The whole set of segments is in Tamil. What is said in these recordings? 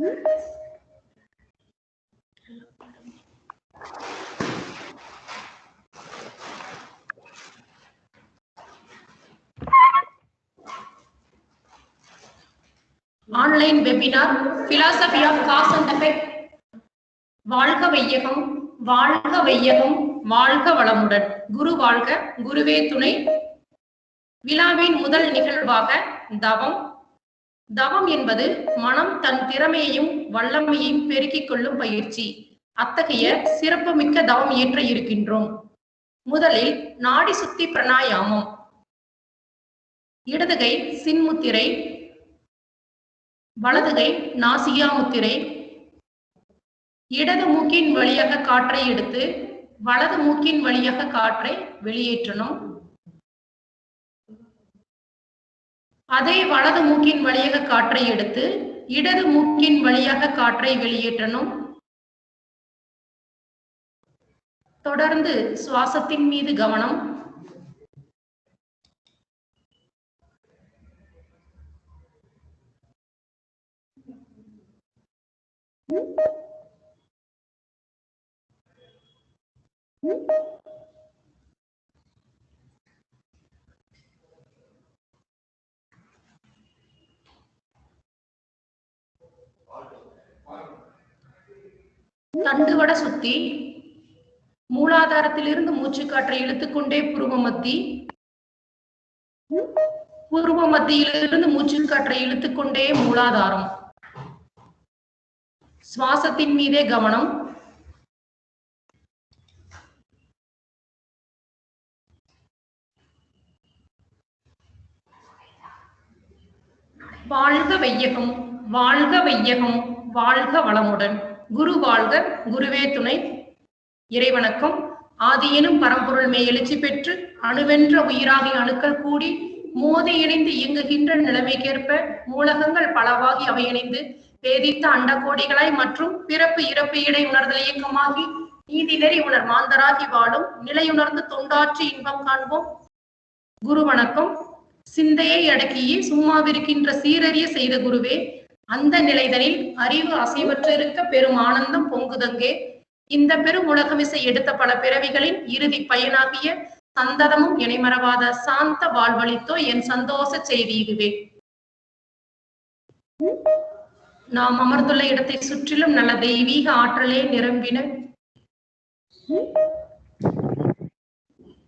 Online webinar philosophy of cause and effect. வாழ்க வையகம், வாழ்க வையகம், வாழ்க வளமுடன். குரு வாழ்க, குருவே துணை. விழாவின் முதல் நிகழ்வாக தவம். தவம் என்பது மனம் தன் திறமையையும் வல்லமையையும் பெருக்கிக் கொள்ளும் பயிற்சி. அத்தகைய சிறப்புமிக்க தவம் ஏற்ற இருக்கின்றோம். முதலில் நாடி சுத்தி பிராணாயாமம். இடதுகை சின்முத்திரை, வலதுகை நாசியா முத்திரை. இடது மூக்கின் வழியாக காற்றை எடுத்து வலது மூக்கின் வழியாக காற்றை வெளியேற்றணும். அதே வலது மூக்கின் வழியாக காற்றை எடுத்து இடது மூக்கின் வழியாக காற்றை வெளியேற்றணும். தொடர்ந்து சுவாசத்தின் மீது கவனம். தண்டுவட சுத்தி. மூலாதாரத்திலிருந்து மூச்சு காற்றை இழுத்துக்கொண்டே புருவ மத்தி, புருவ மத்தியிலிருந்து மூச்சு காற்றை இழுத்துக்கொண்டே மூலாதாரம். சுவாசத்தின் மீதே கவனம். வாழ்க வையகம், வாழ்க வையகம், வாழ்க வளமுடன். குரு வாழ்க, குருவே துணை. இறைவணக்கம். ஆதியெனும் பரம்பொருள் மே எழுச்சி பெற்று அணுவென்ற உயிராகிய அணுக்கள் கூடி மோதி இணைந்து இயங்குகின்ற நிலைமைக்கேற்ப மூலகங்கள் பலவாகி அவை இணைந்து வேதித்த அண்டகோடிகளாய் மற்றும் பிறப்பு இறப்பு இடை உணர்தல் இயக்கமாகி நீதி நெறி உணர் மாந்தராகி வாழும் நிலையுணர்ந்து தொண்டாற்றி இன்பம் காண்போம். குரு வணக்கம். சிந்தையை அடக்கியே சும்மாவிருக்கின்ற சீரறிய செய்த குருவே, அந்த நிலைதனில் அறிவு அசைவற்றிருக்க பெரும் ஆனந்தம் பொங்குதங்கே. இந்த பெரும் உலகமிசை எடுத்த பல பிறவிகளின் இறுதி பயனாகிய சந்ததமும் இணைமறவாத சாந்த வாழ்வழித்தோ என் சந்தோஷ செய்தி இதுவே. நாம் அமர்ந்துள்ள இடத்தை சுற்றிலும் நல்ல தெய்வீக ஆற்றலே நிரம்பின.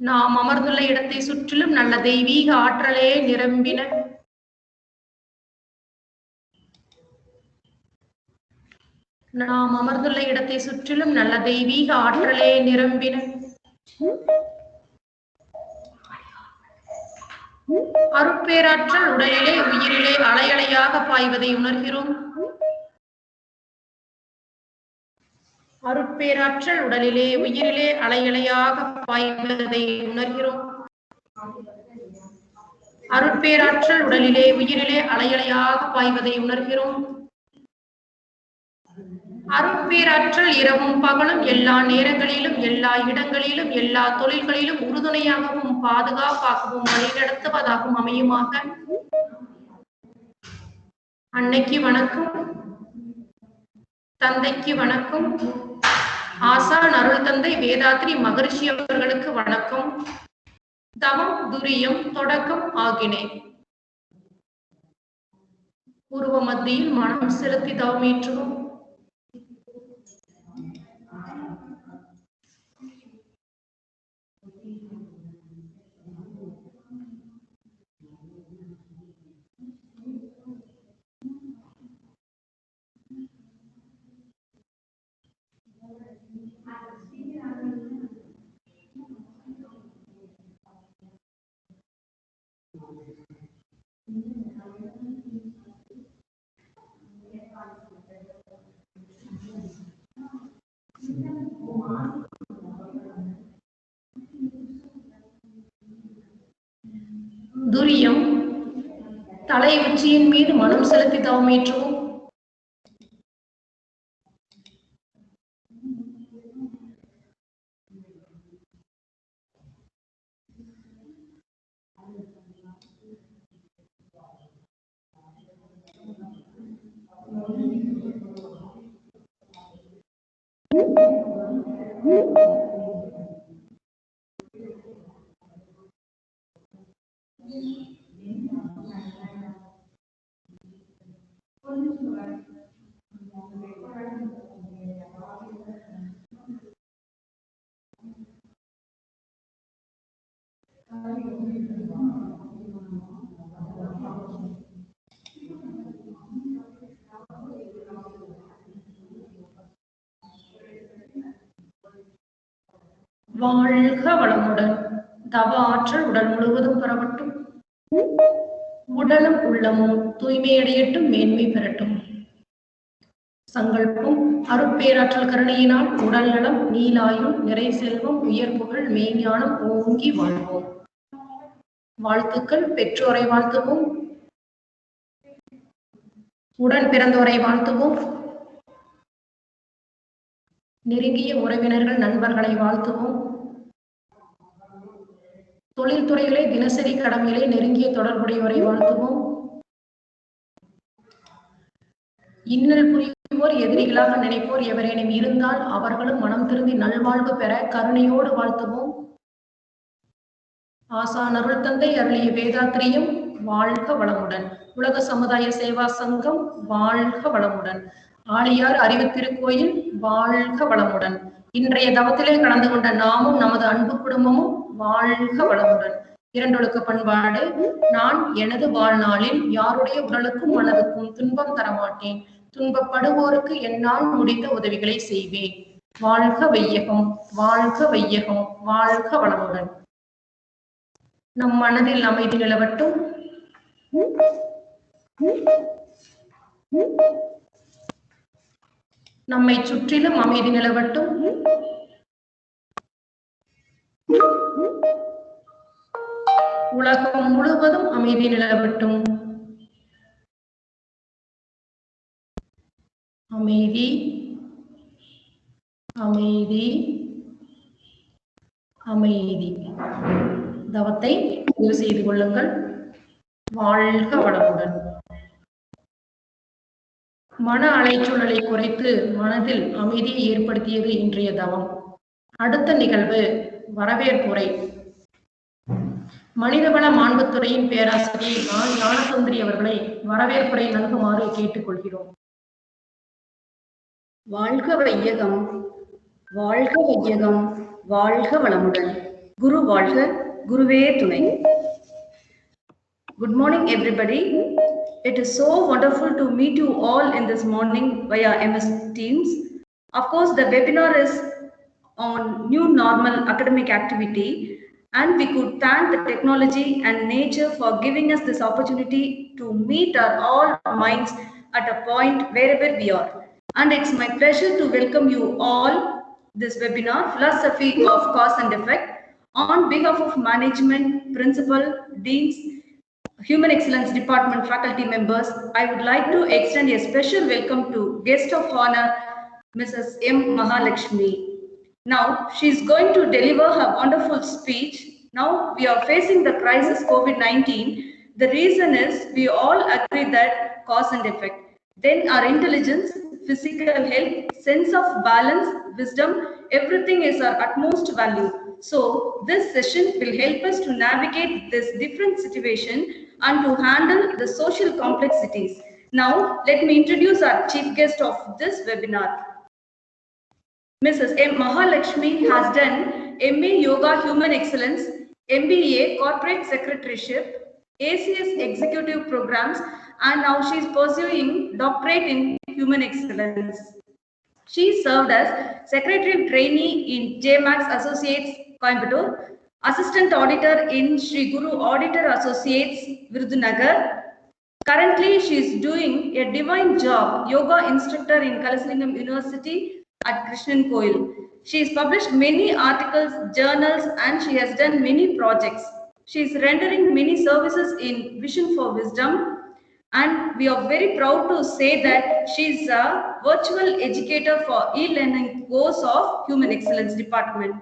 நாம் அமர்ந்துள்ள இடத்தை சுற்றிலும் நல்ல தெய்வீக ஆற்றலே நிரம்பின. நாம் அமர்ந்துள்ள இடத்தை சுற்றிலும் நல்ல தெய்வீக ஆற்றலே நிரம்பின. அருட்பேராற்றல் உடலிலே உயிரிலே அலையலையாக பாய்வதை உணர்கிறோம். அருட்பேராற்றல் உடலிலே உயிரிலே அலையலையாக பாய்வதை உணர்கிறோம். அருட்பேராற்றல் உடலிலே உயிரிலே அலையலையாக பாய்வதை உணர்கிறோம். அருட்பேராற்றல் இரவும் பகலும் எல்லா நேரங்களிலும் எல்லா இடங்களிலும் எல்லா தொழில்களிலும் உறுதுணையாகவும் பாதுகாப்பாகவும் வழிநடத்துவதாகவும் அமையுமாக. அன்னைக்கு வணக்கம், தந்தைக்கு வணக்கம், ஆசான் அருள் தந்தை வேதாத்ரி மகரிஷி அவர்களுக்கு வணக்கம். தவம் துரியம் தொடக்கம் ஆகினேன். பூர்வ மத்தியில் மனம் செலுத்தி தவமேற்றுவோம். துரியம். தலை உச்சியின் மீது மனம் செலுத்தி தவமேற்றுவோம். வாழ்க வளமுடன். தவ ஆற்றல் உடல் முழுவதும் பரவட்டும். உடலும் உள்ளமும் தூய்மையடையட்டும், மேன்மை பெறட்டும். சங்கல்பம். அருட்பேராற்றல் கருணையினால் உடல் நலம், நீலாயுள், நிறை செல்வம், உயர் புகழ், மெய்ஞானம் ஓங்கி வாழ்வோம். வாழ்த்துக்கள். பெற்றோரை வாழ்த்துவோம், உடன் பிறந்தோரை வாழ்த்துவோம், நெருங்கிய உறவினர்கள் நண்பர்களை வாழ்த்துவோம். தொழில்துறைகளை தினசரி கடமைகளை நெருங்கிய தொடர்புடையோரை வாழ்த்துவோம். இன்னல் புரிவோர் எதிரிகளாக நினைப்போர் எவரேனும் இருந்தால் அவர்களும் மனம் திருந்தி நல்வாழ்வு பெற கருணையோடு வாழ்த்துவோம். ஆசான் அருள் தந்தை அருளிய வேதாத்திரியம் வாழ்க வளமுடன். உலக சமுதாய சேவா சங்கம் வாழ்க வளமுடன். ஆழியார் அறிவு திருக்கோயில் வாழ்க வளமுடன். இன்றைய தவத்திலே கலந்து கொண்ட நாமும் நமது அன்பு குடும்பமும் வாழ்க வளமுடன். இரண்டொழுக்க பண்பாடு. நான் எனது வாழ்நாளில் யாருடைய உடலுக்கும் மனதுக்கும் துன்பம் தரமாட்டேன். துன்பப்படுவோருக்கு என்னால் முடிந்த உதவிகளை செய்வேன். வாழ்க வையகம், வாழ்க வையகம், வாழ்க வளமுடன். நம் மனதில் அமைதி நிலவட்டும். நம்மை சுற்றிலும் அமைதி நிலவட்டும். உலகம் முழுவதும் அமைதி நிலவட்டும். அமைதி, அமைதி, அமைதி. தவத்தை நிறைவு செய்து கொள்ளுங்கள். வாழ்க வளமுடன். மன அலைச்சூழலை குறைத்து மனதில் அமைதியை ஏற்படுத்தியது இன்றைய தவம். அடுத்த நிகழ்வு வரவேற்புரை. மனிதவள மாண்புத்துறையின் பேராசிரியர் ஞானசுந்தரி அவர்களை வரவேற்புரை நல்குமாறு கேட்டுக்கொள்கிறோம். வாழ்க வையகம், வாழ்க வையகம், வாழ்க வளமுடன். குரு வாழ்க, குருவே துணை. Good morning, everybody. It is so wonderful to meet you all in this morning via MS Teams. Of course, the webinar is on new normal academic activity, and we could thank the technology and nature for giving us this opportunity to meet our all minds at a point wherever we are. And it's my pleasure to welcome you all this webinar, Philosophy of Cause and Effect, on behalf of management, principal, deans, Human Excellence Department faculty members. I would like to extend a special welcome to guest of honor, Mrs. M. Mahalakshmi. Now, she's going to deliver her wonderful speech. Now, we are facing the crisis COVID-19. The reason is we all agree that cause and effect. Then our intelligence, physical health, sense of balance, wisdom, everything is our utmost value. So, this session will help us to navigate this different situation and to handle the social complexities. Now, let me introduce our chief guest of this webinar. Mrs. M. Mahalakshmi has done MA Yoga Human Excellence, MBA Corporate Secretaryship, ACS Executive Programs, and now she is pursuing Doctorate in Human Excellence. She served as Secretary Trainee in JMAX Associates, Coimbatore, Assistant Auditor in Sri Guru Auditor Associates, Virudunagar. Currently, she is doing a divine job, yoga instructor in Kalasalingam University at Krishnan Koil. She has published many articles, journals, and she has done many projects. She is rendering many services in Vision for Wisdom, and we are very proud to say that she is a virtual educator for e-learning course of Human Excellence Department.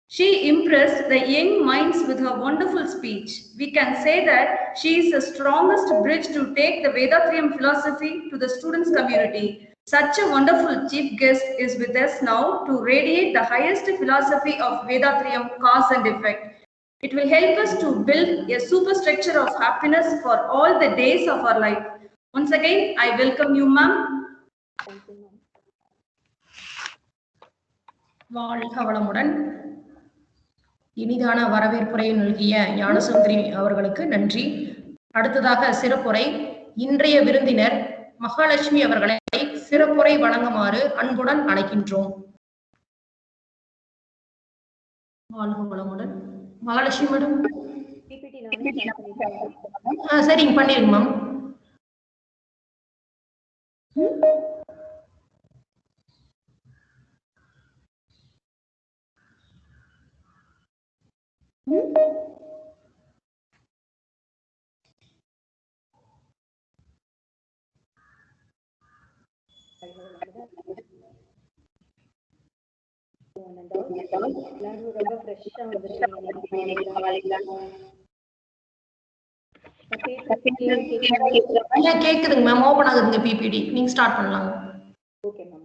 She impressed the young minds with her wonderful speech. We can say that she is the strongest bridge to take the Vedatriyam philosophy to the students' community. Such a wonderful chief guest is with us now to radiate the highest philosophy of Vedatriyam, cause and effect. It will help us to build a superstructure of happiness for all the days of our life. Once again, I welcome you, ma'am. Thank you, ma'am. வாழ்க வளமுடன். இனிதான வரவேற்புரை நல்கிய ஞானசுந்தரி அவர்களுக்கு நன்றி. அடுத்ததாக சிறப்புரை. இன்றைய விருந்தினர் மகாலட்சுமி அவர்களை சிறப்புரை வழங்குமாறு அன்புடன் அழைக்கின்றோம். வாழ்க வளமுடன். மகாலட்சுமி மேடம். சரிங்க, பண்ணிருங்க மேம். கேக்குதுங்க மேம், ஓபன் ஆகுதுங்க பிபிடி. நீங்க ஸ்டார்ட் பண்ணலாம். Okay ma'am.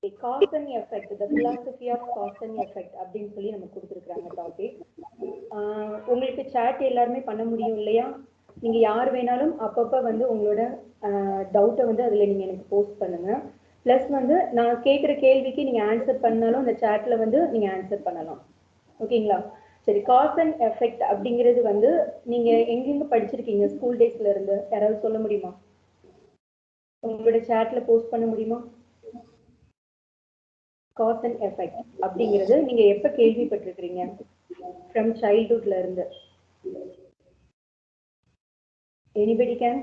Okay, cause and effect, the philosophy of cause and effect அப்படின்னு சொல்லி நமக்கு கொடுத்துருக்காங்க டாபிக். உங்களுக்கு சாட் எல்லாருமே பண்ண முடியும் இல்லையா? நீங்க யார் வேணாலும் அப்பப்ப வந்து உங்களோட டவுட்டை வந்து அதுல நீங்க எனக்கு போஸ்ட் பண்ணுங்க. பிளஸ் வந்து நான் கேட்குற கேள்விக்கு நீங்க ஆன்சர் பண்ணாலும் அந்த சாட்ல வந்து நீங்க ஆன்சர் பண்ணலாம். ஓகேங்களா? சரி, காஸ் அண்ட் எஃபெக்ட் அப்படிங்கிறது வந்து நீங்க எங்கெங்க படிச்சிருக்கீங்க ஸ்கூல் டேஸ்ல இருந்து? யாராவது சொல்ல முடியுமா? உங்களோட சாட்ல போஸ்ட் பண்ண முடியுமா? காஸ் அண்ட் எஃபெக்ட் அப்படிங்கிறது நீங்க எப்ப கேள்விப்பட்டிருக்கிறீங்க? ஃப்ரம் சைல்ட்ஹுட்ல இருந்து. Anybody can?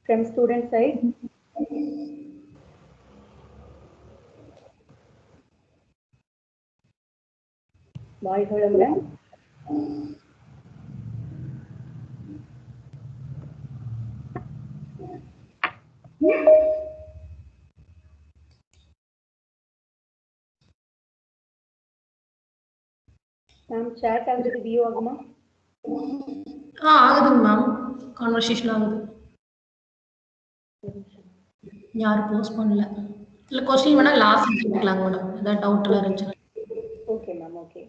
From student side? வாழ்க. மேம் சாட் ஆகுறது வியூ ஆகுமா? ஆகுதுங்க மேம். கான்வர்சேஷன் ஆகுது. யாரும் போஸ்ட் பண்ணல. இல்ல क्वेश्चन வேணா லாஸ்ட் கேட்கலாம் மேடம். ஏதாவது டவுட்ல இருந்துச்சு. Okay ma'am. Okay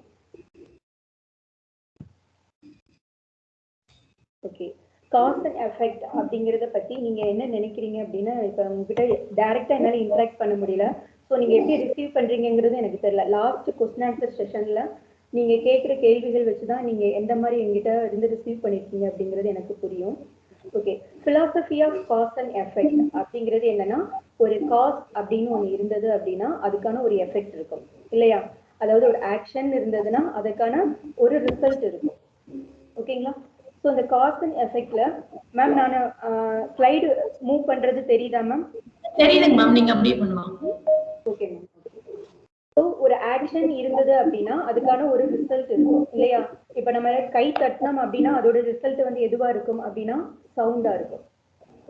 okay cause and effect அப்படிங்கிறத பத்தி நீங்க என்ன நினைக்கிறீங்க அப்படின்னு இப்போ உங்ககிட்ட டைரக்டா என்னால இன்டராக்ட் பண்ண முடியல. ஸோ நீங்க எப்படி ரிசீவ் பண்றீங்கிறது எனக்கு தெரியல. லாஸ்ட் கொஸ்டின் ஆன்சர் செஷன்ல நீங்க கேட்குற கேள்விகள் வச்சுதான் நீங்க எந்த மாதிரி எங்கிட்ட இருந்து ரிசீவ் பண்ணிருக்கீங்க அப்படிங்கிறது எனக்கு புரியும். Okay, philosophy of cause and effect அப்படிங்கிறது என்னன்னா, ஒரு காஸ் அப்படின்னு ஒன்று இருந்தது அப்படின்னா அதுக்கான ஒரு எஃபெக்ட் இருக்கும் இல்லையா? அதாவது ஒரு ஆக்ஷன் இருந்ததுன்னா அதுக்கான ஒரு ரிசல்ட் இருக்கும். ஓகேங்களா? ஸோ இந்த காஸ் அண்ட் எஃபெக்ட்ல மேம் நான் ஸ்லைடு மூவ் பண்றது தெரியுதா மேம்? தெரியுதுங்க மேம், நீங்க அப்படியே பண்ணலாம். Okay ma'am. ஸோ ஒரு ஆக்ஷன் இருந்தது அப்படின்னா அதுக்கான ஒரு ரிசல்ட் இருக்கும் இல்லையா? இப்போ நம்ம கை தட்டினோம் அப்படின்னா அதோட ரிசல்ட் வந்து எதுவா இருக்கும் அப்படின்னா சவுண்டா இருக்கும்.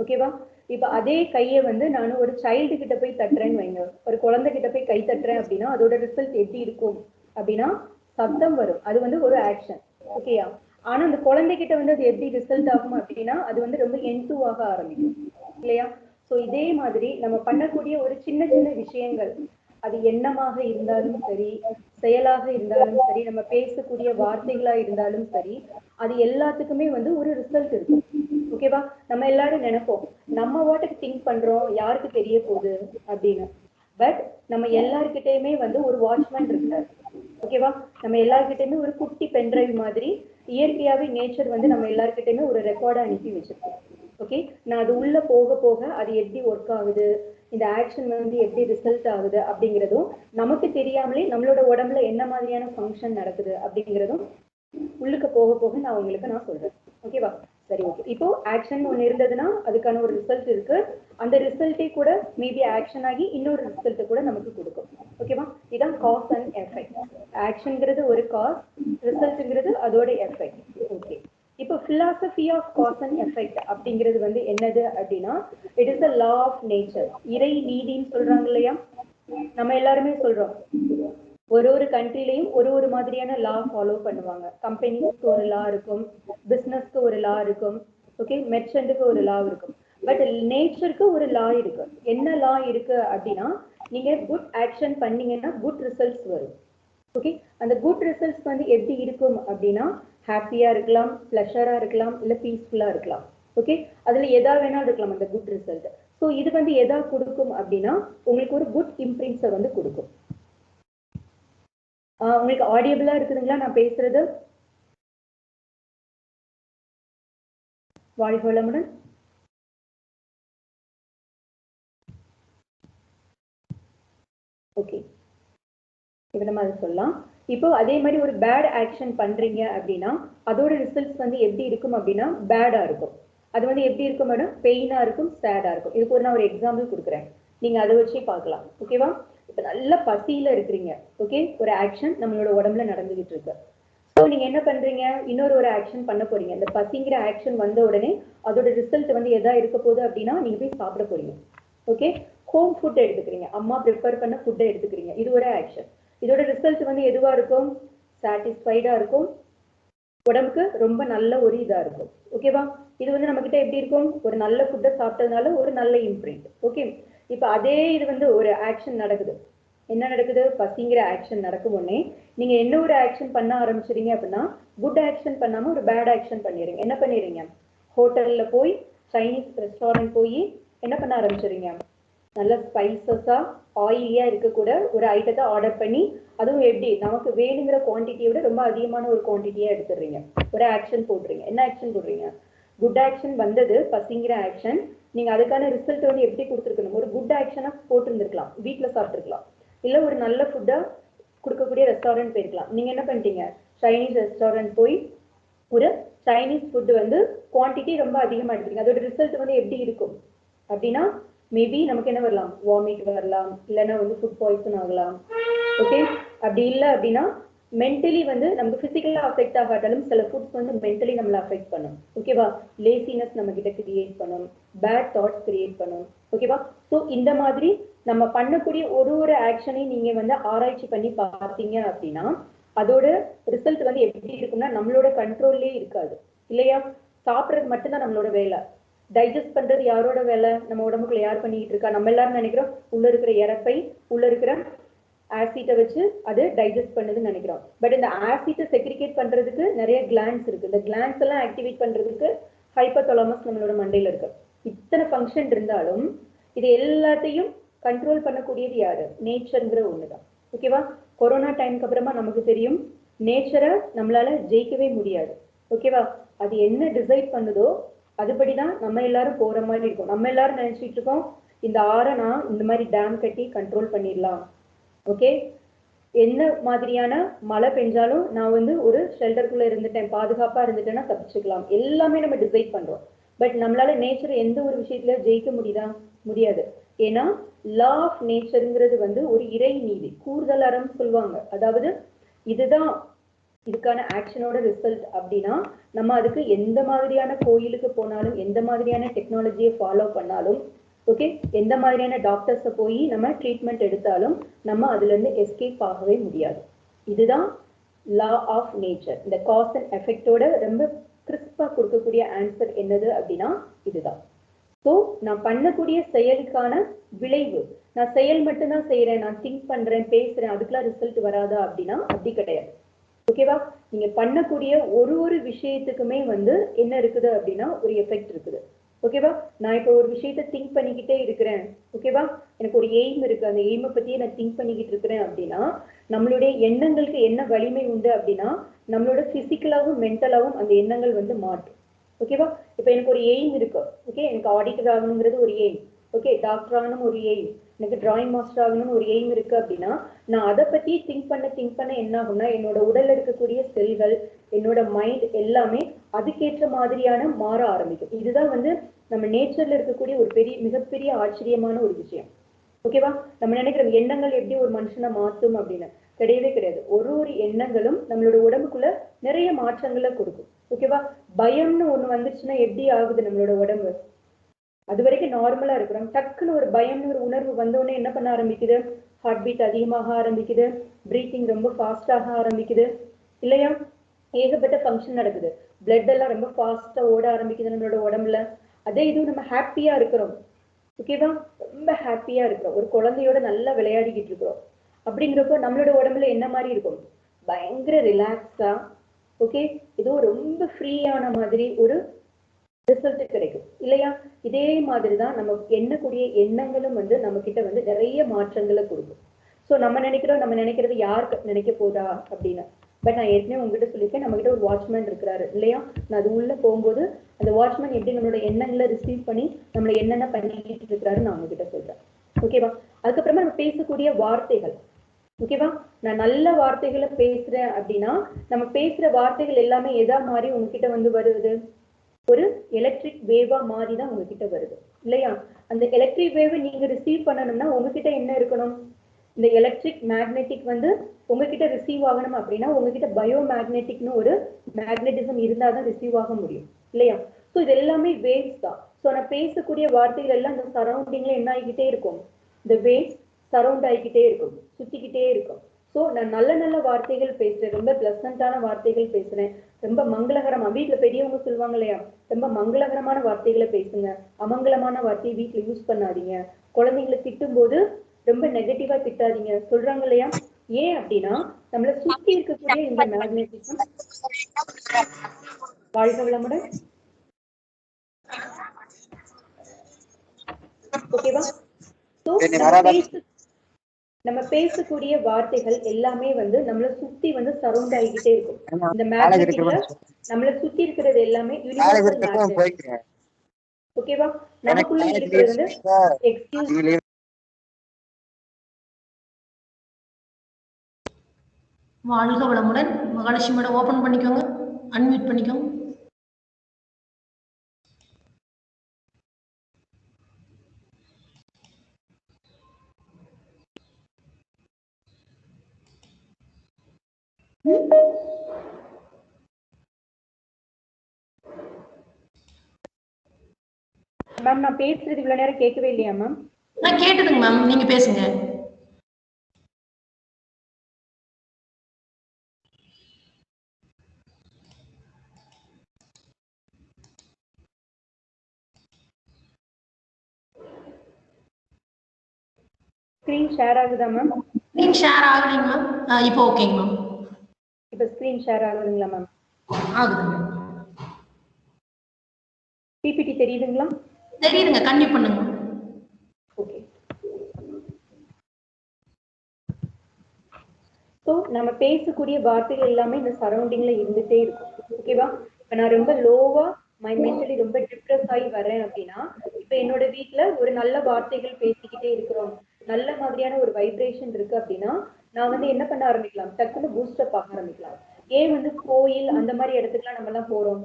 ஓகேவா? இப்போ அதே கையை வந்து நான் ஒரு சைல்டு கிட்ட போய் தட்டுறேன்னு வைங்க, ஒரு குழந்தை கிட்ட போய் கை தட்டுறேன் அப்படின்னா அதோட ரிசல்ட் எப்படி இருக்கும் அப்படின்னா சத்தம் வரும். அது வந்து ஒரு ஆக்ஷன். ஓகேயா? ஆனா அந்த குழந்தைகிட்ட வந்து அது எப்படி ரிசல்ட் ஆகும் அப்படின்னா அது வந்து ரொம்ப என்துவாக ஆரம்பிக்கும் இல்லையா? ஸோ இதே மாதிரி நம்ம பண்ணக்கூடிய ஒரு சின்ன சின்ன விஷயங்கள், அது எண்ணமாக இருந்தாலும் சரி, செயலாக இருந்தாலும் சரி, நம்ம பேசக்கூடிய வார்த்தைகளா இருந்தாலும் சரி, அது எல்லாத்துக்குமே வந்து ஒரு ரிசல்ட் இருக்கும். ஓகேவா? நம்ம எல்லாரும் நினைப்போம் நம்ம வாட்டுக்கு திங்க் பண்றோம், யாருக்கு தெரிய போகுது அப்படின்னு. பட் நம்ம எல்லார்கிட்டயுமே வந்து ஒரு வாட்ச்மேன் இருக்காரு. ஓகேவா? நம்ம எல்லார்கிட்டயுமே ஒரு குட்டி பென்ட்ரைவ் மாதிரி இயற்கையாவே நேச்சர் வந்து நம்ம எல்லார்கிட்டயுமே ஒரு ரெக்கார்டை அனுப்பி வச்சிருக்கோம். ஓகே, நான் அது உள்ள போக போக அது எப்படி ஒர்க் ஆகுது, இந்த ஆக்ஷன் வந்து எப்படி ரிசல்ட் ஆகுது அப்படிங்கிறதும் நமக்கு தெரியாமலே நம்மளோட உடம்புல என்ன மாதிரியான ஃபங்க்ஷன் நடக்குது அப்படிங்கிறதும் உள்ளுக்கு போக போக நான் உங்களுக்கு நான் சொல்றேன். ஓகேவா? சரி, ஓகே. இப்போ ஆக்ஷன் ஒன்று இருந்ததுன்னா அதுக்கான ஒரு ரிசல்ட் இருக்கு. அந்த ரிசல்ட்டே கூட மேபி ஆக்ஷன் ஆகி இன்னொரு ரிசல்ட் கூட நமக்கு கொடுக்கும். ஓகேவா? இதான் காஸ் அண்ட் எஃபெக்ட். ஆக்ஷன்ங்கிறது ஒரு காஸ், ரிசல்ட்ங்கிறது அதோட எஃபெக்ட். ஓகே, இப்போ philosophy of cause and effect அப்படிங்கிறது வந்து என்னது அப்படின்னா, it is a law of nature. இறை நீதின்னு சொல்றாங்க இல்லையா? நம்ம எல்லாருமே சொல்றோம் ஒரு ஒரு கண்ட்ரிலையும் ஒரு ஒரு மாதிரியான லா ஃபாலோ பண்ணுவாங்க. கம்பெனிஸ்க்கு ஒரு லா இருக்கும், பிஸ்னஸ்க்கு ஒரு லா இருக்கும், ஓகே, மெர்ச்சன்ட்டுக்கு ஒரு லா இருக்கும். பட் நேச்சருக்கு ஒரு லா இருக்கு. என்ன லா இருக்கு அப்படின்னா, நீங்க குட் ஆக்ஷன் பண்ணீங்கன்னா குட் ரிசல்ட்ஸ் வரும். ஓகே, அந்த குட் ரிசல்ட்ஸ் வந்து எப்படி இருக்கும் அப்படின்னா, ஹாப்பியா இருக்கலாம், பிளஷரா இருக்கலாம், இல்ல பீஸ்ஃபுல்லா இருக்கலாம். ஓகே, அதுல எதா வேணாலும் இருக்கலாம் அந்த குட் ரிசல்ட். ஸோ இது வந்து எதா கொடுக்கும் அப்படின்னா, உங்களுக்கு ஒரு குட் இம்ப்ரின்ஸை வந்து கொடுக்கும். உங்களுக்கு ஆடியபிளா இருக்குதுங்களா நான் பேசுறது? வாழ்க வளமுடன். ஓகே, இப்போ நம்ம அதை சொல்லலாம். இப்போ அதே மாதிரி ஒரு பேட் ஆக்ஷன் பண்றீங்க அப்படின்னா அதோட ரிசல்ட்ஸ் வந்து எப்படி இருக்கும் அப்படின்னா பேடா இருக்கும். அது வந்து எப்படி இருக்கும் மேடம்? பெயினா இருக்கும், சேடா இருக்கும். இதுக்கு ஒரு நான் ஒரு எக்ஸாம்பிள் கொடுக்குறேன், நீங்க அதை வச்சே பார்க்கலாம். ஓகேவா? இப்போ நல்ல பசியில இருக்கிறீங்க. ஓகே, ஒரு ஆக்ஷன் நம்மளோட உடம்புல நடந்துகிட்டு இருக்கு. ஸோ நீங்க என்ன பண்றீங்க? ஒரு ஆக்ஷன் பண்ண போறீங்க. இந்த பசிங்கிற ஆக்ஷன் வந்த உடனே அதோட ரிசல்ட் வந்து எதா இருக்க போகுது அப்படின்னா நீங்க போய் சாப்பிட போறீங்க. ஓகே, ஹோம் ஃபுட் எடுத்துக்கிறீங்க, அம்மா ப்ரிப்பேர் பண்ண ஃபுட்டை எடுத்துக்கிறீங்க. இது ஒரு ஆக்ஷன். இதோட ரிசல்ட் வந்து எதுவா இருக்கும்? சாட்டிஸ்ஃபைடா இருக்கும், உடம்புக்கு ரொம்ப நல்ல ஒரு இதா இருக்கும். ஓகேவா? இது வந்து நம்ம கிட்ட எப்படி இருக்கும்? ஒரு நல்ல ஃபுட்டை சாப்பிட்டதுனால ஒரு நல்ல இம்ப்ரிண்ட். ஓகே, இப்போ அதே இது வந்து ஒரு ஆக்ஷன் நடக்குது. என்ன நடக்குது? பசிங்கிற ஆக்ஷன் நடக்கும் உடனே நீங்க என்ன ஒரு ஆக்ஷன் பண்ண ஆரம்பிச்சிருங்க அப்படின்னா, குட் ஆக்ஷன் பண்ணாம ஒரு பேட் ஆக்ஷன் பண்ணிடுறீங்க. என்ன பண்ணிடுறீங்க? ஹோட்டல்ல போய், சைனீஸ் ரெஸ்டாரண்ட் போய் என்ன பண்ண ஆரம்பிச்சிடுறீங்க? நல்ல ஸ்பைசஸா ஆயிலியா இருக்கக்கூட ஒரு ஐட்டத்தை ஆர்டர் பண்ணி, அதுவும் எப்படி நமக்கு வேணுங்கிற குவான்டிட்டியை விட ரொம்ப அதிகமான ஒரு குவான்டிட்டியா எடுத்துடுறீங்க. ஒரு ஆக்ஷன் போடுறீங்க. என்ன ஆக்ஷன் போடுறீங்க? குட் ஆக்ஷன் வந்தது, பசிங்கிற ஆக்ஷன். நீங்க அதுக்கான ரிசல்ட் வந்து எப்படி கொடுத்துருக்கணும்? ஒரு குட் ஆக்ஷனா போட்டுருந்துருக்கலாம், வீட்டுல சாப்பிட்டுருக்கலாம், இல்ல ஒரு நல்ல ஃபுட்டா கொடுக்கக்கூடிய ரெஸ்டாரண்ட் போயிருக்கலாம். நீங்க என்ன பண்ணிட்டீங்க? சைனீஸ் ரெஸ்டாரண்ட் போய் ஒரு சைனீஸ் ஃபுட்டு வந்து குவான்டிட்டி ரொம்ப அதிகமாக எடுத்துருங்க. அதோட ரிசல்ட் வந்து எப்படி இருக்கும் அப்படின்னா, மேபி நமக்கு என்ன வரலாம்? வாமிட் வரலாம், இல்லைன்னா வந்து ஃபுட் பாய்சன் ஆகலாம். ஓகே, அப்படி இல்லை அப்படின்னா மென்டலி வந்து நமக்கு பிசிக்கலாக அஃபெக்ட் ஆகாட்டாலும் சில ஃபுட்ஸ் வந்து மென்டலி நம்மளை அஃபெக்ட் பண்ணும். ஓகேவா? லேசினஸ் நம்ம கிட்ட கிரியேட் பண்ணும், பேட் தாட்ஸ் கிரியேட் பண்ணும். ஓகேவா? ஸோ இந்த மாதிரி நம்ம பண்ணக்கூடிய ஒரு ஆக்ஷனையும் நீங்க வந்து ஆராய்ச்சி பண்ணி பார்த்தீங்க அப்படின்னா அதோட ரிசல்ட் வந்து எப்படி இருக்கும்னா நம்மளோட கண்ட்ரோல்லே இருக்காது. இல்லையா? சாப்பிட்றது மட்டும்தான் நம்மளோட வேலை. டைஜஸ்ட் பண்றது யாரோட வேலை? நம்ம உடம்புக்குள்ள யார் பண்ணிட்டு இருக்கா? நம்ம எல்லாரும் நினைக்கிறோம் உள்ள இருக்கிற இறப்பை, உள்ள இருக்கிற ஆசிட்டை வச்சு அது டைஜஸ்ட் பண்ணுதுன்னு நினைக்கிறோம். பட் இந்த ஆசிட்டை செக்ரிகேட் பண்றதுக்கு நிறைய கிளாண்ட்ஸ் இருக்கு. இந்த கிளாண்ட்ஸ் எல்லாம் ஆக்டிவேட் பண்றதுக்கு ஹைப்போதாலமஸ் நம்மளோட மண்டையில இருக்கு. இத்தனை ஃபங்க்ஷன் இருந்தாலும் இது எல்லாத்தையும் கண்ட்ரோல் பண்ணக்கூடியது யாரு? நேச்சர்ங்கிற ஒண்ணுதான். ஓகேவா? கொரோனா டைமுக்கு அப்புறமா நமக்கு தெரியும் நேச்சரை நம்மளால ஜெயிக்கவே முடியாது. ஓகேவா? அது என்ன டிசைட் பண்ணுதோ அதுபடிதான் நம்ம எல்லாரும் போற மாதிரி இருக்கும். நம்ம எல்லாரும் நினைச்சிட்டு இருக்கோம் இந்த ஆறை நான் இந்த மாதிரி டேம் கட்டி கண்ட்ரோல் பண்ணிடலாம். ஓகே, என்ன மாதிரியான மழை பெஞ்சாலும் நான் வந்து ஒரு ஷெல்டருக்குள்ள இருந்துட்டேன், பாதுகாப்பா இருந்துட்டேன்னா தப்பிச்சுக்கலாம். எல்லாமே நம்ம டிசைட் பண்றோம். பட் நம்மளால நேச்சர் எந்த ஒரு விஷயத்துல ஜெயிக்க முடியுதா? முடியாது. ஏன்னா லா ஆஃப் நேச்சருங்கிறது வந்து ஒரு இறை நீதி, கூறுதல் அறம் சொல்லுவாங்க. அதாவது இதுதான் இதுக்கான ஆக்ஷனோட ரிசல்ட் அப்படின்னா நம்ம அதுக்கு எந்த மாதிரியான கோயிலுக்கு போனாலும், எந்த மாதிரியான டெக்னாலஜியை ஃபாலோ பண்ணாலும், ஓகே, எந்த மாதிரியான டாக்டர்ஸை போய் நம்ம ட்ரீட்மெண்ட் எடுத்தாலும் நம்ம அதுல இருந்து எஸ்கேப் ஆகவே முடியாது. இதுதான் லா ஆஃப் நேச்சர். இந்த காஸ் அண்ட் எஃபெக்டோட ரொம்ப கிறிஸ்பா கொடுக்கக்கூடிய ஆன்சர் என்னது அப்படின்னா இதுதான். ஸோ நான் பண்ணக்கூடிய செயலுக்கான விளைவு, நான் செயல் மட்டும்தான் செய்யறேன், நான் திங்க் பண்றேன், பேசுறேன், அதுக்கெல்லாம் ரிசல்ட் வராதா அப்படின்னா அப்படி கிடையாது. ஓகேவா? நீங்க பண்ணக்கூடிய ஒரு விஷயத்துக்குமே வந்து என்ன இருக்குது அப்படின்னா ஒரு எஃபெக்ட் இருக்குது. ஓகேவா? நான் இப்போ ஒரு விஷயத்த திங்க் பண்ணிக்கிட்டே இருக்கிறேன். ஓகேவா? எனக்கு ஒரு எய்ம் இருக்கு, அந்த எய்மை பத்தியே நான் திங்க் பண்ணிக்கிட்டு இருக்கிறேன் அப்படின்னா நம்மளுடைய எண்ணங்களுக்கு என்ன வலிமை உண்டு அப்படின்னா நம்மளோட பிசிக்கலாவும் மென்டலாவும் அந்த எண்ணங்கள் வந்து மாற்றும். ஓகேவா? இப்போ எனக்கு ஒரு எய்ம் இருக்கு. ஓகே, எனக்கு ஆடிட்டர் ஆகணுங்கிறது ஒரு எய்ம். ஓகே, டாக்டர் ஆகணும் ஒரு எய்ம், எனக்கு டிராயிங் மாஸ்டர் ஆகணும்னு ஒரு எய்ம் இருக்கு அப்படின்னா நான் அதை பத்தி திங்க் பண்ண என்ன ஆகும்னா என்னோட உடல்ல இருக்கக்கூடிய செல்கள், என்னோட மைண்ட் எல்லாமே அதுக்கேற்ற மாதிரியான மாற ஆரம்பிக்கும். இதுதான் வந்து நம்ம நேச்சர்ல இருக்கக்கூடிய ஒரு மிகப்பெரிய ஆச்சரியமான ஒரு விஷயம். ஓகேவா? நம்ம நினைக்கிறோம் எண்ணங்கள் எப்படி ஒரு மனுஷனை மாற்றும் அப்படின்னு. கிடையவே கிடையாது. ஒரு எண்ணங்களும் நம்மளோட உடம்புக்குள்ள நிறைய மாற்றங்களை கொடுக்கும். ஓகேவா? பயம்னு ஒண்ணு வந்துச்சுன்னா எப்படி ஆகுது நம்மளோட உடம்பு? அது வரைக்கும் நார்மலா இருக்கிறோம், டக்குன்னு ஒரு பயம்னு ஒரு உணர்வு வந்தோடனே என்ன பண்ண ஆரம்பிக்குது? ஹார்ட் பீட் அதிகமாக ஆரம்பிக்குது, பிரீத்திங் ரொம்ப ஃபாஸ்டாக ஆரம்பிக்குது. இல்லையா? ஏகப்பட்ட ஃபங்க்ஷன் நடக்குது. பிளட் எல்லாம் ரொம்ப ஃபாஸ்டா ஓட ஆரம்பிக்குது நம்மளோட உடம்புல. அதே இதுவும் நம்ம ஹாப்பியா இருக்கிறோம், ஓகேவா, ரொம்ப ஹாப்பியா இருக்கிறோம், ஒரு குழந்தையோட நல்லா விளையாடிக்கிட்டு இருக்கிறோம் அப்படிங்கிறப்போ நம்மளோட உடம்புல என்ன மாதிரி இருக்கும், பயங்கர ரிலாக்ஸா, ஓகே, ஏதோ ரொம்ப ஃப்ரீயான மாதிரி ஒரு ரிசல்ட் கிடைக்கும் இல்லையா. இதே மாதிரிதான் நம்ம எண்ணக்கூடிய எண்ணங்களும் வந்து நம்ம கிட்ட வந்து நிறைய மாற்றங்களை கொடுக்கும். ஸோ நம்ம நினைக்கிறது யாருக்கு நினைக்க போதா அப்படின்னு. பட் நான் ஏற்கனவே உங்ககிட்ட சொல்லியிருக்கேன், நம்ம கிட்ட ஒரு வாட்ச்மேன் இருக்கிறாரு இல்லையா. நான் அது உள்ள போகும்போது அந்த வாட்ச்மேன் எப்படி நம்மளோட எண்ணங்களை ரிசீவ் பண்ணி நம்மளை என்னென்ன பண்ணிக்கிட்டு இருக்கிறாரு நான் உங்ககிட்ட சொல்றேன், ஓகேவா. அதுக்கப்புறமா நம்ம பேசக்கூடிய வார்த்தைகள், ஓகேவா. நான் நல்ல வார்த்தைகளை பேசுறேன் அப்படின்னா நம்ம பேசுற வார்த்தைகள் எல்லாமே எதா மாதிரி உங்ககிட்ட வந்து வருது, ஒரு எலக்ட்ரிக் வேவா மாதிரி தான் உங்ககிட்ட வருது இல்லையா. அந்த எலக்ட்ரிக் வேவை நீங்க ரிசீவ் பண்ணணும்னா உங்ககிட்ட என்ன இருக்கணும், இந்த எலக்ட்ரிக் மேக்னெட்டிக் வந்து உங்ககிட்ட ரிசீவ் ஆகணும் அப்படின்னா உங்ககிட்ட பயோ மேக்னெட்டிக்னு ஒரு மேக்னெட்டிசம் இருந்தால் தான் ரிசீவ் ஆக முடியும் இல்லையா. ஸோ இது எல்லாமே வேவ்ஸ் தான். ஸோ நான் பேசக்கூடிய வார்த்தைகள் எல்லாம் இந்த சரௌண்டிங்ல என்ன ஆகிக்கிட்டே இருக்கும், இந்த வேவ்ஸ் சரௌண்ட் ஆகிக்கிட்டே இருக்கும், சுத்திக்கிட்டே இருக்கும். ஸோ நான் நல்ல நல்ல வார்த்தைகள் பேசுறேன், ரொம்ப பிளசண்டான வார்த்தைகள் பேசுறேன், ரொம்ப மங்களகரமா, வீட்டுல பெரியவங்க சொல்லுவாங்க இல்லையா, ரொம்ப மங்களகரமான வார்த்தைகளை பேசுங்க, அமங்கலமான வார்த்தையை வீட்டுல யூஸ் பண்ணாதீங்க, குழந்தைங்களை திட்டும் போது ரொம்ப நெகட்டிவா திட்டாதீங்க சொல்றாங்க இல்லையா. ஏன் அப்படின்னா நம்மளை சுத்தி இருக்கக்கூடிய இந்த மேக்னெட்டிசம், வாழ்க வளமுடன், ஓகேவா. ஸோ நம்ம பேசக்கூடிய வார்த்தைகள் எல்லாமே வந்து நம்மளை சுத்தி வந்து சரௌண்ட் ஆகிக்கிட்டே இருக்கும். இந்த மேக்னெட்டிக்ல நம்மளை சுத்தி இருக்கிறது எல்லாமே யூனிவர்சல் மேக்னெட், ஓகேவா. நமக்குள்ள இருக்கிறது வந்து எக்ஸ்கியூஸ், வாழ்க வளமுடன். மகாலட்சுமி மேடம் ஓபன் பண்ணிக்கோங்க, அன்மியூட் பண்ணிக்கோங்க. மேம் நான் பேசுறது இவ்வளவு நேரம் கேட்கவே இல்லையா மேம்? நான் கேட்டதுங்க மேம், நீங்க பேசுங்க. ஸ்கிரீன் ஷேர் ஆகுதா மேம்? ஸ்கிரீன் ஷேர் ஆகலைங்க மேம். இப்போ ஓகேங்க மேம். இப்போ ஸ்கிரீன் ஷேர் ஆகுதுங்களா மேம்? ஆகுதுங்க. பிபிடி தெரியுதுங்களா? தெரியுதுங்க, கன்டினியூ பண்ணுங்க. ஓகே. ஸோ நம்ம பேசக்கூடிய வார்த்தைகள் எல்லாமே இந்த சரௌண்டிங்ல இருந்துட்டே இருக்கும், ஓகேவா. இப்போ நான் ரொம்ப லோவா மென்டலி ரொம்ப டிப்ரெஸ் ஆகி வரேன் அப்படின்னா இப்போ என்னோட வீட்டுல ஒரு நல்ல வார்த்தைகள் பேசிக்கிட்டே இருக்கிறோம், நல்ல மாதிரியான ஒரு வைப்ரேஷன் இருக்கு அப்படின்னா நான் வந்து என்ன பண்ண ஆரம்பிக்கலாம், டக்குன்னு பூஸ்டப் ஆக ஆரம்பிக்கலாம். ஏன் வந்து கோயில் அந்த மாதிரி இடத்துக்குலாம் நம்ம எல்லாம் போறோம்,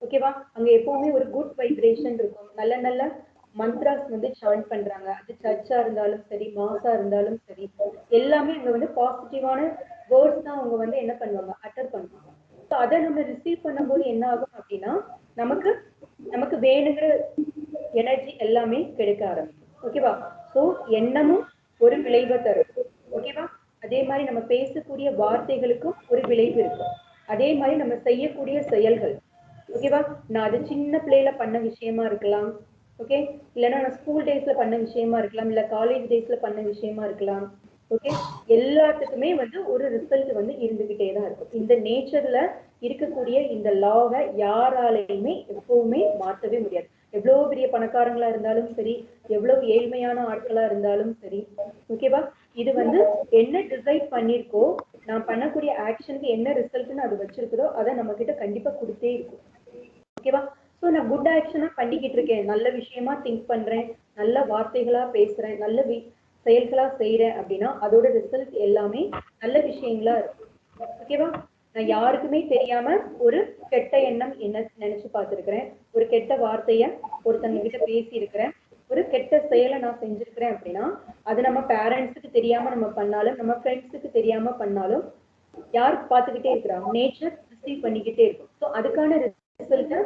ஓகேவா. அங்க எப்பவுமே ஒரு குட் வைப்ரேஷன் இருக்கும், நல்ல நல்ல மந்த்ராஸ் வந்து சாண்ட் பண்றாங்க, அது சர்ச்சா இருந்தாலும் சரி, மாசா இருந்தாலும் சரி, எல்லாமே அங்க வந்து பாசிட்டிவான வேர்ட்ஸ் தான் அவங்க வந்து என்ன பண்ணுவாங்க, அட்டர் பண்ணுவாங்க. ஸோ அதை நம்ம ரிசீவ் பண்ணும்போது என்ன ஆகும் அப்படின்னா நமக்கு நமக்கு வேணுங்கிற எனர்ஜி எல்லாமே கிடைக்க ஆரம்பிக்கும், ஓகேவா. ஸோ எண்ணமும் ஒரு விளைவை தரும், ஓகேவா. அதே மாதிரி நம்ம பேசக்கூடிய வார்த்தைகளுக்கும் ஒரு விளைவு இருக்கும், அதே மாதிரி நம்ம செய்யக்கூடிய செயல்கள், ஓகேவா. நான் அது சின்ன பிள்ளையில பண்ண விஷயமா இருக்கலாம், ஓகே, இல்லைன்னா நான் ஸ்கூல் டேஸ்ல பண்ண விஷயமா இருக்கலாம், இல்ல காலேஜ் டேஸ்ல பண்ண விஷயமா இருக்கலாம், ஓகே. எல்லாத்துக்குமே வந்து ஒரு ரிசல்ட் வந்து இருந்துகிட்டே தான் இருக்கும். இந்த நேச்சர்ல இருக்கக்கூடிய இந்த லாவை யாராலையுமே எப்பவுமே மாற்றவே முடியாது. எவ்வளவு பெரிய பணக்காரங்களா இருந்தாலும் சரி, எவ்வளவு ஏழ்மையான ஆட்களா இருந்தாலும் சரி, ஓகேவா. இது வந்து என்ன டிசைட் பண்ணிருக்கோ, நான் பண்ணக்கூடிய ஆக்ஷனுக்கு என்ன ரிசல்ட்னு அது வச்சிருக்குதோ அதை நம்ம கிட்ட கண்டிப்பா கொடுத்தே இருக்கும், ஓகேவா. ஸோ நான் குட் ஆக்ஷனா பண்ணிக்கிட்டு இருக்கேன், நல்ல விஷயமா திங்க் பண்றேன், நல்ல வார்த்தைகளா பேசுறேன், நல்ல செயல்களா செய்யறேன் அப்படின்னா அதோட ரிசல்ட் எல்லாமே நல்ல விஷயங்களா இருக்கும், ஓகேவா. நான் யாருக்குமே தெரியாம ஒரு கெட்ட எண்ணம் என்ன நினைச்சு பார்த்திருக்கிறேன், ஒரு கெட்ட வார்த்தைய ஒருத்தங்க கிட்ட பேசி இருக்கிறேன், ஒரு கெட்ட செயலை நான் செஞ்சிருக்கிறேன் அப்படின்னா அது நம்ம பேரண்ட்ஸுக்கு தெரியாம நம்ம பண்ணாலும், நம்ம ஃப்ரெண்ட்ஸுக்கு தெரியாம பண்ணாலும் யார் பார்த்துக்கிட்டே இருக்கிறாங்க, நேச்சர் ரிசீவ் பண்ணிக்கிட்டே இருக்கும். ஸோ அதுக்கான ரிசல்ட்டை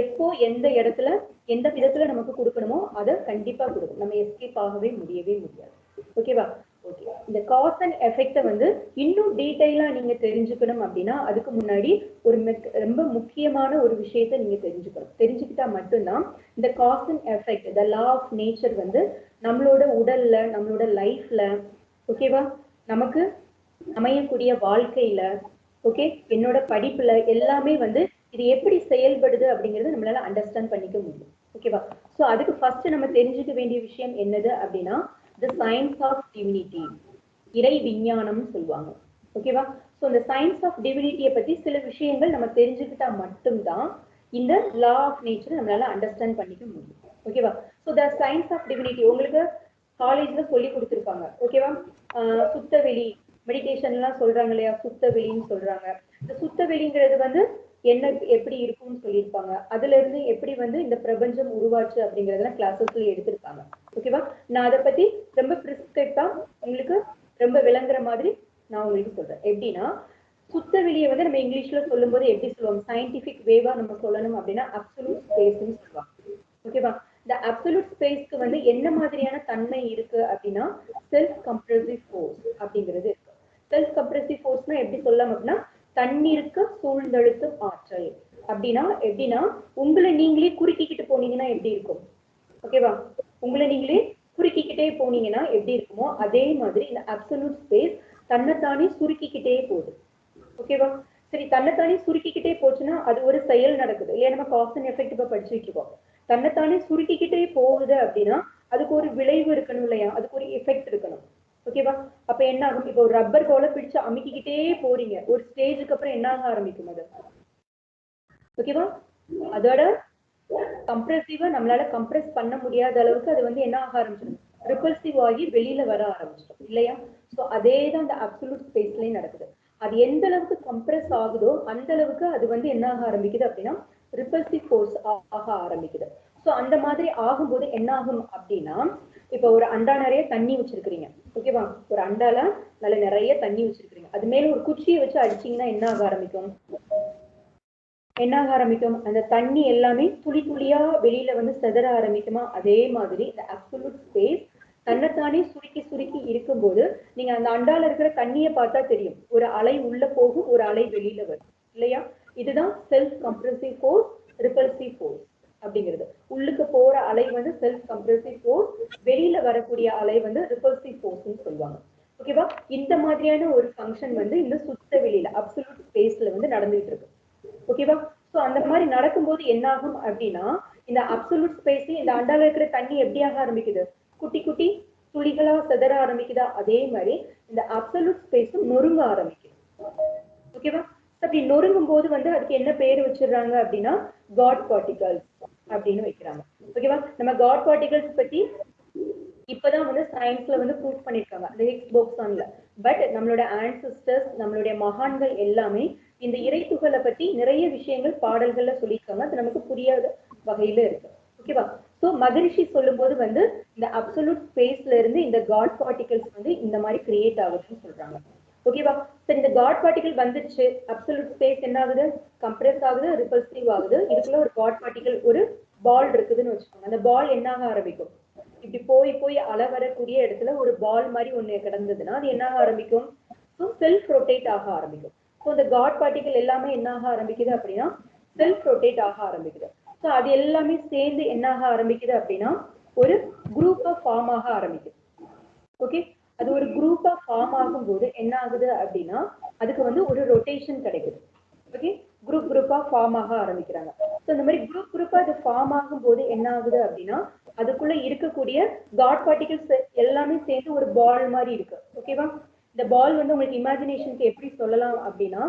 எப்போ எந்த இடத்துல எந்த விதத்துல நமக்கு கொடுக்கணுமோ அதை கண்டிப்பா கொடுக்கும், நம்ம எஸ்கேப் ஆகவே முடியவே முடியாது, ஓகேவா. ஓகே, இந்த காஸ் அண்ட் எஃபெக்டை வந்து இன்னும் டீட்டெயிலா நீங்க தெரிஞ்சுக்கணும் அப்படின்னா அதுக்கு முன்னாடி ஒரு ரொம்ப முக்கியமான ஒரு விஷயத்த நீங்க தெரிஞ்சுக்கணும். தெரிஞ்சுக்கிட்டா மட்டும்தான் இந்த cause and effect, the law of nature வந்து நம்மளோட உடல்ல, நம்மளோட லைஃப்ல, ஓகேவா, நமக்கு அமையக்கூடிய வாழ்க்கையில, ஓகே, என்னோட படிப்புல எல்லாமே வந்து இது எப்படி செயல்படுது அப்படிங்கறத நம்மளால அண்டர்ஸ்டாண்ட் பண்ணிக்க முடியும். ஓகேவா? சோ அதுக்கு ஃபர்ஸ்ட் நம்ம தெரிஞ்சுக்க வேண்டிய விஷயம் என்னது அப்படின்னா தி சயின்ஸ் ஆஃப் டிவினிட்டி, இறை விஞ்ஞானம் சொல்லுவாங்க. ஓகேவா? சோ இந்த சயின்ஸ் ஆஃப் டிவினிட்டியை பத்தி சில விஷயங்கள் நம்ம தெரிஞ்சுக்கிட்டா மட்டும்தான் இந்த லா ஆஃப் நேச்சர் நம்மளால அண்டர்ஸ்டாண்ட் பண்ணிக்க முடியும். ஓகேவா? So the science of divinity உங்களுக்கு காலேஜ்ல சொல்லி கொடுத்துருப்பாங்க. ஓகேவா? சுத்தவெளி மெடிடேஷன் எல்லாம் சொல்றாங்க இல்லையா, சுத்தவெளின்னு சொல்றாங்க. இந்த சுத்தவெளிங்கிறது வந்து என்ன, எப்படி இருக்கும்னு சொல்லியிருப்பாங்க. அதுல இருந்து எப்படி வந்து இந்த பிரபஞ்சம் உருவாச்சு அப்படிங்கறதெல்லாம் கிளாஸஸ்ல எடுத்திருப்பாங்க. ஓகேவா? நான் அதை பத்தி ரொம்ப பிரிஸ்கிரிப்டா உங்களுக்கு ரொம்ப விளங்குற மாதிரி நான் உங்களுக்கு சொல்றேன். எப்படின்னா சுத்தவெளியை வந்து நம்ம இங்கிலீஷ்ல சொல்லும் போது எப்படி சொல்லுவோம், சயின்டிபிக் வேவா நம்ம சொல்லணும் அப்படின்னா அப்சல்யூட் ஸ்பேஸ்ன்னு சொல்லுவாங்க. ஓகேவா? இந்த அப்சல்யூட் ஸ்பேஸ்க்கு வந்து என்ன மாதிரியான தன்மை இருக்கு அப்படின்னா செல்ஃப் கம்ப்ரெசிவ் ஃபோர்ஸ் அப்படிங்கிறது இருக்கு. செல்ஃப் கம்ப்ரெசிவ் ஃபோர்ஸ்னா எப்படி சொல்லலாம் அப்படின்னா தண்ணீருக்கு சூழ்ந்தழுத்தும் ஆற்றல். அப்படின்னா எப்படின்னா உங்களை நீங்களே குறுக்கிக்கிட்டு போனீங்கன்னா எப்படி இருக்கும், ஓகேவா, உங்களை நீங்களே குறுக்கிக்கிட்டே போனீங்கன்னா எப்படி இருக்குமோ அதே மாதிரி இந்த அப்சல்யூட் ஸ்பேஸ் தன்னைத்தானே சுருக்கிக்கிட்டே போகுது. ஓகேவா? சரி, தன்னைத்தானே சுருக்கிக்கிட்டே போச்சுன்னா அது ஒரு செயல் நடக்குது இல்லையா, நம்ம காஸ் அண்ட் எஃபெக்ட் இப்ப படிச்சுட்டு இருக்கோம். தன்னைத்தானே சுருக்கிக்கிட்டே போகுது அப்படின்னா அதுக்கு ஒரு விளைவு இருக்கணும் இல்லையா, அதுக்கு ஒரு எஃபெக்ட் இருக்கணும். ஓகேவா? அப்ப என்ன ஆகும், இப்போ ஒரு ரப்பர் பால பிடிச்சு அமுக்கிக்கிட்டே போறீங்க, ஒரு ஸ்டேஜுக்கு அப்புறம் என்ன ஆக ஆரம்பிக்கும் அது, ஓகேவா, அதோட கம்ப்ரெசிவா நம்மளால கம்ப்ரெஸ் பண்ண முடியாத அளவுக்கு அது வந்து என்ன ஆக ஆரம்பிச்சிடும், ரிப்பல்சிவ் ஆகி வெளியில வர ஆரம்பிச்சிடும் இல்லையா. சோ அதே தான் இந்த அப்சல்யூட் ஸ்பேஸ்லயும் நடக்குது. அது எந்த அளவுக்கு கம்ப்ரெஸ் ஆகுதோ அந்த அளவுக்கு அது வந்து என்ன ஆக ஆரம்பிக்குது அப்படின்னா ரிப்பல்சிவ் ஃபோர்ஸ் ஆக ஆரம்பிக்குது. சோ அந்த மாதிரி ஆகும்போது என்ன ஆகும் அப்படின்னா, இப்ப ஒரு அண்டா நிறைய தண்ணி வச்சிருக்கிறீங்க, ஓகேவா, ஒரு அண்டால நல்ல நிறைய தண்ணி வச்சிருக்கிறீங்க, அது மேல ஒரு குச்சியை வச்சு அடிச்சீங்கன்னா என்ன ஆக ஆரம்பிக்கும், என்ன ஆக ஆரம்பிக்கும், அந்த தண்ணி எல்லாமே துளி துளியா வெளியில வந்து செதற ஆரம்பிக்குமா. அதே மாதிரி இந்த அப்சல்யூட் ஸ்பேஸ் தன்னைத்தானே சுருக்கி சுருக்கி இருக்கும்போது நீங்க அந்த அண்டால இருக்கிற தண்ணியை பார்த்தா தெரியும், ஒரு அலை உள்ள போகும், ஒரு அலை வெளியில வரும் இல்லையா. இதுதான் self compressive force, repulsive force அப்படிங்கிறது. உள்ளுக்கு போற அலை வந்து செல்ஃப் கம்ப்ரெசிவ் ஃபோர்ஸ், வெளியில வரக்கூடிய அலை வந்து ரிப்பல்சிவ் ஃபோர்ஸ்ன்னு சொல்லுவாங்க. ஓகேவா? இந்த மாதிரியான ஒரு ஃபங்க்ஷன் வந்து இந்த சுத்த வெளியில அப்சல்யூட் ஸ்பேஸ்ல வந்து நடந்துட்டு இருக்கு. ஓகேவா? சோ அந்த மாதிரி நடக்கும்போது என்ன ஆகும் அப்படின்னா இந்த அப்சல்யூட் ஸ்பேஸ், இந்த அண்டால இருக்கிற தண்ணி எப்படி ஆக ஆரம்பிக்குது, குட்டி குட்டி துளிகளா செதற ஆரம்பிக்குதா, அதே மாதிரி இந்த அப்சல்யூட் ஸ்பேஸும் நொறுங்க ஆரம்பிக்குது. ஓகேவா? அப்படி நொறுங்கும் போது வந்து அதுக்கு என்ன பேர் வச்சிடுறாங்க அப்படின்னா காட் பார்ட்டிகல்ஸ் அப்படின்னு வைக்கிறாங்க. ஓகேவா? நம்ம காட் பார்ட்டிகல்ஸ் பத்தி இப்பதான் வந்து சயின்ஸ்ல வந்து ப்ரூவ் பண்ணிருக்காங்க, அந்த ஹிக்ஸ் போசான்ல. பட் நம்மளோட ஆன்சிஸ்டர்ஸ், நம்மளுடைய மகான்கள் எல்லாமே இந்த இறைத்துகளை பத்தி நிறைய விஷயங்கள் பாடல்கள்ல சொல்லியிருக்காங்க, அது நமக்கு புரியாத வகையில இருக்கு. ஓகேவா? சோ மகரிஷி சொல்லும் போது வந்து இந்த அப்சல்யூட் ஸ்பேஸ்ல இருந்து இந்த காட் பார்ட்டிகல்ஸ் வந்து இந்த மாதிரி கிரியேட் ஆகுதுன்னு சொல்றாங்க. ஓகேவா? சரி, இந்த காட் பார்ட்டிகல் வந்துருச்சு, அப்சல்யூட் ஸ்பேஸ் என்ன ஆகுது, கம்ப்ரெஸ் ஆகுது, ரிப்பல்சிவ் ஆகுது, இதுக்குள்ள ஒரு காட் பார்ட்டிகல், ஒரு பால் இருக்குதுன்னு வச்சுக்கோங்க. அந்த பால் என்ன ஆக ஆரம்பிக்கும், இப்படி போய் போய் அலை வரக்கூடிய இடத்துல ஒரு பால் மாதிரி ஒண்ணு கிடந்ததுன்னா அது என்ன ஆக ஆரம்பிக்கும், செல்ஃப் ரொட்டேட் ஆக ஆரம்பிக்கும். ஸோ இந்த காட் பார்ட்டிகல் எல்லாமே என்ன ஆக ஆரம்பிக்குது அப்படின்னா செல்ஃப் ரொட்டேட் ஆக ஆரம்பிக்குது. ஸோ அது எல்லாமே சேர்ந்து என்ன ஆக ஆரம்பிக்குது அப்படின்னா ஒரு குரூப்பா ஃபார்ம் ஆக ஆரம்பிக்குது. ஓகே, அது ஒரு குரூப்பா ஃபார்ம் ஆகும்போது என்ன ஆகுது அப்படின்னா அதுக்கு வந்து ஒரு ரொட்டேஷன் கிடைக்குது. ஓகே, குரூப் குரூப்பா ஃபார்ம் ஆக ஆரம்பிக்கிறாங்க. ஸோ இந்த மாதிரி குரூப் குரூப்பா அது ஃபார்ம் ஆகும்போது என்ன ஆகுது அப்படின்னா அதுக்குள்ள இருக்கக்கூடிய காட் பார்ட்டிகல்ஸ் எல்லாமே சேர்ந்து ஒரு பால் மாதிரி இருக்கு. ஓகேவா? இந்த பால் வந்து உங்களுக்கு இமேஜினேஷனுக்கு எப்படி சொல்லலாம் அப்படின்னா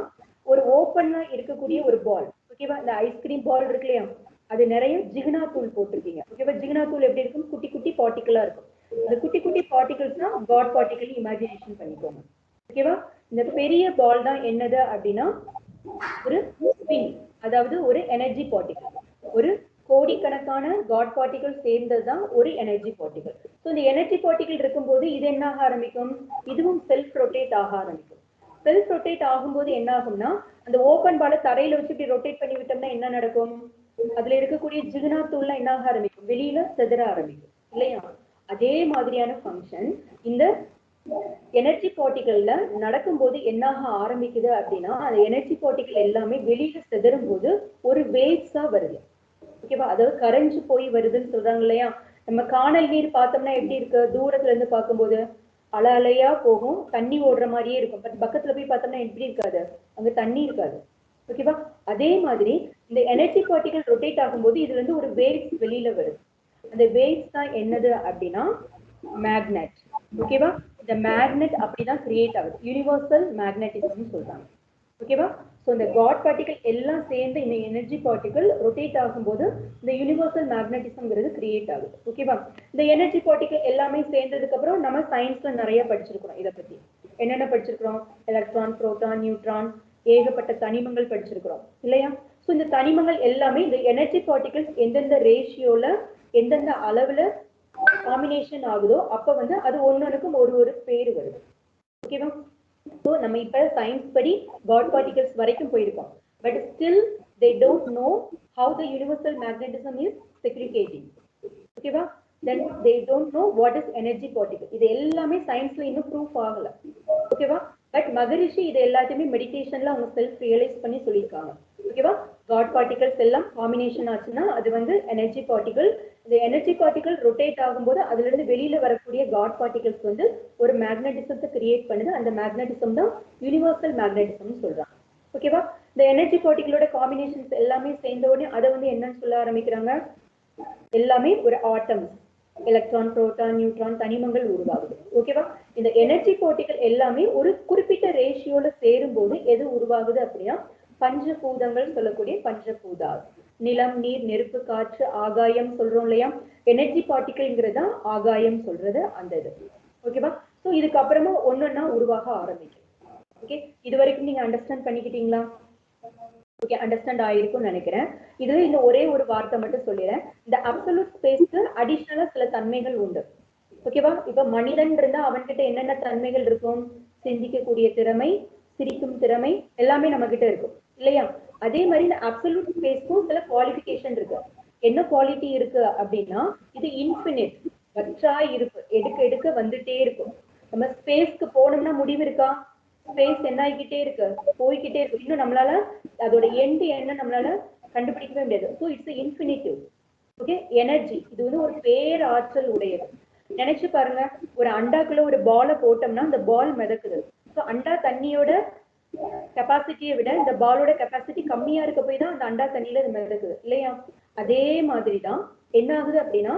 ஒரு ஓப்பனா இருக்கக்கூடிய ஒரு பால். ஓகேவா? இந்த ஐஸ்கிரீம் பால் இருக்கு இல்லையா, அது நிறைய ஜிகினா தூள் போட்டிருக்கீங்க. ஓகேவா? ஜிகினா தூள் எப்படி இருக்கும், குட்டி குட்டி பார்ட்டிகளா இருக்கும். இந்த குட்டி குட்டி பார்ட்டிகல்ஸ் தான் காட் பார்ட்டிகல் இமேஜினேஷன் பண்ணிக்கோங்க. ஓகேவா? இந்த பெரிய பால் தான் என்னது அப்படின்னா ஒரு ஸ்பின், அதாவது ஒரு எனர்ஜி பார்ட்டிகல். ஒரு கோடிக்கணக்கான காட் பார்ட்டிகல் சேர்ந்ததுதான் ஒரு எனர்ஜி பார்ட்டிகல். ஸோ இந்த எனர்ஜி பார்ட்டிகல் இருக்கும்போது இது என்ன ஆக ஆரம்பிக்கும், இதுவும் செல்ஃப் ரொட்டேட் ஆக ஆரம்பிக்கும். செல்ஃப் ரொட்டேட் ஆகும்போது என்ன ஆகும்னா அந்த ஓப்பன் பால தரையில வச்சு இப்படி ரொட்டேட் பண்ணி விட்டோம்னா என்ன நடக்கும், அதுல இருக்கக்கூடிய ஜிகினா தூள்லாம் என்ன ஆக ஆரம்பிக்கும், வெளியில செதற ஆரம்பிக்கும் இல்லையா. அதே மாதிரியான ஃபங்க்ஷன் இந்த எனர்ஜி பார்ட்டிகல்ல நடக்கும்போது என்னாக ஆரம்பிக்குது அப்படின்னா அந்த எனர்ஜி பார்ட்டிகல் எல்லாமே வெளியில சிதறும் போது ஒரு வேவ்ஸா வருது. ஓகேவா? அதாவது கரைஞ்சு போய் வருதுன்னு சொல்றாங்க இல்லையா? நம்ம காணல் நீர் பார்த்தோம்னா எப்படி இருக்கு? தூரத்துல இருந்து பார்க்கும்போது அலை அலையா போகும், தண்ணி ஓடுற மாதிரியே இருக்கும். பட் பக்கத்துல போய் பார்த்தோம்னா எப்படி இருக்காது? அங்க தண்ணி இருக்காது. ஓகேவா? அதே மாதிரி இந்த எனர்ஜி பார்ட்டிகல் ரொட்டேட் ஆகும்போது இதுல இருந்து ஒரு வேவ்ஸ் வெளியில வருது. அந்த வேவ்ஸ் தான் என்னது அப்படின்னா மேக்னெட். ஓகேவா? இந்த மேக்னெட் அப்படிதான் கிரியேட் ஆகுது. யூனிவர்சல் மேக்னெட்டிசம் சொல்றாங்க. ஓகேவா? ஸோ இந்த காட் பார்ட்டிகல் எல்லாம் சேர்ந்து இந்த எனர்ஜி பார்ட்டிகல் ரொட்டேட் ஆகும்போது இந்த யூனிவர்சல் மேக்னெட்டிசம்ங்கிறது கிரியேட் ஆகுது. ஓகேவா? இந்த எனர்ஜி பார்ட்டிகல் எல்லாமே சேர்ந்ததுக்கு அப்புறம் நம்ம சயின்ஸ்ல நிறைய படிச்சிருக்கிறோம். இதை பத்தி என்னென்ன படிச்சிருக்கிறோம்? எலக்ட்ரான், புரோட்டான், நியூட்ரான், ஏகப்பட்ட தனிமங்கள் படிச்சிருக்கிறோம் இல்லையா? ஸோ இந்த தனிமங்கள் எல்லாமே இந்த எனர்ஜி பார்ட்டிகல்ஸ் எந்தெந்த ரேஷியோல எந்தெந்த அளவுல காம்பினேஷன் ஆகுதோ அப்ப வந்து அது ஒன்னொன்னுக்கும் ஒரு ஒரு பேரு வருது. ஓகேவா? ஸோ நம்ம இப்ப சயின்ஸ் படி காட் பார்ட்டிகல்ஸ் வரைக்கும் போயிருக்கோம். But still they don't know how the universal magnetism is segregating. ஓகேவா? Then they don't know what is energy particle. இது எல்லாமே சயின்ஸ்ல இன்னும் ப்ரூஃப் ஆகல. ஓகேவா? பட் மகரிஷி இது எல்லாத்தையுமே மெடிடேஷன்ல அவங்க செல்ஃப் ரியலைஸ் பண்ணி சொல்லியிருக்காங்க. ஓகேவா? காட் பார்ட்டிகல்ஸ் எல்லாம் காம்பினேஷன் ஆச்சுன்னா அது வந்து எனர்ஜி பார்ட்டிகல். இந்த எனர்ஜி பார்ட்டிகல் ரொட்டேட் ஆகும்போது அதுல இருந்து வெளியில வரக்கூடிய காட் பார்ட்டிகல்ஸ் வந்து ஒரு மேக்னெட்டிசத்தை கிரியேட் பண்ணுது. அந்த மேக்னெட்டிசம் தான் யூனிவர்சல் மேக்னெட்டிசம் சொல்றாங்க. ஓகேவா? இந்த எனர்ஜி பார்ட்டிகளோட காம்பினேஷன்ஸ் எல்லாமே சேர்ந்த உடனே அதை வந்து என்னன்னு சொல்ல ஆரம்பிக்கிறாங்க? எல்லாமே ஒரு ஆட்டம்ஸ், எலக்ட்ரான், புரோட்டான், நியூட்ரான், தனிமங்கள் உருவாகுது. ஓகேவா? இந்த எனர்ஜி பார்ட்டிகல் எல்லாமே ஒரு குறிப்பிட்ட ரேஷியோல சேரும் போது எது உருவாகுது அப்படின்னா பஞ்சபூதங்கள் சொல்லக்கூடிய பஞ்சபூதா, நிலம், நீர், நெருப்பு, காற்று, ஆகாயம் சொல்றோம் இல்லையா? எனர்ஜி பார்ட்டிகல்ங்கிறதா ஆகாயம் சொல்றது அந்த இது. ஓகேவா? ஸோ இதுக்கு அப்புறமா ஒன்னொன்னா உருவாக ஆரம்பிக்கும். ஓகே, இது வரைக்கும் நீங்க அண்டர்ஸ்டாண்ட் பண்ணிக்கிட்டீங்களா? ஓகே, அண்டர்ஸ்டாண்ட் ஆயிருக்கும்னு நினைக்கிறேன். இதுல இந்த ஒரே ஒரு வார்த்தை மட்டும் சொல்லிடுறேன். இந்த அப்சல்யூட் ஸ்பேஸ்க்கு அடிஷனலா சில தன்மைகள் உண்டு. ஓகேவா? இப்ப மனிதன் இருந்தா அவன்கிட்ட என்னென்ன தன்மைகள் இருக்கும்? சிந்திக்கக்கூடிய திறமை, சிரிக்கும் திறமை எல்லாமே நம்ம கிட்ட இருக்கும் இல்லையா? அதே மாதிரி இந்த அப்சல்யூட் ஸ்பேஸ்க்கும் சில குவாலிஃபிகேஷன் இருக்கு. என்ன குவாலிட்டி இருக்கு அப்படின்னா இது இன்ஃபினிட், வற்றா இருப்பு, எடுக்க எடுக்க வந்துட்டே இருக்கும். நம்ம ஸ்பேஸ்க்கு போனோம்னா முடிவு இருக்கா? ஸ்பேஸ் என்ன ஆகிக்கிட்டே இருக்கு, போய்கிட்டே இருக்கு. இன்னும் நம்மளால அதோட எண்டு என்ன நம்மளால கண்டுபிடிக்கவே முடியாது. So it's infinitive. Okay, energy இது வந்து ஒரு பேராற்றல் உடையது. நினைச்சு பாருங்க, ஒரு அண்டாக்குள்ள ஒரு பாலை போட்டோம்னா அந்த பால் மிதக்குது. ஸோ அண்டா தண்ணியோட கெப்பாசிட்டியை விட இந்த பாலோட கெப்பாசிட்டி கம்மியா இருக்க போய் தான் அந்த அண்டா தண்ணியில இது மிதக்குது இல்லையா? அதே மாதிரி தான் என்ன ஆகுது அப்படின்னா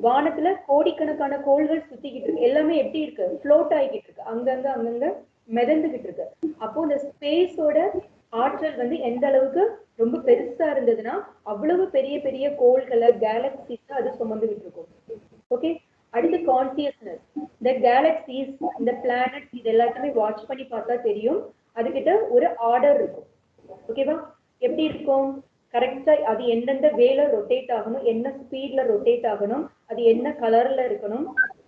வானத்துல கோடிக்கணக்கான கோள்கள் சுத்திக்கிட்டு இருக்கு. எல்லாமே எப்படி இருக்கு? ஃப்ளோட் ஆகிக்கிட்டு இருக்கு, அங்கங்க அங்கங்க மிதந்துகிட்டு இருக்கு. அப்போ இந்த ஸ்பேஸோட ஆற்றல் வந்து எந்த அளவுக்கு ரொம்ப பெருசா இருந்ததுன்னா அவ்வளவு பெரிய பெரிய கோள்களை, கேலக்சிஸ் அது சுமந்துகிட்டு இருக்கும். ஓகே, அடுத்து கான்சியஸ்னஸ். இந்த கேலக்சிஸ், இந்த பிளானட் இது எல்லாத்தையுமே வாட்ச் பண்ணி பார்த்தா தெரியும், அதுகிட்ட ஒரு ஆர்டர் இருக்கும். ஓகேவா? எப்படி இருக்கும்? கரெக்டா அது எந்தெந்த வேல ரொட்டேட் ஆகணும், என்ன ஸ்பீட்ல ரொட்டேட் ஆகணும், அது என்ன கலர்ல இருக்கணும்.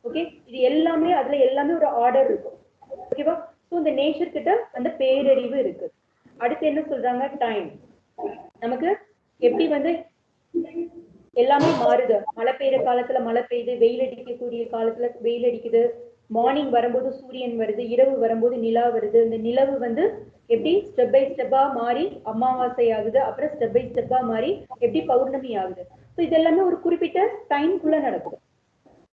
ஓகே, இது எல்லாமே அதுல எல்லாமே ஒரு ஆர்டர் இருக்கும். ஓகேவா? ஸோ இந்த நேச்சர் கிட்ட அந்த பேரறிவு இருக்கு. அடுத்து என்ன சொல்றாங்க? டைம். நமக்கு எப்படி வந்து எல்லாமே மாறுது. மழை பெய்யுற காலத்துல மழை பெய்யுது, வெயில் அடிக்கக்கூடிய காலத்துல வெயில் அடிக்குது, மார்னிங் வரும்போது சூரியன் வருது, இரவு வரும்போது நிலா வருது. இந்த நிலவு வந்து எப்படி ஸ்டெப் பை ஸ்டெப்பா மாறி அமாவாசை ஆகுது, அப்புறம் ஸ்டெப் பை ஸ்டெப்பா மாறி எப்படி பௌர்ணமி ஆகுது. ஸோ இது எல்லாமே ஒரு குறிப்பிட்ட டைம்குள்ள நடக்குது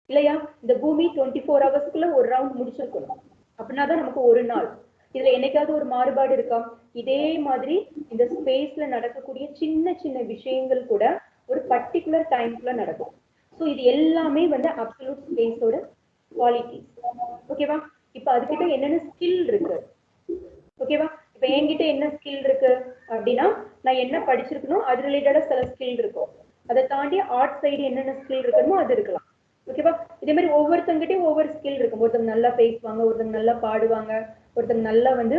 இல்லையா? இந்த பூமி 24 ஹவர்ஸ்க்குள்ள ஒரு ரவுண்ட் முடிச்சிருக்கணும் அப்படின்னா தான் நமக்கு ஒரு நாள். இதுல என்னைக்காவது ஒரு மாறுபாடு இருக்கா? இதே மாதிரி இந்த ஸ்பேஸ்ல நடக்கக்கூடிய சின்ன சின்ன விஷயங்கள் கூட ஒரு பர்டிகுலர் டைம்குள்ள நடக்கும். ஸோ இது எல்லாமே வந்து அப்சல்யூட் ஸ்பேஸோட குவாலிட்டி. ஓகேவா? இப்ப அதுக்கிட்ட என்னென்ன ஸ்கில் இருக்கு? ஓகேவா? இப்ப என்கிட்ட என்ன ஸ்கில் இருக்கு அப்படின்னா நான் என்ன படிச்சிருக்கணும் அது ரிலேட்டடா சில ஸ்கில் இருக்கும். அதை தாண்டி ஆர்ட் சைடு என்னென்ன ஸ்கில் இருக்கணுமோ அது இருக்கலாம். ஓகேவா? இதே மாதிரி ஒவ்வொருத்தங்கிட்டையும் ஒவ்வொரு ஸ்கில் இருக்கும். ஒருத்தங்க நல்லா பேசுவாங்க, ஒருத்தங்க நல்லா பாடுவாங்க, ஒருத்தங்க நல்லா வந்து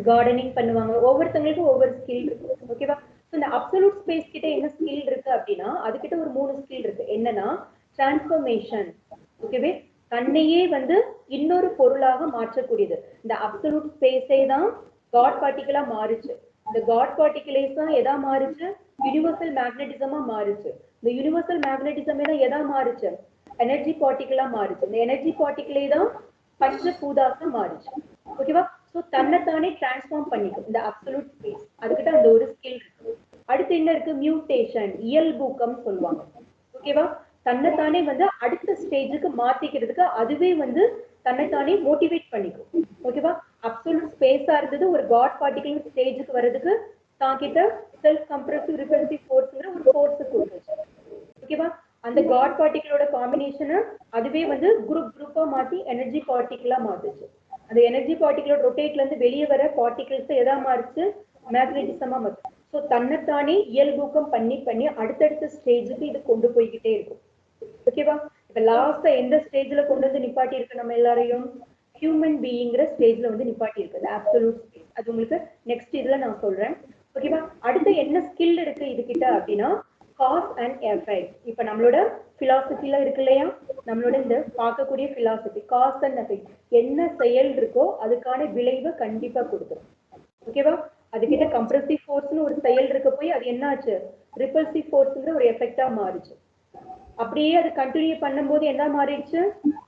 கார்டனிங் பண்ணுவாங்க. ஒவ்வொருத்தங்களுக்கும் ஒவ்வொரு ஸ்கில் இருக்கு. ஓகேவா? இந்த அப்சல்யூட் ஸ்பேஸ் கிட்ட என்ன ஸ்கில் இருக்கு அப்படின்னா அதுகிட்ட ஒரு 3 ஸ்கில் இருக்கு. என்னன்னா டிரான்ஸ்ஃபர்மேஷன். ஓகேவே, தன்னையே வந்து இன்னொரு பொருளாக மாற்றக்கூடியது. இந்த அப்சல்யூட் ஸ்பேஸே தான் காட் பார்ட்டிகளா மாறுச்சு. இந்த காட் பார்ட்டிகலேஸ் தான் எதா மாறுச்சு? யூனிவர்சல் மேக்னெட்டிசமா மாறுச்சு. இந்த யூனிவர்சல் மேக்னெட்டிசமே தான் எதா மாறுச்சு? எனர்ஜி பார்ட்டிகளா மாறுச்சு. இந்த எனர்ஜி பார்ட்டிகளே தான் பஞ்சபூதாசா மாறுச்சு. ஓகேவா? ஸோ தன்னைத்தானே டிரான்ஸ்ஃபார்ம் பண்ணிக்கும் இந்த அப்சல்யூட் ஸ்பேஸ். அதுக்கிட்ட அந்த ஒரு ஸ்கில் இருக்கு. அடுத்து என்ன இருக்கு? மியூட்டேஷன், இயல்பூக்கம் சொல்லுவாங்க. ஓகேவா? தன்னைத்தானே வந்து அடுத்த ஸ்டேஜுக்கு மாத்திக்கிறதுக்கு அதுவே வந்து தன்னைத்தானே மோட்டிவேட் பண்ணிக்கும். ஓகேவா? அப்சல்யூட் ஸ்பேஸா இருந்தது ஒரு காட் பார்ட்டிகுலர் ஸ்டேஜுக்கு வர்றதுக்கு தான் கிட்ட செல்ஃப் கம்ப்ரசிவ் ரிபல்சிவ் ஃபோர்ஸ்ங்கிற ஒரு ஃபோர்ஸ் கொடுத்துச்சு. ஓகேவா? அந்த காட் பார்ட்டிகளோட காம்பினேஷனை அதுவே வந்து குரூப்பா மாத்தி எனர்ஜி பார்ட்டிகளா மாத்துச்சு. அந்த எனர்ஜி பார்ட்டிகளோட ரொட்டேட்ல இருந்து வெளியே வர பார்ட்டிகல்ஸ் எதா மாறிச்சு? மேக்னெட்டிசமா மாறுச்சு. ஸோ தன்னைத்தானே இயல்பூக்கம் பண்ணி பண்ணி அடுத்தடுத்த ஸ்டேஜுக்கு இது கொண்டு போய்கிட்டே இருக்கும். ஓகேவா? இப்ப லாஸ்டா எந்த ஸ்டேஜ்ல கொண்டு வந்து நிப்பாட்டி இருக்கு நம்ம எல்லாரையும்? ஹியூமன் பீயிங்கிற ஸ்டேஜ்ல வந்து நிப்பாட்டி இருக்கு அப்சல்யூட் ஸ்பேஸ். அது உங்களுக்கு நெக்ஸ்ட் இதுல நான் சொல்றேன். ஓகேவா? அடுத்து என்ன ஸ்கில் இருக்கு இது கிட்ட அப்படின்னா காஸ் அண்ட் எஃபெக்ட். இப்ப நம்மளோட பிலாசபில இருக்கு இல்லையா? நம்மளோட இந்த பார்க்கக்கூடிய பிலாசபி காஸ் அண்ட் எஃபெக்ட். என்ன செயல் இருக்கோ அதுக்கான விளைவை கண்டிப்பா கொடுக்கும். ஓகேவா? அதுக்கிட்ட கம்ப்ரசிவ் ஃபோர்ஸ்னு ஒரு செயல் இருக்க போய் அது என்ன ஆச்சு? ரிபல்சிவ் ஃபோர்ஸ்ங்கிற ஒரு எஃபெக்டா மாறிச்சு. அப்படியே அது கண்டினியூ பண்ணும்போது என்ன மாறிடுச்சு?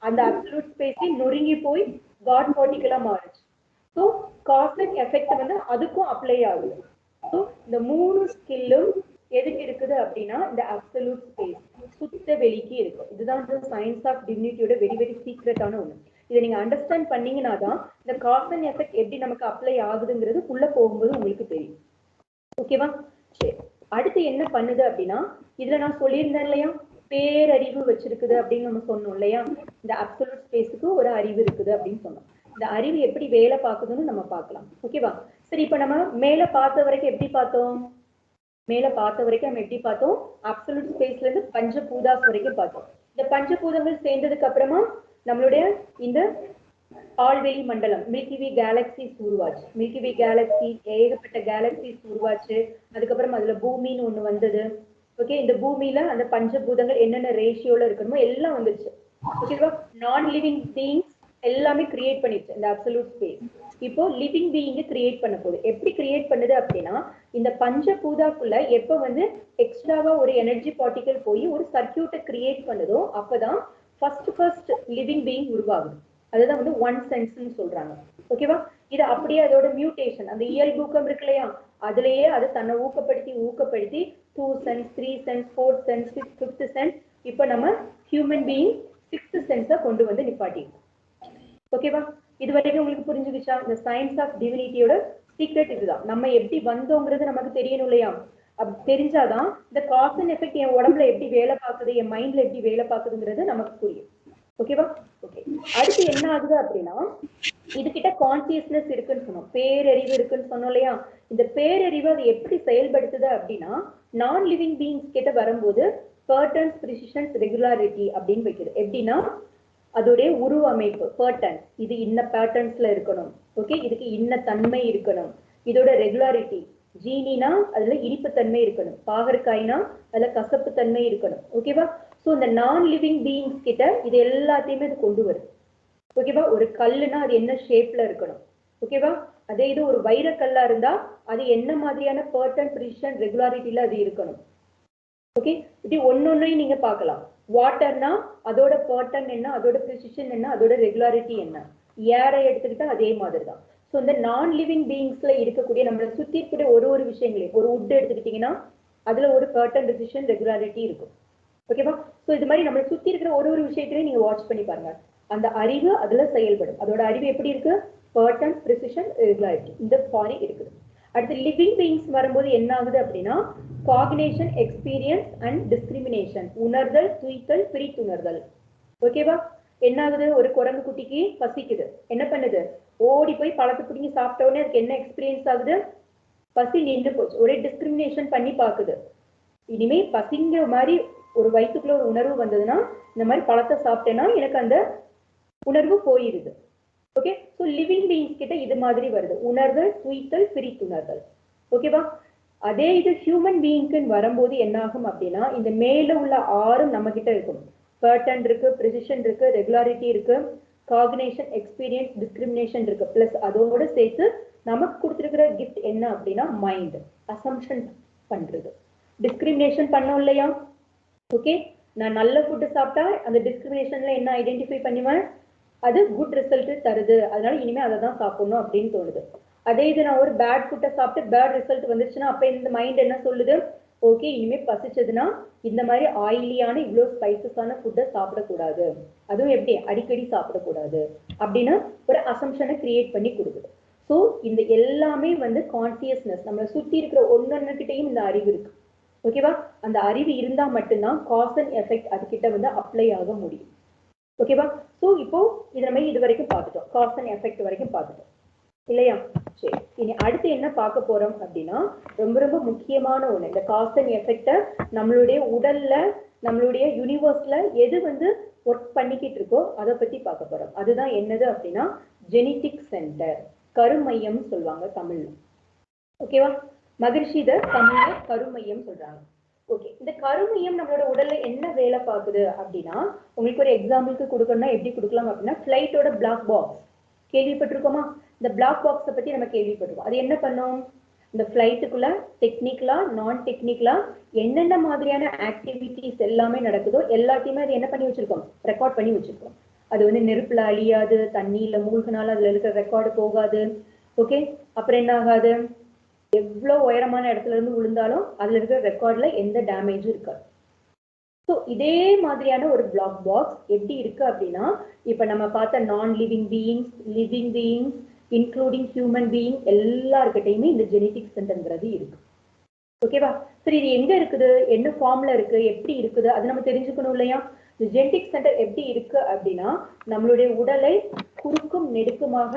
அந்த அப்சல்யூட் ஸ்பேஸை நொறுங்கி போய் காட் பார்ட்டிகளா மாறிச்சு. ஸோ காஸ் அண்ட் எஃபெக்ட் வந்து அதுக்கும் அப்ளை ஆகுது. ஸோ இந்த மூணு ஸ்கில்லும் எதுக்கு இருக்குது அப்படின்னா இந்த அப்சல்யூட் ஸ்பேஸ் சுத்த வெளிக்கு இருக்கு. இதுதான் சயின்ஸ் ஆஃப் டிவினிட்டியோட வெரி வெரி சீக்ரெட்டான ஒண்ணு. இதை நீங்க அண்டர்ஸ்டாண்ட் பண்ணீங்கன்னா தான் இந்த காஸ் அண்ட் எஃபெக்ட் எப்படி நமக்கு அப்ளை ஆகுதுங்கிறது உள்ள போகும்போது உங்களுக்கு தெரியும். ஓகேவா? சரி, அடுத்து என்ன பண்ணுது அப்படின்னா இதுல நான் சொல்லியிருந்தேன் இல்லையா பேரறிவு வச்சிருக்குது அப்படின்னு நம்ம சொன்னோம் இல்லையா? இந்த அப்சல்யூட் ஸ்பேஸுக்கு ஒரு அறிவு இருக்குது அப்படின்னு சொன்னோம். இந்த அறிவு எப்படி வேலை பார்க்குதுன்னு நம்ம பார்க்கலாம். ஓகேவா? சரி, இப்ப நம்ம மேல பார்த்த வரைக்கும் எப்படி பார்த்தோம்? நம்ம எப்படி பார்த்தோம்? அப்சல்யூட் ஸ்பேஸ்ல இருந்து பஞ்சபூதாஸ் வரைக்கும் பார்த்தோம். இந்த பஞ்சபூதங்கள் சேர்ந்ததுக்கு அப்புறமா நம்மளுடைய இந்த பால்வெளி மண்டலம் மில்கிவே கேலக்சிஸ் உருவாச்சு. மில்கிவே கேலக்சி ஏகப்பட்ட கேலக்சிஸ் உருவாச்சு. அதுக்கப்புறம் அதுல பூமின்னு ஒண்ணு வந்தது. ஓகே, இந்த பூமியில அந்த பஞ்சபூதங்கள் என்னென்ன ரேஷியோல இருக்கணுமோ எல்லாம் வந்துருச்சு. ஓகேவா? நான் லிவிங் பீயிங்ஸ் எல்லாமே கிரியேட் பண்ணிடுச்சு இந்த அப்சல்யூட் ஸ்பேஸ். இப்போ லிவிங் பீயிங்க கிரியேட் பண்ண போகுது. எப்படி கிரியேட் பண்ணுது அப்படின்னா இந்த பஞ்சபூதாக்குள்ள எப்ப வந்து எக்ஸ்ட்ராவா ஒரு எனர்ஜி பார்ட்டிகல் போய் ஒரு சர்க்கியூட்டை கிரியேட் பண்ணுதோ அப்பதான் ஃபர்ஸ்ட் லிவிங் பீயிங் உருவாகுது. அதுதான் வந்து ஒன் சென்ஸ்ன்னு சொல்றாங்க. ஓகேவா? இது அப்படியே அதோட மியூட்டேஷன் அந்த இயல்பூக்கம் இருக்கு இல்லையா? அதுலயே அது தன்னை ஊக்கப்படுத்தி 2 sense 3 sense 4 sense 5th sense இப்ப நம்ம ஹியூமன் பீயிங் 6th சென்ஸா கொண்டு வந்து நிப்பாட்டிருக்கோம். ஓகேவா? இது வரைக்கும் உங்களுக்கு புரிஞ்சுக்கிச்சா? இந்த சயின்ஸ் ஆஃப் டிவினிட்டியோட சீக்ரெட் இதுதான். நம்ம எப்படி வந்தோங்கிறது நமக்கு தெரியணும் இல்லையா? அப்படி தெரிஞ்சாதான் இந்த காஸ் அண்ட் எஃபெக்ட் என் உடம்புல எப்படி வேலை பார்க்குது, என் மைண்ட்ல எப்படி வேலை பார்க்குதுங்கிறது நமக்கு புரியும். ஓகேவா? ஓகே, அடுத்து என்ன ஆகுது அப்படின்னா இது கிட்ட கான்சியஸ்னஸ் இருக்குன்னு சொன்னோம், பேரறிவு இருக்குன்னு சொன்னோம் இல்லையா? இந்த பேரறிவு அது எப்படி செயல்படுத்துது அப்படின்னா நான் லிவிங் பீயிங்ஸ் கிட்ட வரும்போது பர்டன்ஸ் ப்ரிசிஷன்ஸ் ரெகுலாரிட்டி அப்படின்னு வைக்குது. எப்படின்னா அதோடைய உருவ அமைப்பு பர்டன், இது இன்ன பேட்டர்ன்ஸ்ல இருக்கணும். ஓகே, இதுக்கு இன்ன தன்மை இருக்கணும். இதோட ரெகுலாரிட்டி ஜீனினா அதுல இனிப்பு தன்மை இருக்கணும், பாகற்காய்னா அதுல கசப்பு தன்மை இருக்கணும். ஓகேவா? ஸோ இந்த நான் லிவிங் பீயிங்ஸ் கிட்ட இது எல்லாத்தையுமே இது கொண்டு வருது. ஓகேவா? ஒரு கல்லுனா அது என்ன ஷேப்ல இருக்கணும். ஓகேவா? அதே இது ஒரு வைரக்கல்லா இருந்தா அது என்ன மாதிரியான பர்டன் ப்ரிசிஷன் ரெகுலாரிட்டில அது இருக்கணும். ஓகே, இப்படி ஒன்னொன்னையும் நீங்க பார்க்கலாம். வாட்டர்னா அதோட பர்டன் என்ன, அதோட ப்ரிசிஷன் என்ன, அதோட ரெகுலாரிட்டி என்ன. ஏரை எடுத்துக்கிட்டா அதே மாதிரி தான். ஸோ இந்த நான் லிவிங் பீயிங்ஸ்ல இருக்கக்கூடிய நம்மளை சுத்தி இருக்கக்கூடிய ஒரு விஷயங்களையும் ஒரு உட் எடுத்துக்கிட்டீங்கன்னா அதுல ஒரு பர்டன் ப்ரிசிஷன் ரெகுலாரிட்டி இருக்கும். ஓகேவா? ஸோ இது மாதிரி நம்மளை சுத்தி இருக்கிற ஒரு விஷயத்திலையும் நீங்க வாட்ச் பண்ணி பாருங்க. அந்த அறிவு அதுல செயல்படும். அதோட அறிவு எப்படி இருக்கு? பர்டன் ப்ரிசிஷன் ரெகுலாரிட்டி இந்த பாரி இருக்குது. அடுத்து லிவிங் பீயிங்ஸ் வரும்போது என்ன ஆகுது அப்படின்னா காக்னிஷன் எக்ஸ்பீரியன்ஸ் அண்ட் டிஸ்கிரிமினேஷன், உணர்தல் துய்த்தல் பிரித்துணர்தல். ஓகேவா? என்ன ஆகுது? ஒரு குரங்கு குட்டிக்கு பசிக்குது, என்ன பண்ணுது? ஓடி போய் பழத்தை பிடிங்கி சாப்பிட்ட உடனே அதுக்கு என்ன எக்ஸ்பீரியன்ஸ் ஆகுது? பசி நின்று போச்சு. ஒரே டிஸ்கிரிமினேஷன் பண்ணி பாக்குது. இனிமே பசிங்கிற மாதிரி ஒரு வயிற்றுக்குள்ள ஒரு உணர்வு வந்ததுன்னா இந்த மாதிரி பழத்தை சாப்பிட்டேன்னா எனக்கு அந்த உணர்வு போயிருது. ஓகே, ஸோ லிவிங் பீயிங்ஸ் கிட்ட இது மாதிரி வருது, உணர்தல் துய்த்தல் பிரித்துணர்தல். ஓகேவா? அதே இது ஹியூமன் பீயிங்க்குன்னு வரும்போது என்ன ஆகும் அப்படின்னா இந்த மேல உள்ள 6 நம்ம கிட்ட இருக்கும். பர்டன் இருக்கு, ப்ரிசிஷன் இருக்கு, ரெகுலாரிட்டி இருக்கு, காக்னிஷன் எக்ஸ்பீரியன்ஸ் டிஸ்கிரிமினேஷன் இருக்கு. பிளஸ் அதோட சேர்த்து நமக்கு கொடுத்துருக்கிற கிஃப்ட் என்ன அப்படின்னா மைண்ட், அசம்ஷன் பண்றது. டிஸ்கிரிமினேஷன் பண்ணோம் இல்லையா? ஓகே, நான் நல்ல ஃபுட்டு சாப்பிட்டா அந்த டிஸ்கிரிமினேஷன்ல என்ன ஐடென்டிஃபை பண்ணுவேன்? அது குட் ரிசல்ட் தருது, அதனால இனிமே அதை தான் சாப்பிடணும் அப்படின்னு தோணுது. அதே இது நான் ஒரு பேட் ஃபுட்டை சாப்பிட்டு பேட் ரிசல்ட் வந்துருச்சுன்னா அப்ப இந்த மைண்ட் என்ன சொல்லுது, ஓகே இனிமே பசிச்சதுன்னா இந்த மாதிரி ஆயிலியான இவ்வளோ ஸ்பைசஸான ஃபுட்டை சாப்பிடக்கூடாது, அதுவும் எப்படி அடிக்கடி சாப்பிடக்கூடாது அப்படின்னு ஒரு அசம்ஷனை கிரியேட் பண்ணி கொடுக்குது. ஸோ இந்த எல்லாமே வந்து கான்சியஸ்னஸ், நம்மளை சுற்றி இருக்கிற ஒன்னொன்னுகிட்டையும் இந்த அறிவு இருக்கு. ஓகேவா? அந்த அறிவு இருந்தா மட்டும்தான் காஸ் அண்ட் எஃபெக்ட் அதுகிட்ட வந்து அப்ளை ஆக முடியும். ஓகேவா? ஸோ இப்போ இதை நம்ம இது வரைக்கும் பார்த்துட்டோம், காஸ் அண்ட் எஃபெக்ட் வரைக்கும் பார்த்துட்டோம் இல்லையா? சரி, இனி அடுத்து என்ன பார்க்க போறோம் அப்படின்னா ரொம்ப ரொம்ப முக்கியமான ஒண்ணு, இந்த காஸ் அண்ட் எஃபெக்டை நம்மளுடைய உடல்ல நம்மளுடைய யூனிவர்ஸ்ல எது வந்து ஒர்க் பண்ணிக்கிட்டு இருக்கோ அதை பத்தி பார்க்க போறோம். அதுதான் என்னது அப்படின்னா ஜெனட்டிக் சென்டர், கருமையம் சொல்லுவாங்க தமிழ்ல. ஓகேவா? மகிழ்ச்சி இதை தமிழ்ல கருமையம் சொல்றாங்க. ஓகே, இந்த கருமையம் நம்மளோட உடல்ல என்ன வேலை பார்க்குது அப்படின்னா, உங்களுக்கு ஒரு எக்ஸாம்பிளுக்கு கொடுக்கணும்னா எப்படி கொடுக்கலாம் அப்படின்னா, ஃபிளைட்டோட பிளாக் பாக்ஸ் கேள்விப்பட்டிருக்கோமா? இந்த பிளாக் பாக்ஸை பத்தி நம்ம கேள்விப்பட்டிருக்கோம். அது என்ன பண்ணும், இந்த ஃபிளைட்டுக்குள்ள டெக்னிக்கலா நான் டெக்னிக்கலா என்னென்ன மாதிரியான ஆக்டிவிட்டிஸ் எல்லாமே நடக்குதோ எல்லாத்தையுமே அது என்ன பண்ணி வச்சிருக்கோம், ரெக்கார்ட் பண்ணி வச்சிருக்கோம். அது வந்து நெருப்புல அழியாது, தண்ணியில மூழ்கினாலும் அதுல இருக்கிற ரெக்கார்டு போகாது. ஓகே, அப்புறம் என்ன ஆகாது, எவ்வளவு உயரமான இடத்துல இருந்து விழுந்தாலும் அதுல இருக்கிற ரெக்கார்ட்ல எந்த டேமேஜும் இருக்காது. ஸோ இதே மாதிரியான ஒரு பிளாக் பாக்ஸ் எப்படி இருக்கு அப்படின்னா, இப்ப நம்ம பார்த்த non living beings, living beings including human being எல்லாருக்கிட்டையுமே இந்த ஜெனட்டிக் சென்டர்ங்கிறது இருக்கு. ஓகேவா? சரி, இது எங்க இருக்குது, என்ன ஃபார்ம்ல இருக்கு, எப்படி இருக்குது, அது நம்ம தெரிஞ்சுக்கணும் இல்லையா? இந்த ஜெனட்டிக் சென்டர் எப்படி இருக்கு அப்படின்னா, நம்மளுடைய உடலை குறுக்கும் நெடுக்குமாக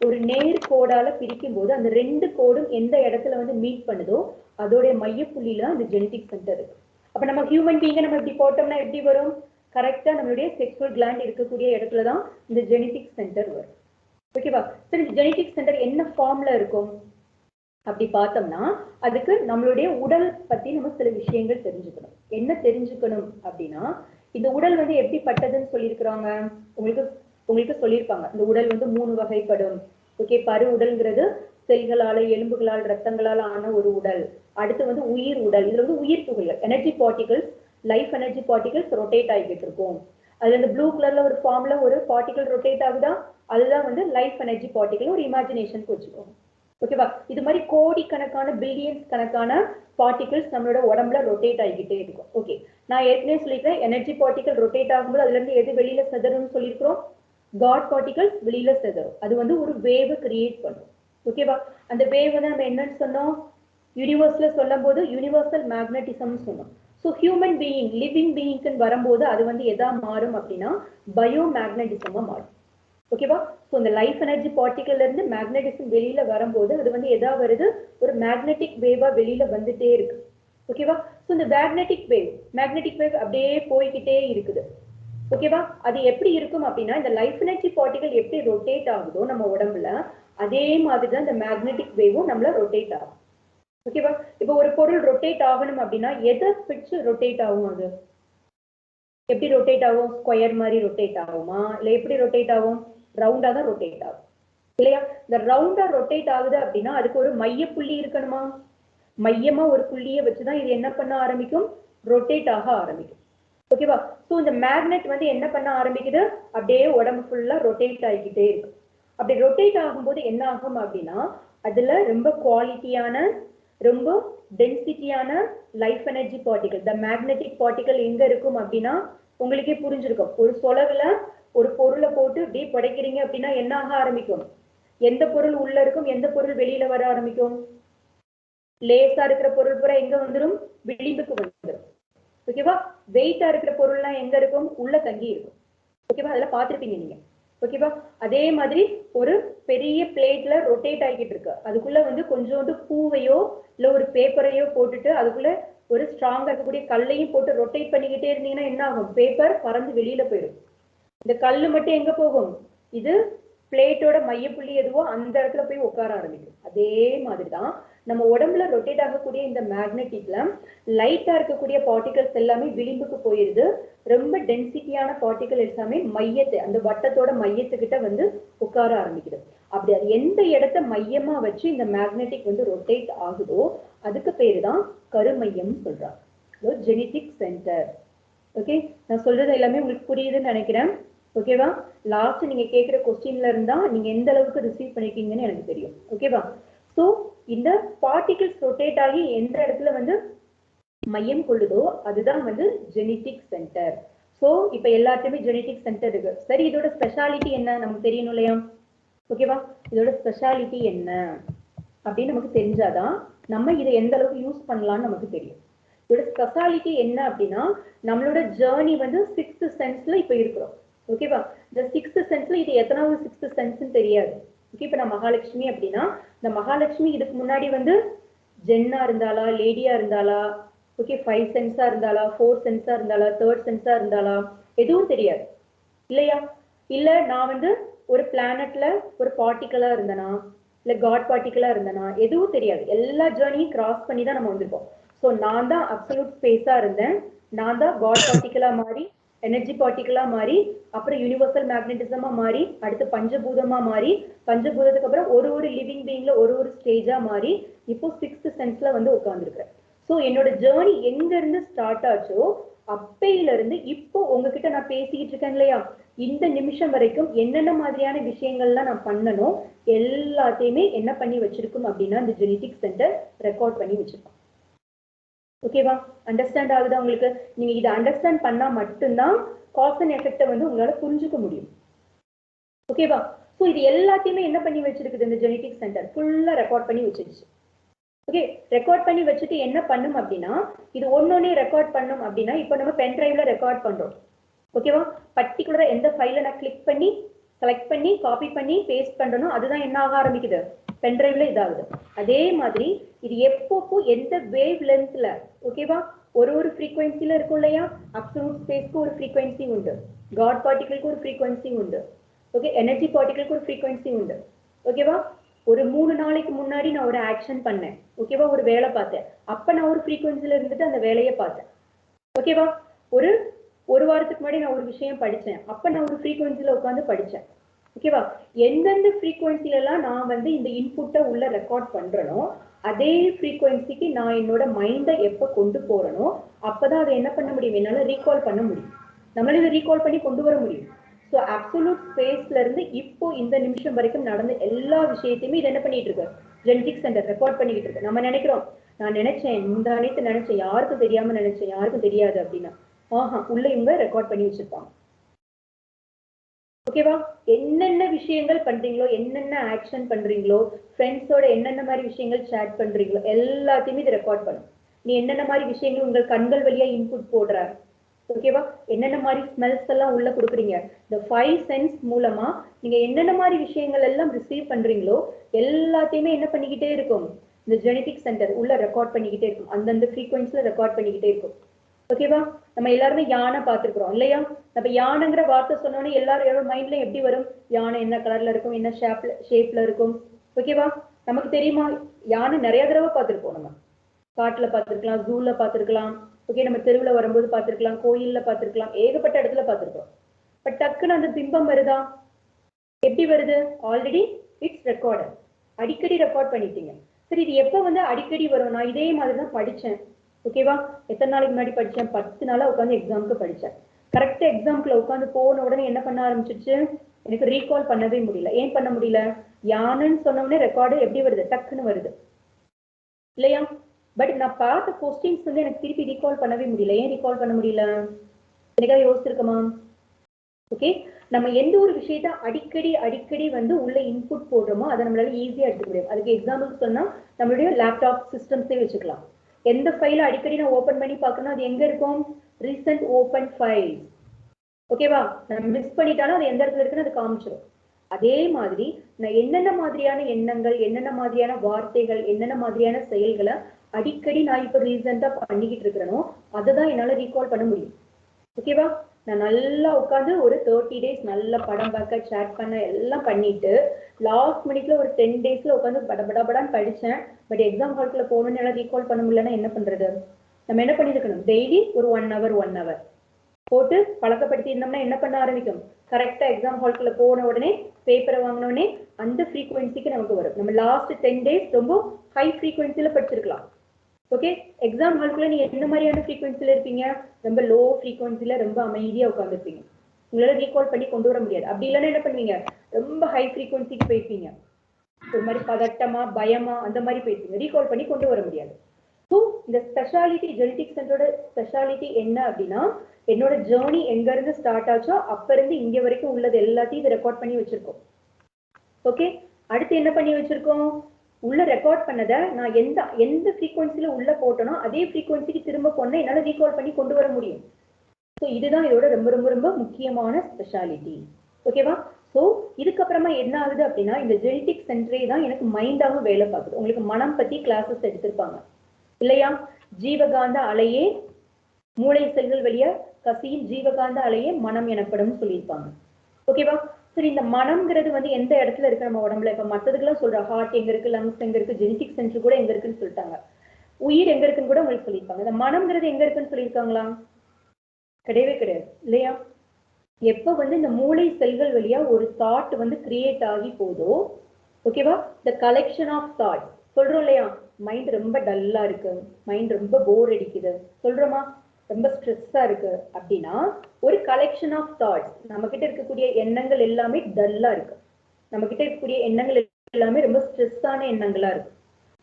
ஒரு நேர் கோடால பிரிக்கும் போது அந்த ரெண்டு கோடும் எந்த இடத்துல வந்து மீட் பண்ணுதோ அதோடைய மையப்புள்ளியில அந்த ஜெனட்டிக் சென்டர் இருக்கு. அப்ப நம்ம ஹியூமன் பீயிங்க நம்ம இப்படி போட்டோம்னா எப்படி வரும், கரெக்டா நம்மளுடைய செக்ஷுவல் கிளாண்ட் இருக்கக்கூடிய இடத்துலதான் இந்த ஜெனட்டிக் சென்டர் வரும். ஓகேவா? சரி, ஜெனட்டிக் சென்டர் என்ன ஃபார்ம்ல இருக்கும் அப்படி பார்த்தோம்னா, அதுக்கு நம்மளுடைய உடல் பத்தி நம்ம சில விஷயங்கள் தெரிஞ்சுக்கணும். என்ன தெரிஞ்சுக்கணும் அப்படின்னா, இந்த உடல் வந்து எப்படி பட்டதுன்னு சொல்லியிருக்கிறாங்க, உங்களுக்கு சொல்லியிருப்பாங்க. இந்த உடல் வந்து 3 வகைப்படும். ஓகே, பரு உடல்ங்கிறது செல்களால எலும்புகளால் ரத்தங்களால் ஆன ஒரு உடல். அடுத்து வந்து உயிர் உடல், இதுல வந்து உயிர் துகள்கள் energy particles, life energy particles rotate ஆகிட்டு இருக்கும். அதுல இந்த ப்ளூ கலர்ல ஒரு ஃபார்ம்ல ஒரு பார்ட்டிகல் ரொட்டேட் ஆகுதா, அதுதான் வந்து லைஃப் எனர்ஜி பார்ட்டிகல். ஒரு இமேஜினேஷனுக்கு வச்சுக்கோங்க. ஓகேவா? இது மாதிரி கோடிக்கணக்கான பில்லியன்ஸ் கணக்கான பார்ட்டிகல்ஸ் நம்மளோட உடம்புல ரொட்டேட் ஆகிக்கிட்டே இருக்கும். ஓகே, நான் ஏற்கனவே சொல்லியிருக்கேன், எனர்ஜி பார்ட்டிகல் ரொட்டேட் ஆகும்போது அதுல இருந்து எது வெளியில செதறும்னு சொல்லியிருக்கிறோம், காட் பார்ட்டிகல்ஸ் வெளியில செதறும். அது வந்து ஒரு வேவ் கிரியேட் பண்ணும். ஓகேவா? அந்த வேவ் வந்து நம்ம என்னன்னு சொன்னோம், யூனிவர்ஸ்ல சொல்லும் போது யூனிவர்சல் மேக்னட்டிசம் சொன்னோம். ஸோ ஹியூமன் பீயிங் லிவிங் பீயிங்க்குன்னு வரும்போது அது வந்து எதா மாறும் அப்படின்னா பயோ மேக்னட்டிசமா மாறும். ஓகேவா? ஸோ இந்த லைஃப் எனர்ஜி பார்ட்டிகல்ல இருந்து மேக்னட்டிசம் வெளியில வரும்போது அது வந்து எதா வருது, ஒரு மேக்னெட்டிக் வேவா வெளியில வந்துட்டே இருக்கு. ஓகேவா? ஸோ இந்த மேக்னெட்டிக் வேவ் அப்படியே போய்கிட்டே இருக்குது. ஓகேவா? அது எப்படி இருக்கும் அப்படின்னா, இந்த லைஃப் எனர்ஜி பார்ட்டிகல் எப்படி ரொட்டேட் ஆகுதோ நம்ம உடம்புல, அதே மாதிரிதான் இந்த மேக்னெட்டிக் வேவும் நம்மள ரொட்டேட் ஆகும். ஓகேவா? இப்போ ஒரு பொருள் ரொட்டேட் ஆகணும் அப்படின்னா எதை பிடிச்சு ரொட்டேட் ஆகும், அது எப்படி ரொட்டேட் ஆகும், ஸ்கொயர் மாதிரி ரொட்டேட் ஆகுமா, இல்லை எப்படி ரொட்டேட் ஆகும், ரவுண்டா தான் ரொட்டேட் ஆகும் இல்லையா? இந்த ரவுண்டா ரொட்டேட் ஆகுது அப்படின்னா அதுக்கு ஒரு மைய புள்ளி இருக்கணுமா, மையமா ஒரு புள்ளியை வச்சுதான் இது என்ன பண்ண ஆரம்பிக்கும், ரொட்டேட் ஆக ஆரம்பிக்கும். ஓகேவா? ஸோ இந்த மேக்னெட் வந்து என்ன பண்ண ஆரம்பிக்குது, அப்படியே உடம்பு ஃபுல்லா ரொட்டேட் ஆகிக்கிட்டே இருக்கு. அப்படி ரொட்டேட் ஆகும்போது என்ன ஆகும் அப்படின்னா, அதுல ரொம்ப குவாலிட்டியான ரொம்ப டென்சிட்டியான life energy particle, the magnetic particle எங்க இருக்கும் அப்படின்னா உங்களுக்கே புரிஞ்சிருக்கும். ஒரு சொலவுல ஒரு பொருளை போட்டு இப்படி படைக்கிறீங்க அப்படின்னா என்ன ஆக ஆரம்பிக்கும், எந்த பொருள் உள்ள இருக்கும் எந்த பொருள் வெளியில வர ஆரம்பிக்கும், லேசா இருக்கிற பொருள் பூரா எங்க வந்துடும், விளிம்புக்கு வந்துடும். ஓகேவா? வெயிட்டா இருக்கிற பொருள்லாம் எங்க இருக்கும், உள்ள தங்கி இருக்கும். ஓகேவா? அதெல்லாம் பார்த்துருப்பீங்க நீங்க. ஓகேவா? அதே மாதிரி ஒரு பெரிய பிளேட்ல ரொட்டேட் ஆகிட்டு இருக்கு, அதுக்குள்ள வந்து கொஞ்சோண்டு பூவையோ இல்ல ஒரு பேப்பரையோ போட்டுட்டு அதுக்குள்ள ஒரு ஸ்ட்ராங்கா இருக்கக்கூடிய கல்லையும் போட்டு ரொட்டேட் பண்ணிக்கிட்டே இருந்தீங்கன்னா என்ன ஆகும், பேப்பர் பறந்து வெளியில போயிடும். இந்த கல்லு மட்டும் எங்க போகும், இது பிளேட்டோட மையப்புள்ளி எதுவோ அந்த இடத்துல போய் உட்கார ஆரம்பிக்கும். அதே மாதிரிதான் நம்ம உடம்புல ரொட்டேட் ஆகக்கூடிய இந்த மேக்னெட்டிக்ல லைட்டா இருக்கக்கூடிய பார்ட்டிகல்ஸ் எல்லாமே விளிம்புக்கு போயிருது, ரொம்ப டென்சிட்டியான பார்ட்டிகல் எல்லாமே மையத்தை அந்த வட்டத்தோட மையத்துக்கிட்ட வந்து உட்கார ஆரம்பிக்குது. அப்படி அது எந்த இடத்த மையமா வச்சு இந்த மேக்னெட்டிக் வந்து ரொட்டேட் ஆகுதோ அதுக்கு பேரு தான் கருமையம் சொல்றாங்க, ஜெனட்டிக் சென்டர். ஓகே, நான் சொல்றது எல்லாமே உங்களுக்கு புரியுதுன்னு நினைக்கிறேன். ஓகேவா? லாஸ்ட் நீங்க கேட்குற கொஸ்டின்ல இருந்தா நீங்க எந்த அளவுக்கு ரிசீவ் பண்ணிருக்கீங்கன்னு எனக்கு தெரியும். ஓகேவா? ஸோ இந்த பார்ட்டிகிள்ஸ் ரொட்டேட் ஆகி எந்த இடத்துல வந்து மையம் கொள்ளுதோ அதுதான் வந்து ஜெனடிக் சென்டர். ஸோ இப்போ எல்லாத்தையுமே ஜெனடிக் சென்டர் இருக்கு. சரி, இதோட ஸ்பெஷாலிட்டி என்ன நமக்கு தெரியணும் இல்லையா? ஓகேவா? இதோட ஸ்பெஷாலிட்டி என்ன அப்படின்னு நமக்கு தெரிஞ்சாதான் நம்ம இதை எந்த அளவுக்கு யூஸ் பண்ணலாம்னு நமக்கு தெரியும். இதோட ஸ்பெஷாலிட்டி என்ன அப்படின்னா, நம்மளோட ஜேர்னி வந்து 6th சென்ஸ்ல இப்போ இருக்கிறோம். ஓகேவா? இந்த 6th சென்ஸ்ல இது எத்தனாவது 6th சென்ஸ்ன்னு தெரியாது. ஓகே, இப்போ நான் மகாலட்சுமி அப்படின்னா இந்த மகாலட்சுமி இதுக்கு முன்னாடி வந்து ஜென்னா இருந்தாலா, லேடியா இருந்தாலா, ஓகே 5 சென்ஸா இருந்தாலா, 4 சென்ஸா இருந்தாலா, 3rd சென்ஸா இருந்தாலா, எதுவும் தெரியாது இல்லையா? இல்ல நான் வந்து ஒரு பிளானட்ல ஒரு பார்ட்டிகளா இருந்தனா, இல்ல காட் பார்ட்டிகளா இருந்தனா, எதுவும் தெரியாது. எல்லா ஜேர்னியும் கிராஸ் பண்ணி தான் நம்ம வந்திருக்கோம். ஸோ நான் தான் அப்சல்யூட் ஸ்பேஸா இருந்தேன், நான் தான் காட் பார்ட்டிகளா மாறி, எனர்ஜி பார்ட்டிகளா மாறி, அப்புறம் யூனிவர்சல் மேக்னெட்டிசமா மாறி, அடுத்து பஞ்சபூதமா மாறி, பஞ்சபூதத்துக்கு அப்புறம் ஒரு ஒரு லிவிங் பீயிங்ல ஒரு ஒரு ஸ்டேஜா மாறி இப்போ 6th சென்ஸ்ல வந்து உட்கார்ந்துருக்கிறேன். ஸோ என்னோட ஜேர்னி எங்க இருந்து ஸ்டார்ட் ஆச்சோ அப்பையில இருந்து இப்போ உங்ககிட்ட நான் பேசிக்கிட்டு இருக்கேன் இல்லையா, இந்த நிமிஷம் வரைக்கும் என்னென்ன மாதிரியான விஷயங்கள்லாம் நான் பண்ணணும் எல்லாத்தையுமே என்ன பண்ணி வச்சிருக்கும் அப்படின்னா இந்த ஜெனடிக் சென்டர் ரெக்கார்ட் பண்ணி வச்சிருக்கோம். ஓகேவா? அண்டர்ஸ்டாண்ட் ஆகுதா உங்களுக்கு? நீங்க இதை அண்டர்ஸ்டாண்ட் பண்ணா மட்டும்தான் காஸ் அண்ட் எஃபெக்டை வந்து உங்களால புரிஞ்சுக்க முடியும். ஓகேவா? ஸோ இது எல்லாத்தையுமே என்ன பண்ணி வச்சிருக்குது இந்த ஜெனடிக் சென்டர் ஃபுல்லா ரெக்கார்ட் பண்ணி வச்சிருச்சு. ஓகே, ரெக்கார்ட் பண்ணி வச்சுட்டு என்ன பண்ணும் அப்படின்னா, இது ஒன்னொன்னே ரெக்கார்ட் பண்ணும் அப்படின்னா, இப்போ நம்ம பென் டிரைவ்ல ரெக்கார்ட் பண்றோம். ஓகேவா? பர்டிகுலரா எந்த ஃபைலை நான் கிளிக் பண்ணி செலக்ட் பண்ணி காப்பி பண்ணி பேஸ்ட் பண்றனோ அதுதான் என்ன ஆக ஆரம்பிக்குது, பென் டிரைவ்ல இதாகுது. அதே மாதிரி இது எப்பப்போ எந்த வேவ் லென்த்ல, ஓகேவா, ஒரு ஒரு ஃப்ரீக்வன்சில இருக்கும் இல்லையா, அப்சல்யூட் ஸ்பேஸ்க்கு ஒரு ஃப்ரீக்வன்சி உண்டு, காட் பார்ட்டிகளுக்கு ஒரு ஃப்ரீக்வன்சி உண்டு, ஓகே, எனர்ஜி பார்ட்டிகளுக்கு ஒரு ஃப்ரீக்வன்சி உண்டு. ஓகேவா? ஒரு 3 நாளைக்கு முன்னாடி நான் ஒரு ஆக்ஷன் பண்ணேன், ஓகேவா, ஒரு வேலை பார்த்தேன், அப்ப நான் ஒரு ஃப்ரீக்வன்சில இருந்துட்டு அந்த வேலையை பார்த்தேன். ஓகேவா? ஒரு வாரத்துக்கு முன்னாடி நான் ஒரு விஷயம் படிச்சேன், அப்ப நான் ஒரு ஃப்ரீக்வன்சில உட்காந்து படிச்சேன். ஓகேவா? எந்தெந்த ஃப்ரீக்வன்சில எல்லாம் நான் வந்து இந்த இன்புட்டை உள்ள ரெக்கார்ட் பண்றனோ அதே ஃப்ரீக்வன்சிக்கு நான் என்னோட மைண்டை எப்ப கொண்டு போறனோ அப்பதான் அதை என்ன பண்ண முடியும், என்னால ரீகால் பண்ண முடியும், நம்மளால இதை ரீகால் பண்ணி கொண்டு வர முடியும். ஸோ அப்சல்யூட் ஸ்பேஸ்ல இருந்து இப்போ இந்த நிமிஷம் வரைக்கும் நடந்த எல்லா விஷயத்தையுமே இது என்ன பண்ணிட்டு இருக்கு, ஜெனடிக் சென்டர் ரெக்கார்ட் பண்ணிக்கிட்டு இருக்கு. நம்ம நினைக்கிறோம், நான் நினைச்சேன் இந்த அனைத்து நினைச்சேன், யாருக்கும் தெரியாம நினைச்சேன், யாருக்கும் தெரியாது அப்படின்னா, உள்ள இவங்க ரெக்கார்ட் பண்ணி வச்சிருப்பாங்க. ஓகேவா? என்னென்ன விஷயங்கள் பண்றீங்களோ, என்னென்ன ஆக்ஷன் பண்றீங்களோ, ஃப்ரெண்ட்ஸோட என்னென்ன மாதிரி விஷயங்கள் சேட் பண்றீங்களோ எல்லாத்தையுமே இது ரெக்கார்ட் பண்ணும். நீ என்னென்ன மாதிரி விஷயங்கள் உங்கள் கண்கள் வழியா இன்புட் போடுற, ஓகேவா, என்னென்ன மாதிரி ஸ்மெல்ஸ் எல்லாம் உள்ள கொடுக்குறீங்க, இந்த 5 சென்ஸ் மூலமா நீங்க என்னென்ன மாதிரி விஷயங்கள் எல்லாம் ரிசீவ் பண்றீங்களோ எல்லாத்தையுமே என்ன பண்ணிக்கிட்டே இருக்கும், இந்த ஜெனடிக் சென்டர் உள்ள ரெக்கார்ட் பண்ணிக்கிட்டே இருக்கும், அந்தந்த ஃப்ரீக்வன்சில ரெக்கார்ட் பண்ணிக்கிட்டே இருக்கும். ஓகேவா? நம்ம எல்லாருமே யானை பார்த்துருக்குறோம் இல்லையா? நம்ம யானைங்கிற வார்த்தை சொன்னோன்னே எல்லாரும் மைண்ட்ல எப்படி வரும், யானை என்ன கலர்ல இருக்கும், என்ன ஷேப்ல இருக்கும், ஓகேவா? நமக்கு தெரியுமா? யானை நிறைய தடவை பார்த்துருப்போம், நம்ம காட்டுல பார்த்துருக்கலாம், ஜூல பார்த்துருக்கலாம், ஓகே, நம்ம தெருவில் வரும்போது பார்த்துருக்கலாம், கோயில்ல பார்த்துருக்கலாம், ஏகப்பட்ட இடத்துல பார்த்துருக்கோம். பட் டக்குன்னு அந்த பிம்பம் வருதா, எப்படி வருது, ஆல்ரெடி இட்ஸ் ரெக்கார்டட், அடிக்கடி ரெக்கார்ட் பண்ணிட்டீங்க. சரி, இது எப்போ வந்து அடிக்கடி வரும், நான் இதே மாதிரி தான் படித்தேன். ஓகேவா? எத்தனை நாளைக்கு முன்னாடி படித்தேன், 10 நாளாக உட்காந்து எக்ஸாமுக்கு படித்தேன். கரெக்டாக எக்ஸாம்குள்ள உட்காந்து போன உடனே என்ன பண்ண ஆரம்பிச்சிச்சு, எனக்கு ரீகால் பண்ணவே முடியல. ஏன் பண்ண முடியல, யானைன்னு சொன்ன உடனே ரெக்கார்டு எப்படி வருது, டக்குன்னு வருது இல்லையா? பட் நான் பார்த்த கொஸ்டின்ஸ் வந்து எனக்கு திருப்பி ரீகால் பண்ணவே முடியல. ஏன் ரீகால் பண்ண முடியல, எனக்காக யோசிச்சிருக்கமா? ஓகே, நம்ம எந்த ஒரு விஷயத்த அடிக்கடி அடிக்கடி வந்து உள்ள இன்புட் போடுறோமோ அதை நம்மளால ஈஸியா எடுத்துக்க முடியும். அதுக்கு எக்ஸாம்பிள் சொன்னா நம்மளுடைய லேப்டாப் சிஸ்டம்ஸே வச்சுக்கலாம். எந்த ஃபைலை அடிக்கடி நான் ஓப்பன் பண்ணி பார்க்கணும், அது எங்க இருக்கும், ரீசெண்ட் ஓப்பன் ஃபைல். ஓகேவா? நான் மிஸ் பண்ணிட்டாலும் அது எந்த இடத்துல இருக்குன்னு அது காமிச்சிடும். அதே மாதிரி நான் என்னென்ன மாதிரியான எண்ணங்கள், என்னென்ன மாதிரியான வார்த்தைகள், என்னென்ன மாதிரியான செயல்களை அடிக்கடி நான் இப்போ ரீசெண்டா பண்ணிக்கிட்டு இருக்கிறேனோ அதை தான் என்னால ரீகால் பண்ண முடியும். ஓகேவா? நான் நல்லா உட்காந்து ஒரு 30 days நல்ல படம் பார்க்க, சேட் பண்ண எல்லாம் பண்ணிட்டு லாஸ்ட் மினிட்ல ஒரு 10 daysல உட்காந்து படபடான்னு படிச்சேன். பட் எக்ஸாம் ஹால்குள்ள போகணும்னு எல்லாம் ரீகால் பண்ண முடியலன்னா என்ன பண்றது, நம்ம என்ன பண்ணிருக்கணும், டெய்லி ஒரு 1 hour போட்டு பழக்கப்படுத்தி இருந்தோம்னா என்ன பண்ண ஆரம்பிக்கும், கரெக்டா எக்ஸாம் ஹால்குள்ள போன உடனே பேப்பரை வாங்கினோடனே அந்த ஃப்ரீக்வன்சிக்கு நமக்கு வரும். நம்ம லாஸ்ட் 10 days ரொம்ப ஹை ஃப்ரீக்வன்சில படிச்சிருக்கலாம். ஓகே, எக்ஸாம் ஹால்குள்ள நீங்க எந்த மாதிரியான ஃப்ரீக்வன்சில இருப்பீங்க, ரொம்ப லோ ஃப்ரீக்வன்சில ரொம்ப அமைதியா உட்காந்துருப்பீங்க. உங்களால ரீகால் பண்ணி கொண்டு வர முடியாது. அப்படி இல்லைன்னா என்ன பண்ணுவீங்க, ரொம்ப ஹை ஃப்ரீக்வன்சிக்கு போயிருப்பீங்க, ஒரு மாதிரி பதட்டமா பயமா அந்த மாதிரி போயிருப்பீங்க, ரீகால் பண்ணி கொண்டு வர முடியாது. ஸோ இந்த ஸ்பெஷாலிட்டி ஜெனடிக் சென்டரோட ஸ்பெஷாலிட்டி என்ன அப்படின்னா, என்னோட ஜேர்னி எங்க இருந்து ஸ்டார்ட் ஆச்சோ அப்ப இருந்து இங்க வரைக்கும் உள்ளது எல்லாத்தையும் இது ரெக்கார்ட் பண்ணி வச்சிருக்கோம். ஓகே, அடுத்து என்ன பண்ணி வச்சிருக்கோம், உள்ள ரெக்கார்ட் பண்ணதை நான் எந்த ஃப்ரீக்வன்சில உள்ள போட்டனோ அதே ஃப்ரீக்வன்சிக்கு திரும்ப போனா என்னால ரீகால் பண்ணி கொண்டு வர முடியும். ஸோ இதுதான் இதோட ரொம்ப ரொம்ப ரொம்ப முக்கியமான ஸ்பெஷாலிட்டி. ஓகேவா? ஸோ இதுக்கப்புறமா என்ன ஆகுது அப்படின்னா, இந்த ஜெனடிக் சென்டரே தான் எனக்கு மைண்டாகவும் வேலை பார்க்குது. உங்களுக்கு மனம் பத்தி கிளாஸஸ் எடுத்திருப்பாங்க இல்லையா? ஜீவகாந்த அலையே மூளை செல்கள் வழியா கசியும் ஜீவகாந்த அலையே மனம் எனப்படும் சொல்லியிருப்பாங்க. ஓகேவா? சரி, இந்த மனம்ங்கிறது வந்து எந்த இடத்துல இருக்கு நம்ம உடம்புல? இப்ப மற்றதுக்கெல்லாம் சொல்ற ஹார்ட் எங்க இருக்கு, லங்ஸ் எங்க இருக்கு, ஜெனடிக் சென்டர் கூட எங்க இருக்குன்னு சொல்லிட்டாங்க, உயிர் எங்க இருக்குன்னு கூட உங்களுக்கு சொல்லியிருப்பாங்க. இந்த மனம்ங்கிறது எங்க இருக்குன்னு சொல்லியிருக்காங்களா? கிடையவே கிடையாது இல்லையா? எப்ப வந்து இந்த மூளை செல்கள் வழியா ஒரு தாட் வந்து கிரியேட் ஆகி போதோ, ஓகேவா, இந்த கலெக்ஷன் ஆஃப் தாட் சொல்றோம் இல்லையா, மைண்ட் ரொம்ப டல்லா இருக்கு, மைண்ட் ரொம்ப போர் அடிக்குது சொல்றோமா, ரொம்ப ஸ்ட்ரெஸ்ஸா இருக்கு அப்படின்னா ஒரு கலெக்ஷன் ஆஃப் தாட்ஸ், நம்ம கிட்ட இருக்கக்கூடிய எண்ணங்கள் எல்லாமே டல்லா இருக்கு, நம்ம கிட்ட இருக்கக்கூடிய எண்ணங்கள் எல்லாமே ரொம்ப ஸ்ட்ரெஸ்ஸான எண்ணங்களா இருக்கு.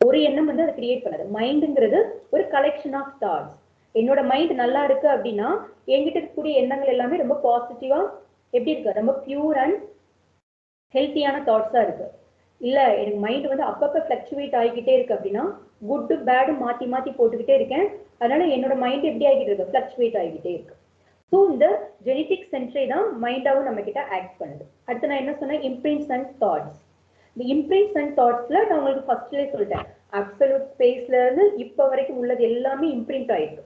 ஒரு எண்ணம் வந்து அதை கிரியேட் பண்ணது. மைண்டுங்கிறது ஒரு கலெக்ஷன் ஆஃப் தாட்ஸ். என்னோட மைண்ட் நல்லா இருக்கு அப்படின்னா என்கிட்ட இருக்கக்கூடிய எண்ணங்கள் எல்லாமே ரொம்ப பாசிட்டிவா எப்படி இருக்கு, ரொம்ப பியூர் அண்ட் ஹெல்த்தியான தாட்ஸா இருக்கு. இல்ல எனக்கு மைண்ட் வந்து அப்பப்ப ஃபிளக்சுவேட் ஆகிக்கிட்டே இருக்கு அப்படின்னா குட்டு பேடு மாத்தி மாத்தி போட்டுக்கிட்டே இருக்கேன், அதனால என்னோட மைண்ட் எப்படி ஆகிட்டு இருக்கு, ஃபிளக்சுவேட் ஆகிக்கிட்டே இருக்கு. ஸோ இந்த ஜெனடிக் சென்டரே தான் மைண்டாவும் நம்ம கிட்ட ஆக்ட் பண்ணுது. அடுத்து நான் என்ன சொன்னேன், இம்ப்ரிண்ட்ஸ் அண்ட் தாட்ஸ். இந்த இம்ப்ரிண்ட்ஸ் அண்ட் தாட்ஸ்ல நான் உங்களுக்கு ஃபர்ஸ்ட்லேயே சொல்லிட்டேன், அப்சல்யூட் ஸ்பேஸ்ல இருந்து இப்ப வரைக்கும் உள்ளது எல்லாமே இம்ப்ரிண்ட் ஆயிருக்கு.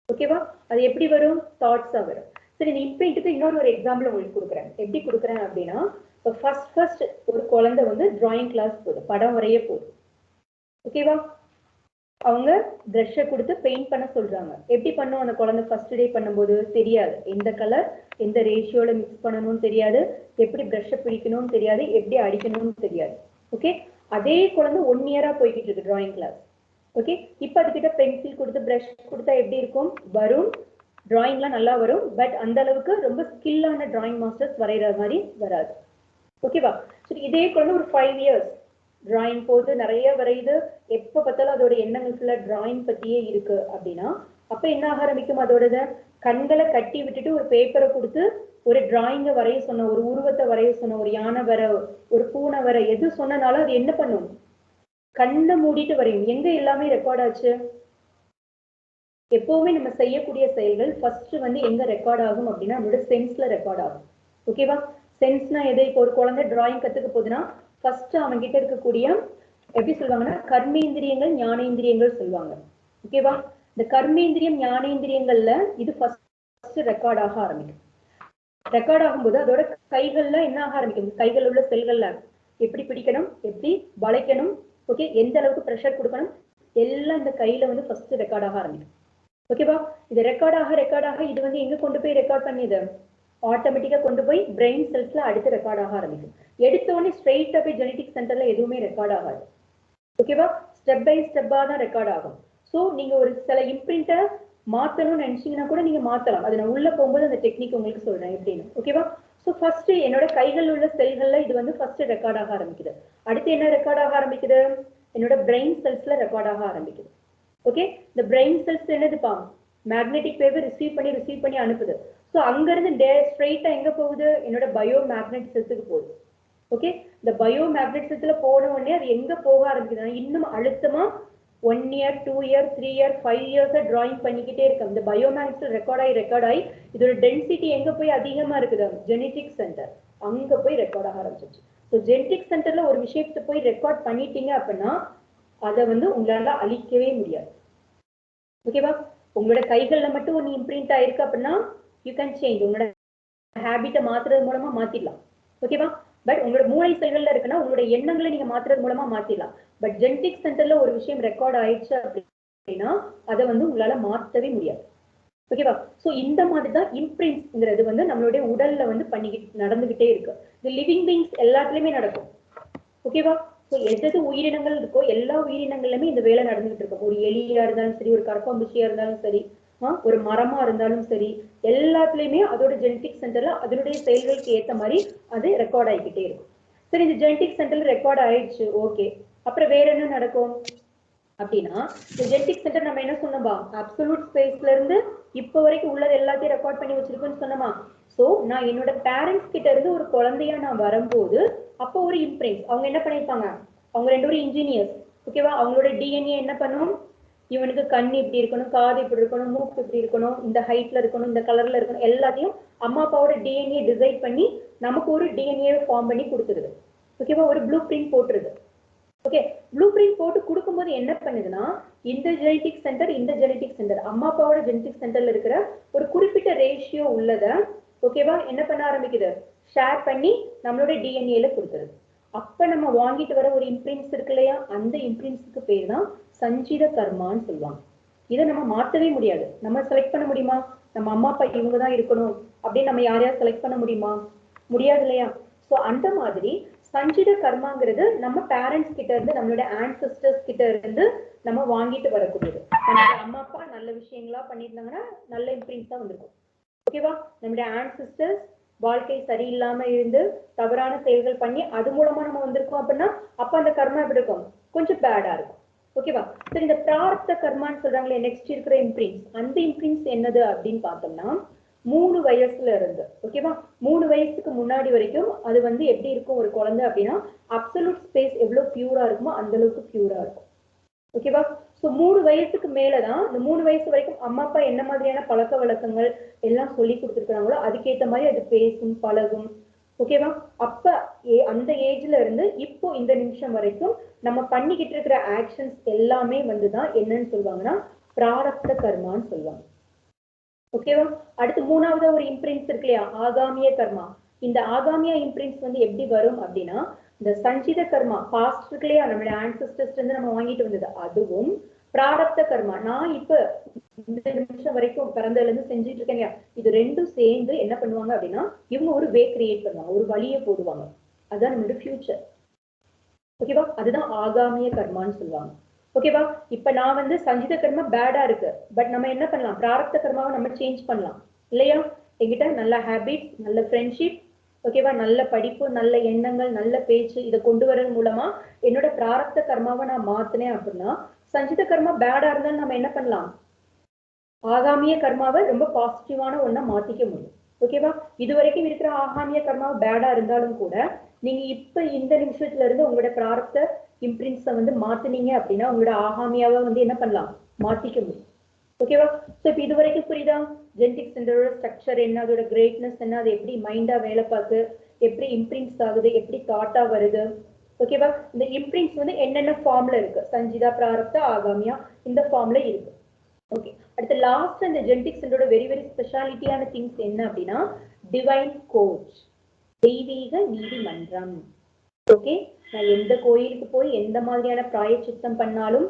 ஓகேவா? அது எப்படி வரும், தாட்ஸா வரும். சரி, இந்த இம்ப்ரிண்ட்டுக்கு ஒரு எக்ஸாம்பிள் உங்களுக்கு கொடுக்குறேன். எப்படி கொடுக்குறேன் அப்படின்னா, இப்போ ஃபர்ஸ்ட் ஒரு குழந்தை வந்து டிராயிங் கிளாஸ் போகுது, படம் வரைய போகுது. ஓகேவா? அவங்க ப்ரஷ்ஷை கொடுத்து பெயிண்ட் பண்ண சொல்றாங்க. எப்படி பண்ணும் அந்த குழந்தை ஃபர்ஸ்ட் டே பண்ணும்போது தெரியாது, எந்த கலர் எந்த ரேஷியோல மிக்ஸ் பண்ணணும்னு தெரியாது, எப்படி ப்ரஷ்ஷை பிடிக்கணும்னு தெரியாது, எப்படி அடிக்கணும்னு தெரியாது. ஓகே, அதே குழந்தை 1 இயரா போய்கிட்டு இருக்கு டிராயிங் கிளாஸ். ஓகே, இப்போ அதுக்கிட்ட பென்சில் கொடுத்து ப்ரஷ் கொடுத்தா எப்படி இருக்கும், வரும், டிராயிங்லாம் நல்லா வரும். பட் அந்த அளவுக்கு ரொம்ப ஸ்கில்லான டிராயிங் மாஸ்டர்ஸ் வரைகிற மாதிரி வராது. ஓகேவா? சரி, இதே குழந்தை ஒரு 5 இயர்ஸ் டிராயிங் போது நிறைய வரையுது, எப்போ பார்த்தாலும் அதோட எண்ணங்கள் ஃபுல்லாக டிராயிங் பற்றியே இருக்கு அப்படின்னா அப்போ என்ன ஆக ஆரம்பிக்கும், அதோட கண்களை கட்டி விட்டுட்டு ஒரு பேப்பரை கொடுத்து ஒரு டிராயிங்கை வரைய சொன்ன, ஒரு உருவத்தை வரைய சொன்ன, ஒரு யானை வர, ஒரு பூனை வர, எது சொன்னனாலும் அது என்ன பண்ணும், கண்ணை மூடிட்டு வரையும். எங்க எல்லாமே ரெக்கார்ட் ஆச்சு? எப்பவுமே நம்ம செய்யக்கூடிய செயல்கள் ஃபர்ஸ்ட் வந்து எங்க ரெக்கார்ட் ஆகும் அப்படின்னா நம்மளோட சென்ஸ்ல ரெக்கார்ட் ஆகும். ஓகேவா? சென்ஸ்னா எது? இப்போ ஒரு குழந்தை டிராயிங் கத்துக்க போகுதுன்னா ஃபர்ஸ்ட் அவங்க கிட்ட இருக்கக்கூடிய எப்படி சொல்லுவாங்கன்னா கர்மேந்திரியங்கள் ஞானேந்திரியங்கள் சொல்லுவாங்க. ஓகேவா? இந்த கர்மேந்திரியம் ஞானேந்திரியங்கள்ல இது ஃபர்ஸ்ட் ரெக்கார்ட் ஆக ஆரம்பிக்கும். ரெக்கார்ட் ஆகும்போது அதோட கைகள்ல என்ன ஆக ஆரம்பிக்கும், கைகள் உள்ள செல்கள்ல எப்படி பிடிக்கணும், எப்படி வளைக்கணும், ஓகே, எந்த அளவுக்கு ப்ரெஷர் கொடுக்கணும், எல்லாம் இந்த கையில வந்து ஃபர்ஸ்ட் ரெக்கார்ட் ஆக ஆரம்பிக்கும். ஓகேவா? இது ரெக்கார்ட் ஆக இது வந்து எங்க கொண்டு போய் ரெக்கார்ட் பண்ணிது, ஆட்டோமேட்டிக்கா கொண்டு போய் பிரெயின் செல்ஸ்ல அடுத்து ரெக்கார்ட் ஆக ஆரம்பிக்கும். எடுத்த உடனே ஸ்ட்ரெயிட்டா போய் ஜெனடிக் சென்டர்ல எதுவுமே ரெக்கார்ட் ஆகாது. ஓகேவா? ஸ்டெப் பை ஸ்டெப்பா தான் ரெக்கார்ட் ஆகும். ஸோ நீங்க ஒரு சில இம்ப்ரிண்ட்டை மாத்தணும்னு நினைச்சீங்கன்னா கூட நீங்க மாத்தலாம். அது நான் உள்ள போகும்போது அந்த டெக்னிக் உங்களுக்கு சொல்றேன் எப்படின்னு. ஓகேவா? ஸோ ஃபர்ஸ்ட் என்னோட கைகள் உள்ள செல்கள்ல இது வந்து ஃபர்ஸ்ட் ரெக்கார்ட் ஆக ஆரம்பிக்குது. அடுத்து என்ன ரெக்கார்ட் ஆக ஆரம்பிக்குது, என்னோட பிரெயின் செல்ஸ்ல ரெக்கார்ட் ஆக ஆரம்பிக்குது. ஓகே, இந்த பிரெயின் செல்ஸ் என்னதுப்பா, மேக்னெட்டிக் வேவ் ரிசீவ் பண்ணி அனுப்புது. ஸோ அங்கிருந்து ஸ்ட்ரெயிட்டா எங்க போகுது, என்னோட பயோ மேக்னெட் செல்ஸுக்கு போகுது. ஓகே, இந்த பயோ மேக்னெட் செல்ஸ்ல போன உடனே அது எங்க போக ஆரம்பிக்குதுன்னா இன்னும் அழுத்தமா 1 இயர் 2 இயர் 3 இயர் 5 இயர்ஸா டிராயிங் பண்ணிக்கிட்டே இருக்கு. இந்த பயோ மேக்னெட் ரெக்கார்ட் ஆகி இதோட டென்சிட்டி எங்க போய் அதிகமா இருக்குது, ஜெனடிக் சென்டர், அங்க போய் ரெக்கார்ட் ஆக ஆரம்பிச்சிச்சு. ஸோ ஜெனடிக் சென்டர்ல ஒரு விஷயத்தை போய் ரெக்கார்ட் பண்ணிட்டீங்க அப்படின்னா அதை வந்து உங்களால அழிக்கவே முடியாது. ஓகேவா? உங்களோட கைகள்ல மட்டும் ஒன்று இம்ப்ரிண்ட் ஆயிருக்கு அப்படின்னா யூ கேன் சேஞ்ச், உங்களோட ஹேபிட்டை மாத்துறது மூலமா மாத்திடலாம். ஓகேவா? பட் உங்களோட மூளை செல்கள்ல இருக்குன்னா உங்களோட எண்ணங்களை நீங்க மாத்துறது மூலமா மாத்திடலாம். பட் ஜெனடிக் சென்டர்ல ஒரு விஷயம் ரெக்கார்ட் ஆயிடுச்சு அப்படின்னா அதை வந்து உங்களால மாற்றவே முடியாது. ஓகேவா? ஸோ இந்த மாதிரி தான் இம்ப்ரிண்ட்ஸ்ங்கிறது வந்து நம்மளுடைய உடல்ல வந்து நடந்துகிட்டே இருக்கு. இந்த லிவிங் பீயிங்ஸ் எல்லாத்துலயுமே நடக்கும். ஓகேவா? ஸோ எது உயிரினங்கள் இருக்கோ எல்லா உயிரினங்கள்லுமே இந்த வேலை நடந்துகிட்டு இருக்கும். ஒரு எலியா இருந்தாலும் சரி, ஒரு கரப்பாம்பூச்சியா இருந்தாலும் சரி, ஒரு மரமா இருந்தாலும் சரி, எல்லாத்துலயுமே அதோட ஜெனடிக் சென்டர்ல அதனுடைய செயல்களுக்கு ஏத்த மாதிரி அது ரெக்கார்ட் ஆகிக்கிட்டே இருக்கும். சரி, இந்த ஜெனடிக் சென்டர்ல ரெக்கார்ட் ஆயிடுச்சு, ஓகே. அப்புறம் வேற என்ன நடக்கும் அப்படின்னா, இந்த ஜெனடிக் சென்டர் நம்ம என்ன சொன்னோம்பா, அப்சல்யூட் ஸ்பேஸ்ல இருந்து இப்போ வரைக்கும் உள்ளது எல்லாத்தையும் ரெக்கார்ட் பண்ணி வச்சிருக்கோம்னு சொன்னோமா. சோ நான் என்னோட பேரண்ட்ஸ் கிட்ட இருந்து ஒரு குழந்தையா நான் வரும்போது அப்போ ஒரு இம்ப்ரிண்ட் அவங்க என்ன பண்ணிருப்பாங்க, அவங்க 2 பேரும் இன்ஜினியர்ஸ், ஓகேவா. அவங்களோட டிஎன்ஏ என்ன பண்ணும், இவனுக்கு கண் இப்படி இருக்கணும், காது இப்படி இருக்கணும், மூக்கு இப்படி இருக்கணும், இந்த ஹைட்ல இருக்கணும், இந்த கலர்ல இருக்கணும், எல்லாத்தையும் அம்மா அப்பாவோட டிஎன்ஏ டிசைட் பண்ணி நமக்கு ஒரு டிஎன்ஏ ஃபார்ம் பண்ணி கொடுத்துருது, ஓகேவா. ஒரு ப்ளூ பிரிண்ட் போட்டுருது. ஓகே, ப்ளூ பிரிண்ட் போட்டு கொடுக்கும்போது என்ன பண்ணுதுன்னா, இந்த ஜெனடிக் சென்டர் இந்த ஜெனடிக் சென்டர் அம்மா அப்பாவோட ஜெனடிக் சென்டர்ல இருக்கிற ஒரு குறிப்பிட்ட ரேஷியோ உள்ளத, ஓகேவா, என்ன பண்ண ஆரம்பிக்குது, ஷேர் பண்ணி நம்மளோட டிஎன்ஏல கொடுத்துருது. அப்ப நம்ம வாங்கிட்டு வர ஒரு இம்ப்ரிண்ட்ஸ் இருக்கு இல்லையா, அந்த இம்ப்ரிண்ட்ஸுக்கு பேர் தான் சஞ்சித கர்மான்னு சொல்லுவாங்க. இதை நம்ம மாற்றவே முடியாது. நம்ம செலக்ட் பண்ண முடியுமா, நம்ம அம்மா அப்பா இவங்க தான் இருக்கணும் அப்படின்னு நம்ம யாரையாவது செலக்ட் பண்ண முடியுமா, முடியாது இல்லையா. ஸோ அந்த மாதிரி சஞ்சித கர்மாங்கிறது நம்ம பேரண்ட்ஸ் கிட்ட இருந்து, நம்மளோட ஆன்செஸ்டர்ஸ் கிட்ட இருந்து நம்ம வாங்கிட்டு வரக்கூடியது. நம்மளோட அம்மா அப்பா நல்ல விஷயங்களா பண்ணியிருந்தாங்கன்னா நல்ல இம்ப்ரிண்ட்ஸ் தான் வந்திருக்கும், ஓகேவா. நம்மளுடைய ஆன்செஸ்டர்ஸ் வாழ்க்கை சரியில்லாம இருந்து தவறான செயல்கள் பண்ணி அது மூலமா நம்ம வந்திருக்கோம் அப்படின்னா அப்ப அந்த கர்மா எப்படி இருக்கும், கொஞ்சம் பேடா இருக்கும், ஓகேவா. சரி, இந்த பிராரப்த கர்மான்னு சொல்றாங்களே, நெக்ஸ்ட் இருக்கிற இம்ப்ரிண்ட்ஸ், அந்த இம்ப்ரிண்ட்ஸ் என்னது அப்படின்னு பார்த்தோம்னா 3 வயசுல இருந்து, ஓகேவா, 3 வயசுக்கு முன்னாடி வரைக்கும் அது வந்து எப்படி இருக்கும் ஒரு குழந்தை அப்படின்னா, அப்சல்யூட் ஸ்பேஸ் எவ்வளவு பியூரா இருக்குமோ அந்த அளவுக்கு பியூரா இருக்கும், ஓகேவா. ஸோ 3 வயசுக்கு மேலதான், இந்த 3 வயசு வரைக்கும் அம்மா அப்பா என்ன மாதிரியான பழக்க வழக்கங்கள் எல்லாம் சொல்லி கொடுத்துருக்காங்களோ அதுக்கேற்ற மாதிரி அது பேசும் பழகும், ஓகேவா. அப்ப அந்த ஏஜ்ல இருந்து இப்போ இந்த நிமிஷம் வரைக்கும் நம்ம பண்ணிக்கிட்டு இருக்கிற ஆக்ஷன்ஸ் எல்லாமே வந்துதான் என்னன்னு சொல்லுவாங்கன்னா பிராரப்த கர்மான்னு சொல்லுவாங்க, ஓகேவா. அடுத்து 3வது ஒரு இம்ப்ரிண்ட்ஸ் இருக்கு இல்லையா, ஆகாமிய கர்மா. இந்த ஆகாமிய இம்ப்ரிண்ட்ஸ் வந்து எப்படி வரும் அப்படின்னா, இந்த சஞ்சித கர்மா பாஸ்ட் இருக்கு இல்லையா, நம்மளுடைய ஆன்செஸ்டர்ஸ் இருந்து நம்ம வாங்கிட்டு வந்தது, அதுவும் பிராரப்த கர்மா நான் இப்ப இந்த நிமிஷம் வரைக்கும் பிறந்ததுல இருந்து செஞ்சுட்டு இருக்கேன் இல்லையா, இது ரெண்டும் சேர்ந்து என்ன பண்ணுவாங்க அப்படின்னா இவங்க ஒரு வே கிரியேட் பண்ணுவாங்க, ஒரு வழியை போடுவாங்க. அதுதான் நம்மளோட ஃபியூச்சர், ஓகேவா. அதுதான் ஆகாமிய கர்மான்னு சொல்லுவாங்க, ஓகேவா. இப்ப நான் வந்து சஞ்சித கர்மா பேடா இருக்கு, பட் நம்ம என்ன பண்ணலாம், பிராரப்த கர்மாவை நம்ம சேஞ்ச் பண்ணலாம் இல்லையா. என்கிட்ட நல்ல ஹேபிட்ஸ், நல்ல ஃப்ரெண்ட்ஷிப், ஓகேவா, நல்ல படிப்பு, நல்ல எண்ணங்கள், நல்ல பேச்சு, இதை கொண்டு வரது மூலமா என்னோட பிராரப்த கர்மாவை நான் மாத்தினேன் அப்படின்னா சஞ்சித கர்மா பேடா இருந்தாலும் நம்ம என்ன பண்ணலாம், ஆகாமிய கர்மாவை ரொம்ப பாசிட்டிவான ஒண்ணா மாத்திக்க முடியும், ஓகேவா. இது வரைக்கும் இருக்கிற ஆகாமிய கர்மாவை பேடா இருந்தாலும் கூட நீங்க இப்ப இந்த நிமிஷத்துல இருந்து உங்களோட பிராரப்த இம்ப்ரிண்ட்ஸை வந்து மாத்தினீங்க அப்படின்னா உங்களோட ஆகாமியாவை வந்து என்ன பண்ணலாம், மாத்திக்க முடியும், ஓகேவா. ஸோ இப்போ இது வரைக்கும் புரியுதா, ஜெனடிக் சென்டரோட ஸ்ட்ரக்சர் என்ன, அதோட கிரேட்னஸ் என்ன, அது எப்படி மைண்டா வேலை பார்த்து, எப்படி இம்ப்ரிண்ட்ஸ் ஆகுது, எப்படி தாட்டா வருது, ஓகேவா. இந்த இம்ப்ரிண்ட்ஸ் வந்து என்னென்ன ஃபார்ம்ல இருக்கு, சஞ்சிதா, பிராரப்த, ஆகாமியா, இந்த ஃபார்ம்ல இருக்கு, ஓகே. அடுத்து லாஸ்ட் இந்த ஜெனடிக் சென்டரோட வெரி வெரி ஸ்பெஷாலிட்டியான திங்ஸ் என்ன அப்படின்னா டிவைன் கோச், தெய்வீக நீதிமன்றம், ஓகே. நான் எந்த கோயிலுக்கு போய் எந்த மாதிரியான பிராயச்சித்தம் பண்ணாலும்,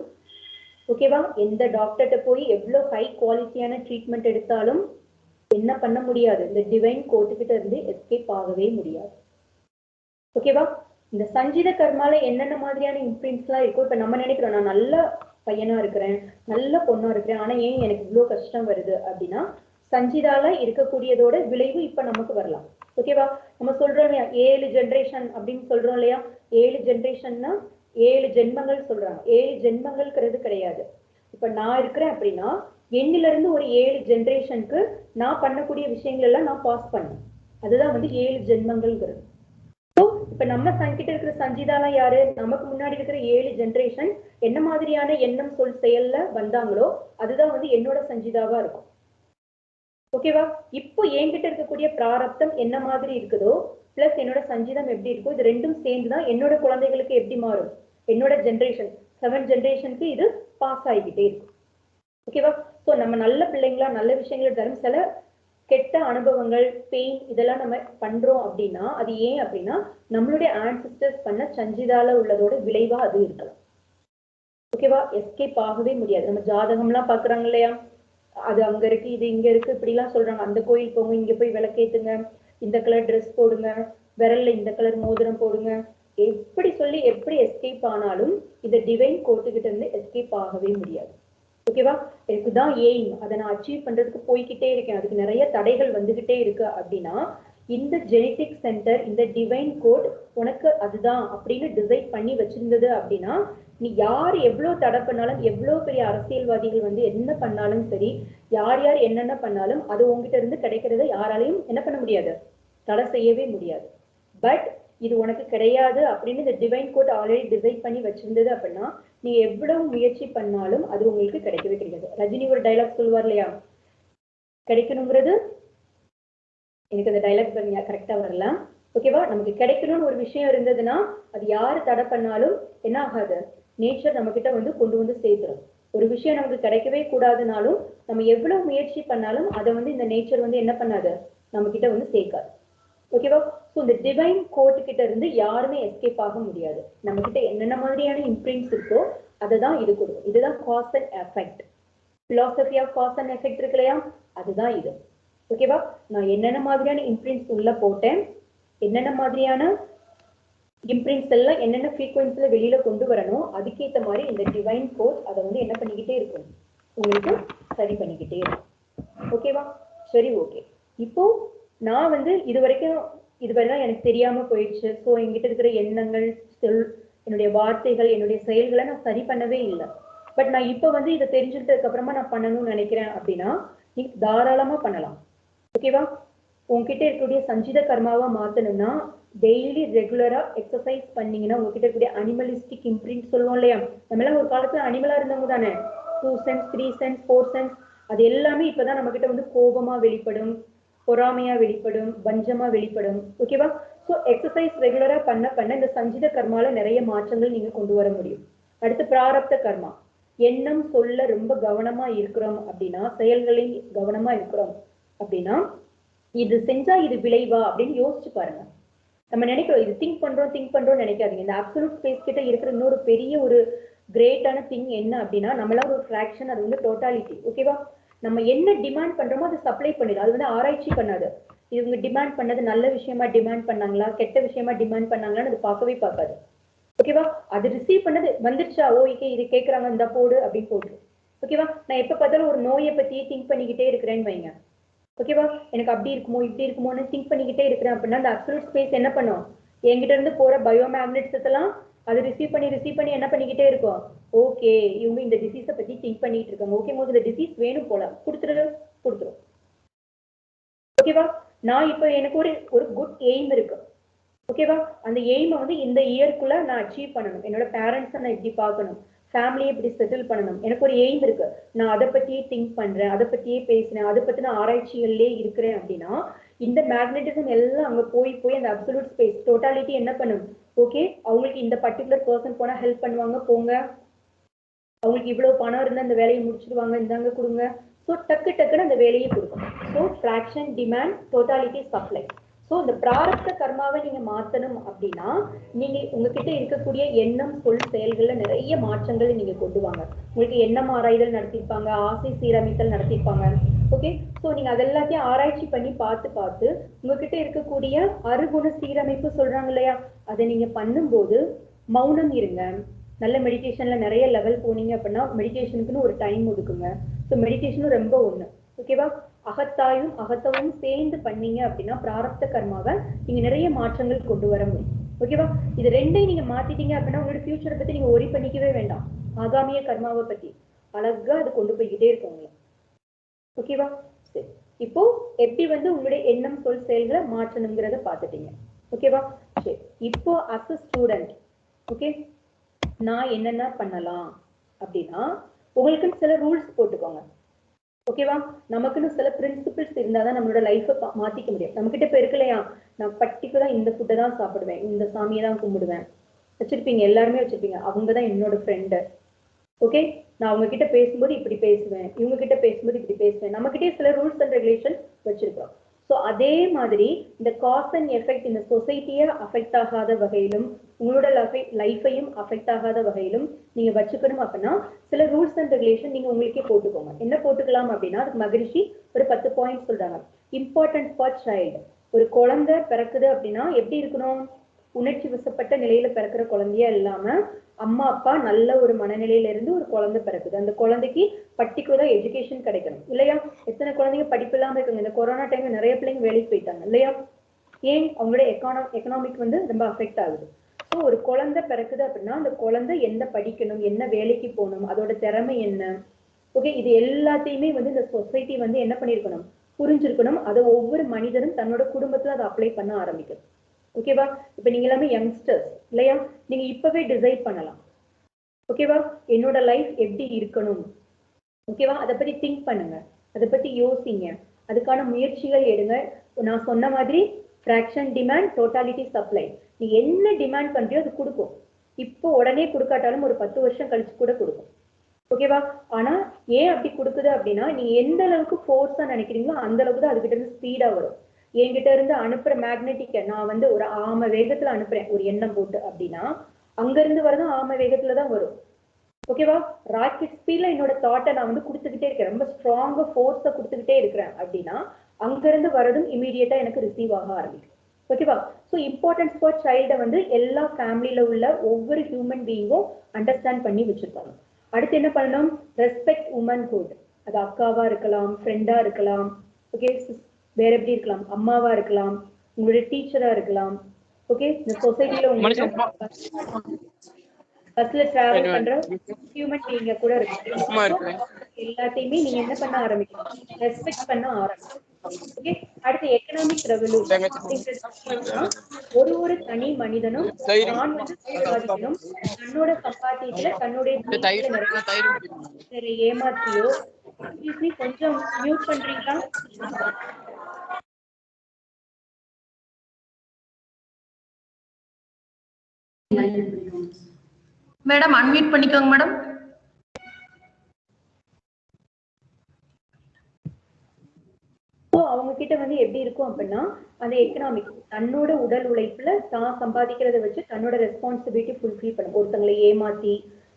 ஓகேவா, எந்த டாக்டர்கிட்ட போய் எவ்வளவு ஹை குவாலிட்டியான ட்ரீட்மெண்ட் எடுத்தாலும் என்ன பண்ண முடியாது, இந்த டிவைன் கோர்ட்டுக்கிட்ட இருந்து எஸ்கேப் ஆகவே முடியாது, ஓகேவா. இந்த சஞ்சித கர்மால என்னென்ன மாதிரியான இம்ப்ரிண்ட்ஸ் எல்லாம் இருக்கும். இப்ப நம்ம நினைக்கிறோம் நான் நல்ல பையனா இருக்கிறேன், நல்ல பொண்ணா இருக்கிறேன், ஆனா ஏன் எனக்கு இவ்வளவு கஷ்டம் வருது அப்படின்னா சஞ்சிதால இருக்கக்கூடியதோட விளைவு இப்ப நமக்கு வரலாம், ஓகேவா. நம்ம சொல்றோம் இல்லையா 7 ஜென்ரேஷன் அப்படின்னு சொல்றோம் இல்லையா, 7 ஜென்ரேஷன்னா 7 ஜென்மங்கள் சொல்றாங்க, 7 ஜென்மங்கள்ங்கிறது கிடையாது. இப்ப நான் இருக்கிறேன் அப்படின்னா என்னில இருந்து ஒரு 7 ஜென்ரேஷனுக்கு நான் பண்ணக்கூடிய விஷயங்கள் எல்லாம் நான் பாஸ் பண்ணேன், அதுதான் வந்து 7 ஜென்மங்கள்ங்கிறது. இப்ப நம்ம கிட்ட இருக்கிற சஞ்சிதாலாம் யாரு, நமக்கு முன்னாடி இருக்கிற 7 ஜென்ரேஷன் என்ன மாதிரியான எண்ணம் சொல் செயல்ல வந்தாங்களோ அதுதான் வந்து என்னோட சஞ்சிதாவா இருக்கும், ஓகேவா. இப்போ என்கிட்ட இருக்கக்கூடிய பிராரப்தம் என்ன மாதிரி இருக்குதோ பிளஸ் என்னோட சஞ்சிதம் எப்படி இருக்கோ இது ரெண்டும் சேர்ந்துதான் என்னோட குழந்தைகளுக்கு எப்படி மாறும், என்னோட ஜென்ரேஷன் 7 ஜென்ரேஷனுக்கு இது பாஸ் ஆகிக்கிட்டே இருக்கும், ஓகேவா. ஸோ நம்ம நல்ல பிள்ளைங்களா நல்ல விஷயங்கள் எடுத்தாலும் சில கெட்ட அனுபவங்கள், பெயின் இதெல்லாம் நம்ம பண்றோம் அப்படின்னா அது ஏன் அப்படின்னா நம்மளுடைய ஆன்செஸ்டர்ஸ் பண்ண சஞ்சிதால உள்ளதோட விளைவா அது இருக்கலாம், ஓகேவா. எஸ்கேப் ஆகவே முடியாது. நம்ம ஜாதகம்லாம் பாக்குறாங்க இல்லையா, அது அங்க இருக்கு, இது இங்க இருக்கு, இப்படி எல்லாம் சொல்றாங்க, அந்த கோயில் போங்க, இங்க போய் விளக்கேத்துங்க, இந்த கலர் ட்ரெஸ் போடுங்க, விரல்ல இந்த கலர் மோதிரம் போடுங்க, எப்படி சொல்லி எப்படி எஸ்கேப் ஆனாலும் இந்த டிவைன் கோர்ட்டுகிட்ட இருந்து எஸ்கேப் ஆகவே முடியாது, ஓகேவா? இதுதான் எய்ம், அதை நான் அச்சீவ் பண்றதுக்கு போய்கிட்டே இருக்கேன், அதுக்கு நிறைய தடைகள் வந்துகிட்டே இருக்கு அப்படின்னா இந்த ஜெனடிக் சென்டர், இந்த டிவைன் கோட் உனக்கு அதுதான் அப்படின்னு டிசைட் பண்ணி வச்சிருந்தது அப்படின்னா நீ யார் எவ்வளவு தடை பண்ணாலும், எவ்வளவு பெரிய அரசியல்வாதிகள் வந்து என்ன பண்ணாலும் சரி, யார் யார் என்னென்ன பண்ணாலும் அது உங்ககிட்ட இருந்து கிடைக்கிறத யாராலையும் என்ன பண்ண முடியாது, தடை செய்யவே முடியாது. பட் இது உனக்கு கிடையாது அப்படின்னு இந்த டிவைன் கோட் ஆல்ரெடி டிசைட் பண்ணி வச்சிருந்தது அப்படின்னா நீ எவ்வளவு முயற்சி பண்ணாலும் அது உங்களுக்கு கிடைக்கவே கிடைக்காது. ரஜினி ஒரு டைலாக் சொல்லுவார் இல்லையா, கிடைக்கணுங்கிறது, எனக்கு அந்த டைலாக் கரெக்டா வரல, ஓகேவா? நமக்கு கிடைக்கணும்னு ஒரு விஷயம் இருந்ததுன்னா அது யாரு தடை பண்ணாலும் என்ன ஆகாது, நேச்சர் நம்ம கிட்ட வந்து கொண்டு வந்து சேர்த்துரும். ஒரு விஷயம் நமக்கு கிடைக்கவே கூடாதுனாலும் நம்ம எவ்வளவு முயற்சி பண்ணாலும் அதை வந்து இந்த நேச்சர் வந்து என்ன பண்ணாது, நம்ம கிட்ட வந்து சேர்க்காது. ஓகேவா? ஸோ இந்த டிவைன் கோட் கிட்ட இருந்து யாருமே எஸ்கேப் ஆக முடியாது. நம்ம கிட்ட என்னென்ன மாதிரியான இம்ப்ரிண்ட்ஸ் இருக்கோ அதை தான் இது கொடுக்கும். இதுதான் cause and effect. Philosophy of cause and effect இருக்கு இல்லையா, அதுதான் இது. ஓகேவா? நான் என்னென்ன மாதிரியான இம்ப்ரிண்ட்ஸ் உள்ள போட்டேன், என்னென்ன மாதிரியான இம்ப்ரிண்ட்ஸ் எல்லாம் என்னென்ன ஃப்ரீக்வன்சில வெளியில கொண்டு வரணும், அதுக்கேற்ற மாதிரி இந்த டிவைன் கோட் அதை வந்து என்ன பண்ணிக்கிட்டே இருக்கும், உங்களுக்கு சரி பண்ணிக்கிட்டே இருக்கும். ஓகேவா? சரி, ஓகே. இப்போ நான் வந்து இதுவரைதான் எனக்கு தெரியாம போயிடுச்சு. ஸோ என்கிட்ட இருக்கிற எண்ணங்கள், என்னுடைய வார்த்தைகள், என்னுடைய செயல்களை நான் சரி பண்ணவே இல்லை. பட் நான் இப்போ வந்து இதை தெரிஞ்சுக்கிட்டதுக்கு அப்புறமா நான் பண்ணணும்னு நினைக்கிறேன் அப்படின்னா நீ தாராளமா பண்ணலாம். ஓகேவா? உங்ககிட்ட இருக்கக்கூடிய சஞ்சித கர்மாவா மாத்தணும்னா டெய்லி ரெகுலரா எக்ஸசைஸ் பண்ணீங்கன்னா உங்ககிட்ட இருக்கக்கூடிய அனிமலிஸ்டிக் இம்ப்ரிண்ட் சொல்லுவோம் இல்லையா, நம்ம எல்லாம் ஒரு காலத்துல அனிமலா இருந்தவங்க தானே. 2 சென்ஸ் 3 சென்ஸ் 4 சென்ஸ் அது எல்லாமே இப்பதான் நம்ம கிட்ட வந்து கோபமா வெளிப்படும், பொறாமையா வெளிப்படும், பஞ்சமா வெளிப்படும். ஓகேவா? ஸோ எக்ஸசைஸ் ரெகுலரா பண்ண பண்ண இந்த சஞ்சித கர்மால நிறைய மாற்றங்கள் நீங்க கொண்டு வர முடியும். அடுத்து பிராரப்த கர்மா. எண்ணம் சொல்ல ரொம்ப கவனமா இருக்கிறோம் அப்படின்னா, செயல்களில் கவனமா இருக்கிறோம் அப்படின்னா இது செஞ்சா இது விளைவா அப்படின்னு யோசிச்சு பாருங்க. நம்ம நினைக்கிறோம் இது திங்க் பண்றோம் நினைக்காதீங்க. இந்த அப்சல்யூட் ஸ்பேஸ் கிட்ட இருக்கிற இன்னொரு பெரிய ஒரு கிரேட்டான திங் என்ன அப்படின்னா நம்மளால ஒரு ஃபிராக்ஷன், அது வந்து டோட்டாலிட்டி. ஓகேவா? நம்ம என்ன டிமாண்ட் பண்றோமோ அதை சப்ளை பண்ணிடும். அது வந்து ஆராய்ச்சி பண்ணாது. இவங்க டிமாண்ட் பண்ணது நல்ல விஷயமா டிமாண்ட் பண்ணாங்களா, கெட்ட விஷயமா டிமாண்ட் பண்ணாங்களான்னு அது பார்க்கவே பார்க்காது. ஓகேவா? அது ரிசீவ் பண்ணது வந்துருச்சா, ஓகே இது கேட்கறாங்க இந்த போடு அப்படின்னு போட்டு. ஓகேவா? நான் எப்ப பார்த்தாலும் ஒரு நோயை பத்தியே திங்க் பண்ணிக்கிட்டே இருக்கிறேன்னு வைங்க. ஓகேவா? எனக்கு அப்படி இருக்குமோ இப்படி இருக்குமோன்னு திங்க் பண்ணிக்கிட்டே இருக்கிறேன் அப்படின்னா அந்த அப்சல்யூட் ஸ்பேஸ் என்ன பண்ணும், என்கிட்ட இருந்து போற பயோமேக்னெட்ஸ் எல்லாம் அது ரிசீவ் பண்ணி என்ன பண்ணிக்கிட்டே இருக்கும், ஓகே இவங்க இந்த டிசீஸை பத்தி திங்க் பண்ணிட்டு இருக்காங்க, ஓகே போது இந்த டிசீஸ் வேணும் போல கொடுத்துரும். ஓகேவா? நான் இப்போ எனக்கு ஒரு குட் எய்ம் இருக்கு. ஓகேவா? அந்த எய்மை வந்து இந்த இயர்க்குள்ள நான் அச்சீவ் பண்ணணும். என்னோட பேரண்ட்ஸை நான் இப்படி பார்க்கணும், ஃபேமிலியை இப்படி செட்டில் பண்ணணும், எனக்கு ஒரு எய்ம் இருக்கு. நான் அதை பத்தியே திங்க் பண்றேன், அதை பத்தியே பேசுறேன், அதை பத்தின ஆராய்ச்சிகள்லயே இருக்கிறேன் அப்படின்னா இந்த மேக்னெட்டிசம் எல்லாம் அங்க போய் அந்த அப்சல்யூட் ஸ்பேஸ் டோட்டாலிட்டி என்ன பண்ணும், ஓகே அவங்களுக்கு இந்த பர்டிகுலர் பர்சன் போனா ஹெல்ப் பண்ணுவாங்க, போங்க அவங்களுக்கு இவ்வளவு பணம் இருந்தா அந்த வேலையை முடிச்சிடுவாங்க, இந்தாங்க கொடுங்க. ஸோ டக்குன்னு அந்த வேலையை கொடுக்கும். So fraction, demand, totality, supply. So இந்த பிராரப்த கர்மாவை நீங்க மாத்தணும் அப்படின்னா நீங்க உங்ககிட்ட இருக்கக்கூடிய எண்ணம், சொல், செயல்கள்ல நிறைய மாற்றங்களை நீங்க கொண்டு வாங்க. உங்களுக்கு எண்ணம் ஆராய்தல் நடத்திருப்பாங்க, ஆசை சீரமைத்தல் நடத்திருப்பாங்க. ஓகே? ஸோ நீங்க அதெல்லாத்தையும் ஆராய்ச்சி பண்ணி பார்த்து உங்ககிட்ட இருக்கக்கூடிய அறுகுண சீரமைப்பு சொல்றாங்க இல்லையா, அதை நீங்க பண்ணும்போது மௌனம் இருங்க. நல்ல மெடிடேஷன்ல நிறைய லெவல் போனீங்க அப்படின்னா மெடிடேஷனுக்குன்னு ஒரு டைம் ஒதுக்குங்க. ஸோ மெடிடேஷனும் ரொம்ப ஒண்ணு. ஓகேவா? அகத்தவும் சேர்ந்து பண்ணீங்க அப்படின்னா பிராரப்த கர்மாவை நீங்க நிறைய மாற்றங்கள் கொண்டு வர முடியும். ஓகேவா? இது ரெண்டையும் நீங்க மாத்திட்டீங்க அப்படின்னா உங்களோட ஃபியூச்சரை பத்தி நீங்க ஒரி பண்ணிக்கவே வேண்டாம். ஆகாமிய கர்மாவை பத்தி அழகா அது கொண்டு போய்கிட்டே இருக்கவங்க. ஓகேவா? சரி, இப்போ எப்படி வந்து உங்களுடைய எண்ணம், சொல், செயல்களை மாற்றணுங்கிறத பார்த்துட்டீங்க. ஓகேவா? சரி, இப்போ அஸ் அ ஸ்டூடெண்ட் ஓகே நான் என்னென்ன பண்ணலாம் அப்படின்னா உங்களுக்குன்னு சில ரூல்ஸ் போட்டுக்கோங்க. ஓகேவா? நமக்குன்னு சில பிரின்சிபிள்ஸ் இருந்தாதான் நம்மளோட லைஃபை மாத்திக்க முடியும். நம்ம கிட்ட இப்ப இருக்கு இல்லையா, நான் பர்டிகுலரா இந்த ஃபுட்டை தான் சாப்பிடுவேன், இந்த சாமியை தான் கும்பிடுவேன் வச்சிருப்பீங்க, எல்லாருமே வச்சிருப்பீங்க. அவங்கதான் என்னோட ஃப்ரெண்டு. ஓகே? நான் அவங்க கிட்ட பேசும்போது இப்படி பேசுவேன், இவங்க கிட்ட பேசும்போது இப்படி பேசுவேன். நம்ம கிட்டே சில ரூல்ஸ் அண்ட் ரெகுலேஷன் வச்சிருக்கோம். ஸோ அதே மாதிரி இந்த காஸ் அண்ட் எஃபெக்ட் இந்த சொசைட்டியை அஃபெக்ட் ஆகாத வகையிலும் உங்களோட லைஃபையும் அஃபெக்ட் ஆகாத வகையிலும் நீங்க வச்சுக்கணும் அப்படின்னா சில ரூல்ஸ் அண்ட் ரெகுலேஷன் நீங்க உங்களுக்கே போட்டுக்கோங்க. என்ன போட்டுக்கலாம் அப்படின்னா அதுக்கு மகரிஷி ஒரு 10 பாயிண்ட் சொல்றாங்க. Important for child. ஒரு குழந்தை பிறக்குது அப்படின்னா எப்படி இருக்கணும், உணர்ச்சி வசப்பட்ட நிலையில பிறக்கிற குழந்தையா இல்லாம அம்மா அப்பா நல்ல ஒரு மனநிலையில இருந்து ஒரு குழந்தை பிறக்குது. அந்த குழந்தைக்கு பர்டிகுலரா எஜுகேஷன் கிடைக்கணும் இல்லையா? எத்தனை குழந்தைங்க படிப்பு இல்லாம இருக்காங்க. இந்த கொரோனா டைம்ல நிறைய பிள்ளைங்க வேலைக்கு போயிட்டாங்க இல்லையா? ஏன்? அவங்களோட எக்கனாமிக் வந்து ரொம்ப அஃபெக்ட் ஆகுது. ஸோ ஒரு குழந்தை பிறக்குது அப்படின்னா அந்த குழந்தை என்ன படிக்கணும், என்ன வேலைக்கு போகணும், அதோட திறமை என்ன, ஓகே, இது எல்லாத்தையுமே வந்து இந்த சொசைட்டி வந்து என்ன பண்ணிருக்கணும், புரிஞ்சிருக்கணும். அதை ஒவ்வொரு மனிதனும் தன்னோட குடும்பத்துல அதை அப்ளை பண்ண ஆரம்பிக்கணும். ஓகேவா? இப்ப நீங்க எல்லாமே யங்ஸ்டர்ஸ் இல்லையா? நீங்க இப்பவே டிசைட் பண்ணலாம். ஓகேவா? என்னோட லைஃப் எப்படி இருக்கணும், ஓகேவா? அதை பத்தி திங்க் பண்ணுங்க, அதை பத்தி யோசிங்க, அதுக்கான முயற்சிகள் எடுங்க. நான் சொன்ன மாதிரி ஃப்ராக்ஷன் டிமாண்ட், டோட்டாலிட்டி சப்ளை. நீ என்ன டிமாண்ட் பண்றியோ அது கொடுக்கும். இப்போ உடனே கொடுக்காட்டாலும் ஒரு 10 வருஷம் கழிச்சு கூட கொடுக்கும். ஓகேவா? ஆனா ஏன் அப்படி கொடுக்குது அப்படின்னா, நீ எந்த அளவுக்கு ஃபோர்ஸா நினைக்கிறீங்களோ அந்த அளவுக்கு தான் அதுகிட்ட இருந்து ஸ்பீடா வரும். என்கிட்ட இருந்து அனுப்புற மேக்னெட்டிக்க நான் வந்து ஒரு ஆம வேகத்துல அனுப்புறேன் ஒரு எண்ணம் போட்டு அப்படின்னா, அங்க இருந்து வரதும் ஆம வேகத்துல தான் வரும். ஓகேவா? ராக்கெட் ஸ்பீட்ல என்னோட தாட்டை நான் வந்து கொடுத்துக்கிட்டே இருக்கேன், ரொம்ப ஸ்ட்ராங்கா ஃபோர்ஸை கொடுத்துக்கிட்டே இருக்கிறேன் அப்படின்னா அங்க இருந்து வரதும் இமீடியட்டா எனக்கு ரிசீவ் ஆக ஆரம்பிக்கும். ஓகேவா? ஸோ இம்பார்ட்டன்ஸ் ஃபார் சைல்டை வந்து எல்லா ஃபேமிலியில உள்ள ஒவ்வொரு ஹியூமன் பீயிங்கும் அண்டர்ஸ்டாண்ட் பண்ணி வச்சிருக்காங்க. அடுத்து என்ன பண்ணணும்? Respect womanhood. அது அக்காவா இருக்கலாம், ஃப்ரெண்டா இருக்கலாம், ஓகே, வேற எப்படி இருக்கலாம், அம்மாவா இருக்கலாம், உங்களுடைய டீச்சரா இருக்கலாம், ஓகே, இந்த சொசைட்டில உங்களுக்கு பஸ்ல டிராவல் பண்ற ஹியூமன் பீயிங்க கூட இருக்கு. எல்லாத்தையுமே நீங்க என்ன பண்ண ஆரம்பிக்கணும்? ரெஸ்பெக்ட் பண்ண ஆரம்பிக்கணும். ஓகே. அடுத்து எக்கனாமிக் ரெவல்யூஷன் அப்படிங்கிறது ஒரு தனி மனிதனும் நான் வந்து சம்பாதிக்கணும், தன்னோட சம்பாத்தியத்துல தன்னுடைய ஏமாற்றியோ, கொஞ்சம் மியூட் பண்றீங்களா? மேடம் அன்மியூட் பண்ணிக்கோங்க மேடம். அவங்க கிட்ட வந்து எப்படி இருக்கும் அப்படின்னா, அந்த எக்கனாமிக் தன்னோட உடல் உழைப்புல தான் சம்பாதிக்கிறத வச்சு தன்னோட ரெஸ்பான்சிபிலிட்டி ஃபுல்ஃபில் பண்ணும். ஒருத்தங்களை ஏமாத்தி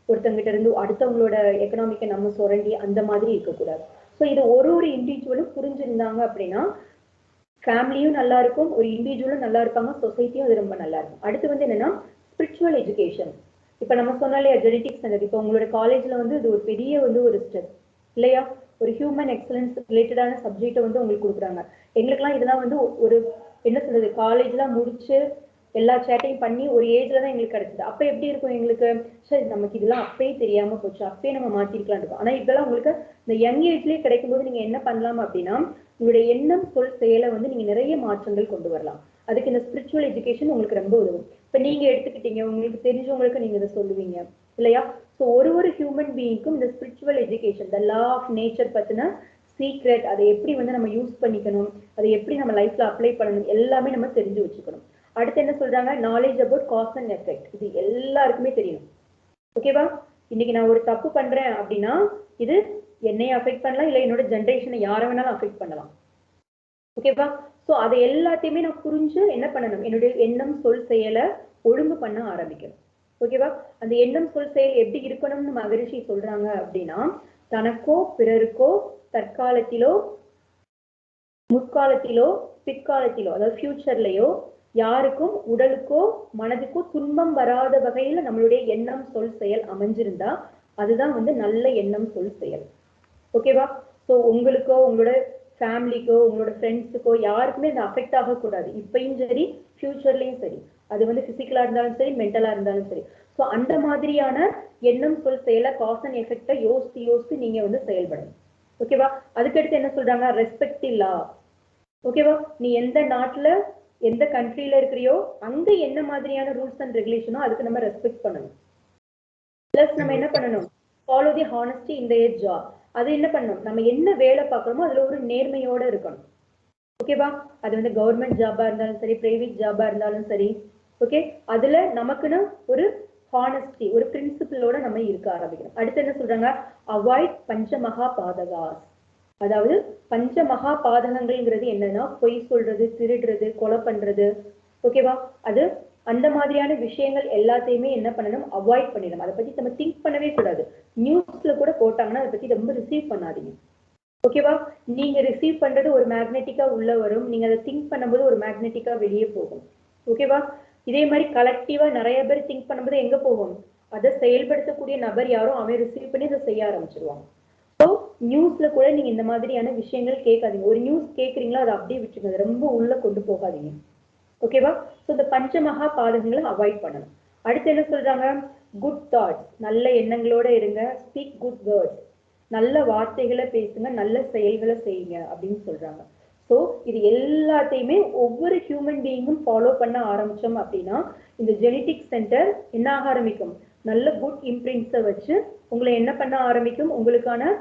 ஒருத்தங்கிட்ட இருந்து அடுத்தவங்களோட எக்கனாமிக்கை நம்ம சுரண்டி அந்த மாதிரி இருக்கக்கூடாது. ஸோ இது ஒரு இண்டிவிஜுவலும் புரிஞ்சிருந்தாங்க அப்படின்னா ஃபேமிலியும் நல்லா இருக்கும், ஒரு இண்டிவிஜுவலும் நல்லா இருப்பாங்க, சொசைட்டியும் அது ரொம்ப நல்லா இருக்கும். அடுத்து வந்து என்னன்னா ஸ்பிரிச்சுவல் எஜுகேஷன். இப்ப நம்ம சொன்னாலே ஜெனடிக்ஸ் அந்த இப்போ உங்களோட காலேஜ்ல வந்து இது ஒரு பெரிய வந்து ஒரு ஸ்டெப் இல்லையா? ஒரு ஹியூமன் எக்ஸலன்ஸ் ரிலேட்டடான சப்ஜெக்டை வந்து உங்களுக்கு கொடுக்குறாங்க. எங்களுக்குலாம் இதெல்லாம் வந்து ஒரு என்ன சொல்றது, காலேஜ்லாம் முடிச்சு எல்லா சேட்டையும் பண்ணி ஒரு ஏஜ்ல தான் எங்களுக்கு கிடைச்சது. அப்ப எப்படி இருக்கும் எங்களுக்கு, சரி நமக்கு இதெல்லாம் அப்பயே தெரியாம போச்சு, அப்பயே நம்ம மாத்திருக்கலாம் இருக்கும். ஆனா இதெல்லாம் உங்களுக்கு இந்த யங் ஏஜ்லயே கிடைக்கும் போது நீங்க என்ன பண்ணலாம் அப்படின்னா, உங்களுடைய எண்ணம் சொல் செயலை வந்து நீங்க நிறைய மாற்றங்கள் கொண்டு வரலாம். அதுக்கு இந்த ஸ்பிரிச்சுவல் எஜுகேஷன் உங்களுக்கு ரொம்ப உதவும். இப்ப நீங்க எடுத்துக்கிட்டீங்க, உங்களுக்கு தெரிஞ்சவங்களுக்கு நீங்க இதை சொல்லுவீங்க இல்லையா? ஸோ ஒரு ஹியூமன் பீயிங்க்கும் இந்த spiritual education, the law of nature பத்தின சீக்ரெட், அதை எப்படி வந்து நம்ம யூஸ் பண்ணிக்கணும், அதை எப்படி நம்ம லைஃப்ல அப்ளை பண்ணணும், எல்லாமே நம்ம தெரிஞ்சு வச்சுக்கணும். அடுத்து என்ன சொல்றாங்க? Knowledge about cause and effect. இது எல்லாருக்குமே தெரியணும். ஓகேவா? இன்னைக்கு நான் ஒரு தப்பு பண்றேன் அப்படின்னா இது என்னைய அஃபெக்ட் பண்ணலாம், இல்லை என்னோட ஜென்ரேஷனை யாரை வேணாலும் அஃபெக்ட் பண்ணலாம். ஓகேவா? ஸோ அதை எல்லாத்தையுமே நான் புரிஞ்சு என்ன பண்ணணும், என்னுடைய எண்ணம் சொல் செயலை ஒழுங்கு பண்ண ஆரம்பிக்கணும். ஓகேவா? அந்த எண்ணம் சொல் செயல் எப்படி இருக்கணும்னு மகரிஷி சொல்றாங்க அப்படின்னா, தனக்கோ பிறருக்கோ தற்காலத்திலோ முற்காலத்திலோ பிற்காலத்திலோ அதாவது ஃபியூச்சர்லயோ யாருக்கும் உடலுக்கோ மனதுக்கோ துன்பம் வராத வகையில நம்மளுடைய எண்ணம் சொல் செயல் அமைஞ்சிருந்தா அதுதான் வந்து நல்ல எண்ணம் சொல் செயல். ஓகேவா? ஸோ உங்களுக்கோ உங்களோட ஃபேமிலிக்கோ உங்களோட ஃப்ரெண்ட்ஸுக்கோ யாருக்குமே அது அஃபெக்ட் ஆகக்கூடாது. இப்பயும் சரி ஃபியூச்சர்லயும் சரி, அது வந்து பிசிக்கலா இருந்தாலும் சரி மென்டலா இருந்தாலும் சரி. ஸோ அந்த மாதிரியான எண்ணம் சொல் செயலை காஸ் அண்ட் எஃபெக்டை யோசித்து நீங்க வந்து செயல்படணும். ஓகேவா? அதுக்கடுத்து என்ன சொல்றாங்க? ரெஸ்பெக்ட் லா. ஓகேவா? நீ எந்த நாட்டுல எந்த கண்ட்ரில இருக்கிறியோ அங்க என்ன மாதிரியான ரூல்ஸ் அண்ட் ரெகுலேஷனோ அதுக்கு நம்ம ரெஸ்பெக்ட் பண்ணணும். பிளஸ் நம்ம என்ன பண்ணணும்? Follow the honesty in the job. அது என்ன பண்ணணும்? நம்ம என்ன வேலை பார்க்கறோமோ அதுல ஒரு நேர்மையோட இருக்கணும். ஓகேவா? அது வந்து கவர்மெண்ட் ஜாபா இருந்தாலும் சரி, பிரைவேட் ஜாபா இருந்தாலும் சரி, ஓகே, அதுல நமக்குன்னு ஒரு ஹானஸ்டி, ஒரு பிரின்சிபிளோட நம்ம இருக்க ஆரம்பிக்கணும். அடுத்து என்ன சொல்றாங்க? அவாய்ட் பஞ்சமகா பாதகாஸ். அதாவது பஞ்சமகா பாதகங்கள்ங்கிறது என்னன்னா, பொய் சொல்றது, திருடுறது, கொலை பண்றது, ஓகேவா? அது அந்த மாதிரியான விஷயங்கள் எல்லாத்தையுமே என்ன பண்ணணும்? அவாய்ட் பண்ணிடணும். அதை பத்தி நம்ம திங்க் பண்ணவே கூடாது. நியூஸ்ல கூட போட்டாங்கன்னா அதை பத்தி ரொம்ப ரிசீவ் பண்ணாதீங்க. ஓகேவா? நீங்க ரிசீவ் பண்றது ஒரு மேக்னெட்டிக்கா உள்ள வரும், நீங்க அதை திங்க் பண்ணும்போது ஒரு மேக்னெட்டிக்கா வெளியே போகும். ஓகேவா? இதே மாதிரி கலெக்டிவா நிறைய பேர் திங்க் பண்ணும்போது எங்க போகும், அதை செயல்படுத்தக்கூடிய நபர் யாரோ அவன் ரிசீவ் பண்ணி அதை செய்ய ஆரம்பிச்சிருவாங்க. ஸோ நியூஸ்ல கூட நீங்க இந்த மாதிரியான விஷயங்கள் கேட்காதீங்க. ஒரு நியூஸ் கேட்குறீங்களா அதை அப்படியே விட்டுருங்க, ரொம்ப உள்ள கொண்டு போகாதீங்க. ஓகேவா? ஸோ இந்த பஞ்சமகா பாதகங்களை அவாய்ட் பண்ணணும். அடுத்து என்ன சொல்றாங்க, குட் தாட்ஸ், நல்ல எண்ணங்களோட இருங்க, ஸ்பீக் குட் வேர்ட்ஸ், நல்ல வார்த்தைகளை பேசுங்க, நல்ல செயல்களை செய்யுங்க அப்படின்னு சொல்றாங்க. ஸோ இது எல்லாத்தையுமே ஒவ்வொரு ஹியூமன் பீயிங்கும் ஃபாலோ பண்ண ஆரம்பிச்சோம் அப்படின்னா இந்த ஜெனட்டிக் சென்டர் என்ன ஆக ஆரம்பிக்கும், நல்ல குட் இம்ப்ரிண்ட்ஸை வச்சு உங்களை என்ன பண்ண ஆரம்பிக்கும், உங்களுக்கான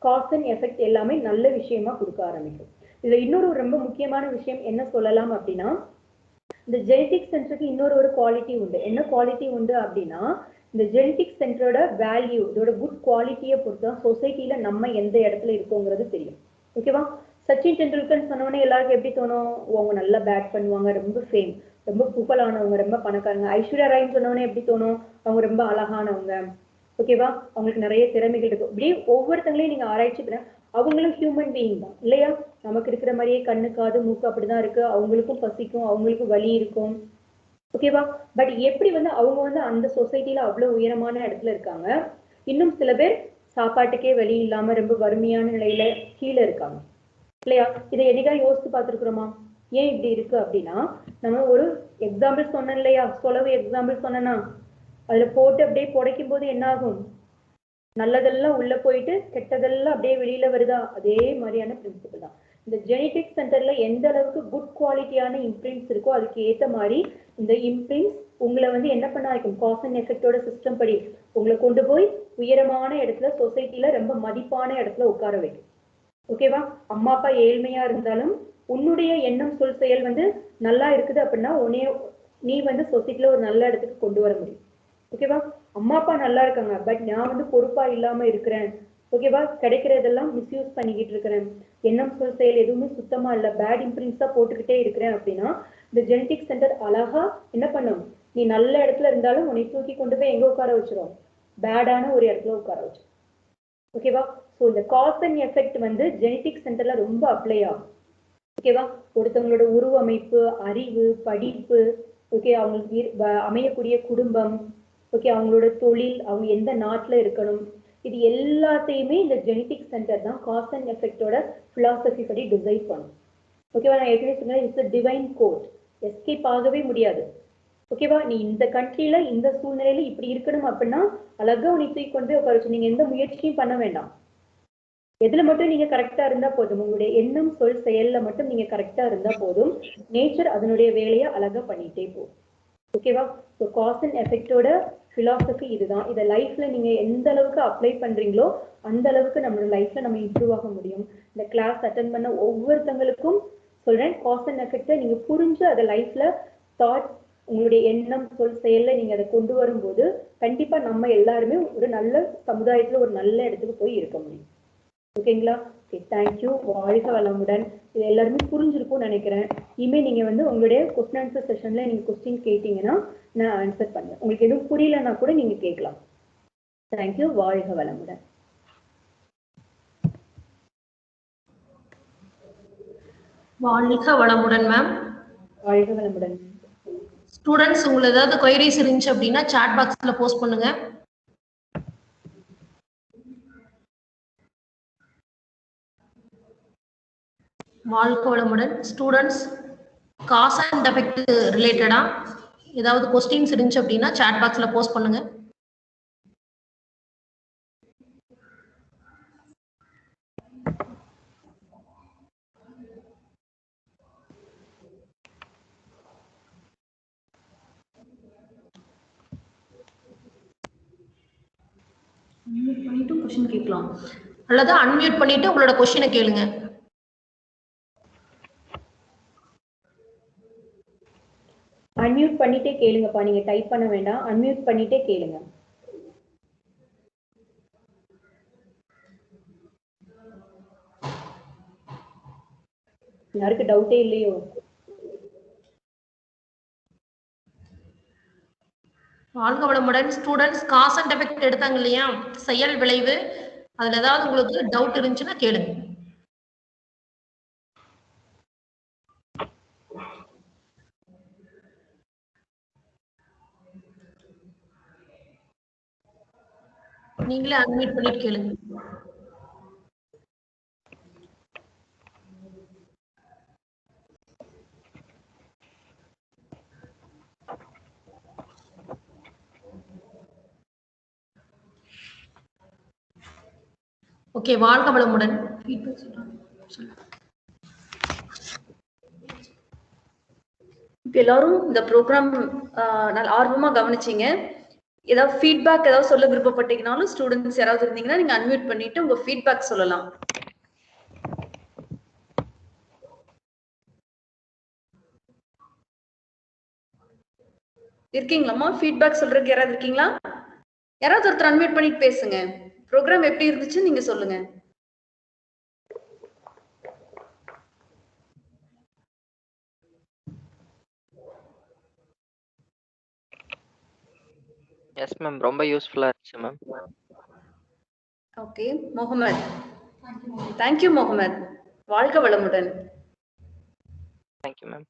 காஸ் அண்ட் எஃபெக்ட் எல்லாமே நல்ல விஷயமா கொடுக்க ஆரம்பிக்கும். இதுல இன்னொரு ரொம்ப முக்கியமான விஷயம் என்ன சொல்லலாம் அப்படின்னா, இந்த ஜெனட்டிக் சென்டருக்கு இன்னொரு ஒரு குவாலிட்டி உண்டு. என்ன குவாலிட்டி உண்டு அப்படின்னா, இந்த ஜெனட்டிக் சென்டரோட வேல்யூ, இதோட குட் குவாலிட்டியை பொறுத்து தான் சொசைட்டில நம்ம எந்த இடத்துல இருக்கோங்கிறது தெரியும். ஓகேவா? சச்சின் டெண்டுல்கர் சொன்னோடனே எல்லாருக்கும் எப்படி தோணும், அவங்க நல்லா பேட் பண்ணுவாங்க, ரொம்ப ஃபேம், ரொம்ப புகழானவங்க, ரொம்ப பணக்காரங்க. ஐஸ்வர்யா ராய்ன்னு சொன்னோடனே எப்படி தோணும், அவங்க ரொம்ப அழகானவங்க. ஓகேவா? அவங்களுக்கு நிறைய திறமைகள் இருக்கும். இப்படி ஒவ்வொருத்தங்களையும் நீங்க ஆராய்ச்சி பண்ண அவங்களும் ஹியூமன் பீயிங் தான் இல்லையா? நமக்கு இருக்கிற மாதிரியே கண்ணு காது மூக்கு அப்படிதான் இருக்கு, அவங்களுக்கும் பசிக்கும், அவங்களுக்கும் வலி இருக்கும். ஓகேவா? பட் எப்படி அவங்க அந்த சொசைட்டில அவ்வளவு உயரமான இடத்துல இருக்காங்க, இன்னும் சில பேர் சாப்பாட்டுக்கே வழி இல்லாம ரொம்ப வறுமையான நிலையில கீழே இருக்காங்க இல்லையா? இதை என்னைக்கா யோசித்து பார்த்துருக்குறோமா? ஏன் இப்படி இருக்கு அப்படின்னா, நம்ம ஒரு எக்ஸாம்பிள் சொன்னேன் இல்லையா, சொலவு எக்ஸாம்பிள் சொன்னேன்னா அதுல போட்டு அப்படியே புடைக்கும் போது என்ன ஆகும், நல்லதெல்லாம் உள்ள போயிட்டு கெட்டதெல்லாம் அப்படியே வெளியில வருதா? அதே மாதிரியான பிரின்சிபல் தான் இந்த ஜெனட்டிக் சென்டர்ல. எந்த அளவுக்கு குட் குவாலிட்டியான இம்ப்ரிண்ட்ஸ் இருக்கோ அதுக்கு ஏத்த மாதிரி இந்த இம்ப்ரிண்ட்ஸ் உங்களை என்ன பண்ண வைக்கும், காஸ் அண்ட் எஃபெக்டோட சிஸ்டம் படி உங்களை கொண்டு போய் உயரமான இடத்துல சொசைட்டில ரொம்ப மதிப்பான இடத்துல உட்கார வைக்கும். ஓகேவா? அம்மா அப்பா ஏழ்மையா இருந்தாலும் உன்னுடைய எண்ணம் சொல் செயல் நல்லா இருக்குது அப்படின்னா நீ சொசைட்டில ஒரு நல்ல இடத்துக்கு கொண்டு வர முடியும். ஓகேவா? அம்மா அப்பா நல்லா இருக்காங்க, பட் நான் பொறுப்பா இல்லாம இருக்கிறேன், ஓகேவா, கிடைக்கிறதெல்லாம் மிஸ்யூஸ் பண்ணிக்கிட்டு இருக்கிறேன், எண்ணம் சொல் செயல் எதுவுமே சுத்தமா இல்லை, பேட் இம்ப்ரிண்ட்ஸா போட்டுக்கிட்டே இருக்கிறேன் அப்படின்னா இந்த ஜெனட்டிக் சென்டர் அழகா என்ன பண்ணும், நீ நல்ல இடத்துல இருந்தாலும் உன்னை தூக்கி கொண்டு போய் எங்க உட்கார வச்சிரும், பேடான ஒரு இடத்துல உட்கார வச்சிரும். ஓகேவா? ஸோ இந்த காஸ் அண்ட் எஃபெக்ட் ஜெனட்டிக் சென்டர்ல ரொம்ப அப்ளை ஆகும். ஓகேவா? ஒருத்தவங்களோட உருவமைப்பு, அறிவு, படிப்பு, ஓகே, அவங்களுக்கு அமையக்கூடிய குடும்பம், ஓகே, அவங்களோட தொழில், அவங்க எந்த நாட்டுல இருக்கணும், இது எல்லாத்தையுமே இந்த ஜெனட்டிக் சென்டர் தான் காஸ் அண்ட் எஃபெக்டோட பிலாசபி படி டிசைட் பண்ணும். ஓகேவா? நான் ஏற்கனவே சொன்னேன், இட்ஸ் டிவைன் கோட், எஸ்கேப் ஆகவே முடியாது. ஓகேவா? நீ இந்த கண்ட்ரில இந்த சூழ்நிலையில இப்படி இருக்கணும் அப்படின்னா அழகா உன்னை தூக்கி கொண்டு போய் உட்கார வச்சு நீங்க எந்த முயற்சியும் பண்ண வேண்டாம். எதுல மட்டும் நீங்க கரெக்டா இருந்தா போதும், உங்களுடைய எண்ணம் சொல் செயல்ல மட்டும் நீங்க கரெக்டா இருந்தா போதும், நேச்சர் அதனுடைய வேலையை அழகா பண்ணிட்டே போகும். ஓகேவா? ஸோ காஸ் அண்ட் எஃபெக்டோட பிலாசபி இதுதான். இதை லைஃப்ல நீங்க எந்த அளவுக்கு அப்ளை பண்றீங்களோ அந்த அளவுக்கு நம்மளோட லைஃப்ல நம்ம இம்ப்ரூவ் ஆக முடியும். இந்த கிளாஸ் அட்டன் பண்ண ஒவ்வொருத்தங்களுக்கும் சொல்றேன், காஸ் அண்ட் எஃபெக்டை நீங்க புரிஞ்சு அதை லைஃப்ல தாட், உங்களுடைய எண்ணம் சொல் செயல்ல நீங்க அதை கொண்டு வரும்போது கண்டிப்பா நம்ம எல்லாருமே ஒரு நல்ல சமுதாயத்துல ஒரு நல்ல இடத்துக்கு போய் இருக்க முடியும். ஓகேங்களா? Okay, thank you. வாழ்க வளமுடன். இது எல்லாருமே புரிஞ்சிருக்கும்னு நினைக்கிறேன். இனிமே நீங்க உங்களுடைய கொஸ்டின் ஆன்சர் செஷன்ல நீங்க கொஸ்டின் கேட்டீங்கன்னா நான் ஆன்சர் பண்ணுவேன். உங்களுக்கு எதுவும் புரியலன்னா கூட நீங்க கேட்கலாம். தேங்க்யூ. வாழ்க வளமுடன். வாழ்க வளமுடன் மேம். வாழ்க வளமுடன். ஸ்டூடெண்ட்ஸ், உங்களுக்கு ஏதாவது குவைரிஸ் இருந்துச்சு அப்படின்னா சாட் பாக்ஸ்ல போஸ்ட் பண்ணுங்க. வாழ்க வளமுடன். ஸ்டூடெண்ட்ஸ், காஸ் அண்ட் எஃபெக்ட் ரிலேட்டடா ஏதாவது கொஸ்டின்ஸ் இருந்துச்சு அப்படின்னா சாட் பாக்ஸ்ல போஸ்ட் பண்ணுங்க. கொஸ்டின் கேட்கலாம் அல்லது அன்மியூட் பண்ணிட்டு உங்களோட கொஸ்டினை கேளுங்க. அன்மியூட் பண்ணிட்டே கேளுங்கப்பா, நீங்க டைப் பண்ண வேண்டாம், அன்மியூட் பண்ணிட்டே கேளுங்க. யாருக்கு டவுட்டே இல்லையோ? வாழ்க வளமுடன். ஸ்டூடெண்ட்ஸ், காஸ் அண்ட் எஃபெக்ட் எடுத்தாங்க இல்லையா, செயல் விளைவு, அதுல ஏதாவது உங்களுக்கு டவுட் இருந்துச்சுன்னா கேளுங்க. நீங்களே அன்மியூட் பண்ணிட்டு கேளுங்க. ஓகே, வாழ்க வளமுடன். இப்ப எல்லாரும் இந்த ப்ரோக்ராம் நல்ல ஆர்வமா கவனிச்சீங்க. ஏதாவது ஃபீட்பேக் ஏதாவது சொல்ல விருப்பப்பட்டீங்கனாலும் ஸ்டூடெண்ட்ஸ் யாராவது இருந்தீங்கன்னா நீங்க அன்மியூட் பண்ணிட்டு உங்க ஃபீட்பேக் சொல்லலாம். இருக்கீங்களாம்மா? ஃபீட்பேக் சொல்றதுக்கு யாராவது இருக்கீங்களா? யாராவது ஒருத்தர் அன்மியூட் பண்ணிட்டு பேசுங்க. ப்ரோக்ராம் எப்படி இருந்துச்சு நீங்க சொல்லுங்க. எஸ் மேம், ரொம்ப யூஸ்ஃபுல்லா இருந்துச்சு ma'am. Okay Mohammed. Thank you Mohammed. வாழ்க வளமுடன். Thank you ma'am.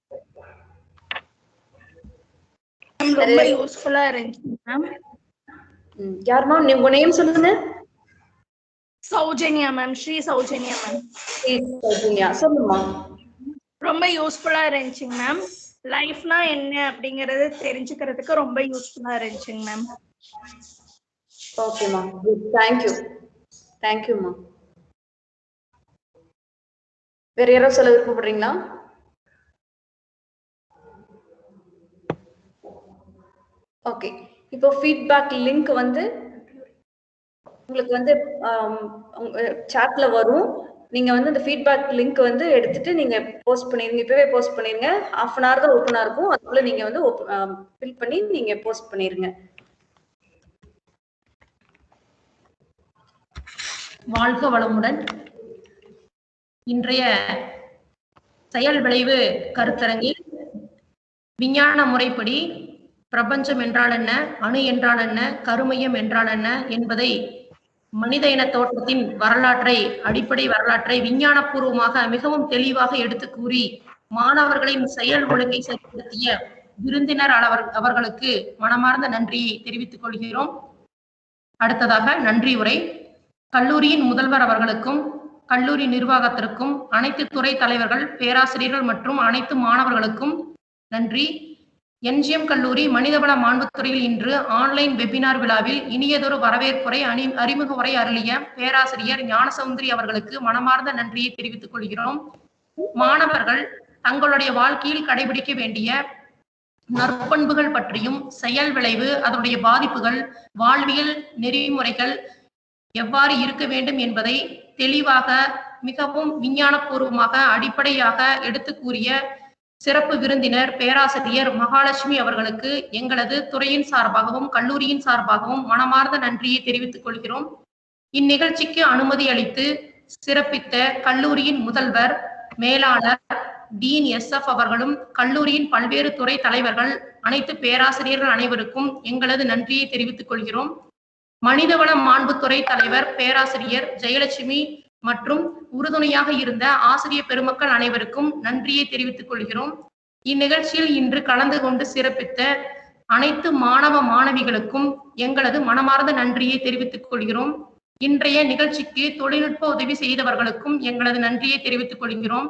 ரொம்ப யூஸ்ஃபுல்லா இருந்துச்சு மேம். யாருமா உங்க நேம் சொல்லுங்க? சௌஜன்யா மேம். ஸ்ரீ சௌஜன்யா மேம். சௌஜன்யா சொல்லுமா. ரொம்ப யூஸ்ஃபுல்லா இருந்துச்சுங்க மேம். லைஃப்னா என்ன அப்படிங்கறது தெரிஞ்சுக்கிறதுக்கு ரொம்ப யூஸ்ஃபுல்லா இருந்துச்சுங்க மேம். ஓகேமா, தேங்க்யூ. தேங்க்யூமா. வேற யாராவது சொல்ல விருப்பப்படுறீங்களா? ஓகே, இப்போ ஃபீட்பேக் லிங்க் வந்து உங்களுக்கு வந்து சாட்ல வரும். நீங்க வந்து அந்த ஃபீட்பேக் லிங்க் வந்து எடுத்துட்டு நீங்க போஸ்ட் பண்ணிருங்க. இப்பவே போஸ்ட் பண்ணிருங்க. 1/2 hour தான் ஓப்பனா இருக்கும். அதுக்குள்ள நீங்க வந்து ஃபில் பண்ணி நீங்க போஸ்ட் பண்ணிருங்க. வாழ்க வளமுடன். இன்றைய செயல் விளைவு கருத்தரங்கில் விஞ்ஞான முறைப்படி பிரபஞ்சம் என்றால் என்ன, அணு என்றால் என்ன, கருமையம் என்றால் என்ன என்பதை மனித இன தோற்றத்தின் வரலாற்றை, அடிப்படை வரலாற்றை விஞ்ஞானபூர்வமாக மிகவும் தெளிவாக எடுத்து கூறி மாணவர்களின் செயல் ஒழுங்கை செயல்படுத்திய விருந்தினர் அவர்களுக்கு மனமார்ந்த நன்றியை தெரிவித்துக் கொள்கிறோம். அடுத்ததாக நன்றி உரை கல்லூரியின் முதல்வர் அவர்களுக்கும் கல்லூரி நிர்வாகத்திற்கும் அனைத்து துறை தலைவர்கள், பேராசிரியர்கள் மற்றும் அனைத்து மாணவர்களுக்கும் நன்றி. என்ஜிஎம் கல்லூரி மனிதவள மாண்புத்துறையில் இன்று ஆன்லைன் வெபினார் விழாவில் இனியதொரு வரவேற்புரை அறிமுக உரை அருளிய பேராசிரியர் ஞானசௌந்தரி அவர்களுக்கு மனமார்ந்த நன்றியை தெரிவித்துக் கொள்கிறோம். மாணவர்கள் தங்களுடைய வாழ்க்கையில் கடைபிடிக்க வேண்டிய நற்பண்புகள் பற்றியும் செயல் விளைவு, அதனுடைய பாதிப்புகள், வாழ்வியல் நெறிமுறைகள் எவ்வாறு இருக்க வேண்டும் என்பதை தெளிவாக மிகவும் விஞ்ஞானபூர்வமாக அடிப்படையாக எடுத்து கூறிய சிறப்பு விருந்தினர் பேராசிரியர் மகாலட்சுமி அவர்களுக்கு எங்களது துறையின் சார்பாகவும் கல்லூரியின் சார்பாகவும் மனமார்ந்த நன்றியை தெரிவித்துக் கொள்கிறோம். இந்நிகழ்ச்சிக்கு அனுமதி அளித்து சிறப்பித்த கல்லூரியின் முதல்வர், மேலாளர், டீன் எஸ்எஃப் அவர்களும் கல்லூரியின் பல்வேறு துறை தலைவர்கள், அனைத்து பேராசிரியர்கள் அனைவருக்கும் எங்களது நன்றியை தெரிவித்துக் கொள்கிறோம். மனிதவள மாண்புத்துறை தலைவர் பேராசிரியர் ஜெயலட்சுமி மற்றும் உறுதுணையாக இருந்த ஆசிரியர் பெருமக்கள் அனைவருக்கும் நன்றியை தெரிவித்துக் கொள்கிறோம். இந்நிகழ்ச்சியில் இன்று கலந்து கொண்டு சிறப்பித்த அனைத்து மாணவ மாணவிகளுக்கும் எங்களது மனமார்ந்த நன்றியை தெரிவித்துக் கொள்கிறோம். இன்றைய நிகழ்ச்சிக்கு தொழில்நுட்ப உதவி செய்தவர்களுக்கும் எங்களது நன்றியை தெரிவித்துக் கொள்கிறோம்.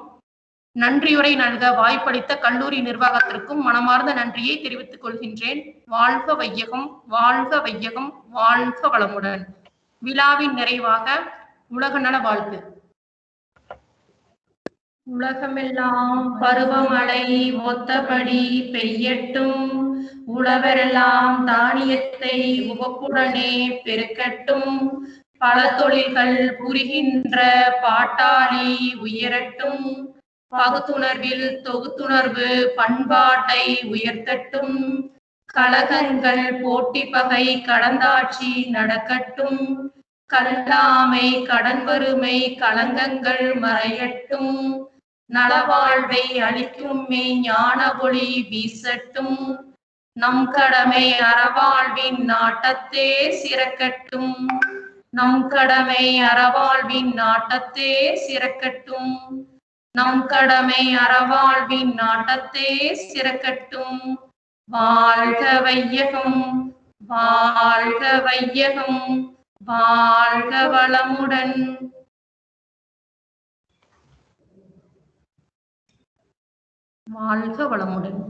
நன்றியுரை நல்க வாய்ப்பளித்த கல்லூரி நிர்வாகத்திற்கும் மனமார்ந்த நன்றியை தெரிவித்துக் கொள்கின்றேன். வாழ்க வையகம், வாழ்க வையகம், வாழ்க வளமுடன். விழாவின் நிறைவாக உலக நல வாழ்த்து. உலகமெல்லாம் பருவமழை ஒத்தபடி பெய்யட்டும், உழவரெல்லாம் தானியத்தை உவப்புடனே பெருக்கட்டும், பல தொழில்கள் புரிகின்ற பாட்டாளி உயரட்டும், பகுத்துணர்வில் தொகுத்துணர்வு பண்பாட்டை உயர்த்தட்டும், கலகங்கள் போட்டி பகை கடந்தாட்சி நடக்கட்டும், கல்லாமை கடன் வறுமை களங்கங்கள் மறையட்டும், நலவாழ்வை அளிக்கும் ஞான ஒளி வீசட்டும், நம் கடமை அறவாழ்வின் நாட்டத்தே சிறக்கட்டும், நம் கடமை அறவாழ்வின் நாட்டத்தே சிறக்கட்டும், நம் கடமை அறவாழ்வின் நாட்டத்தே சிறக்கட்டும். வாழ்க வையகம், வாழ்க வையகம், வாழ்க வளமுடன். வாழ்க வளமுடன்.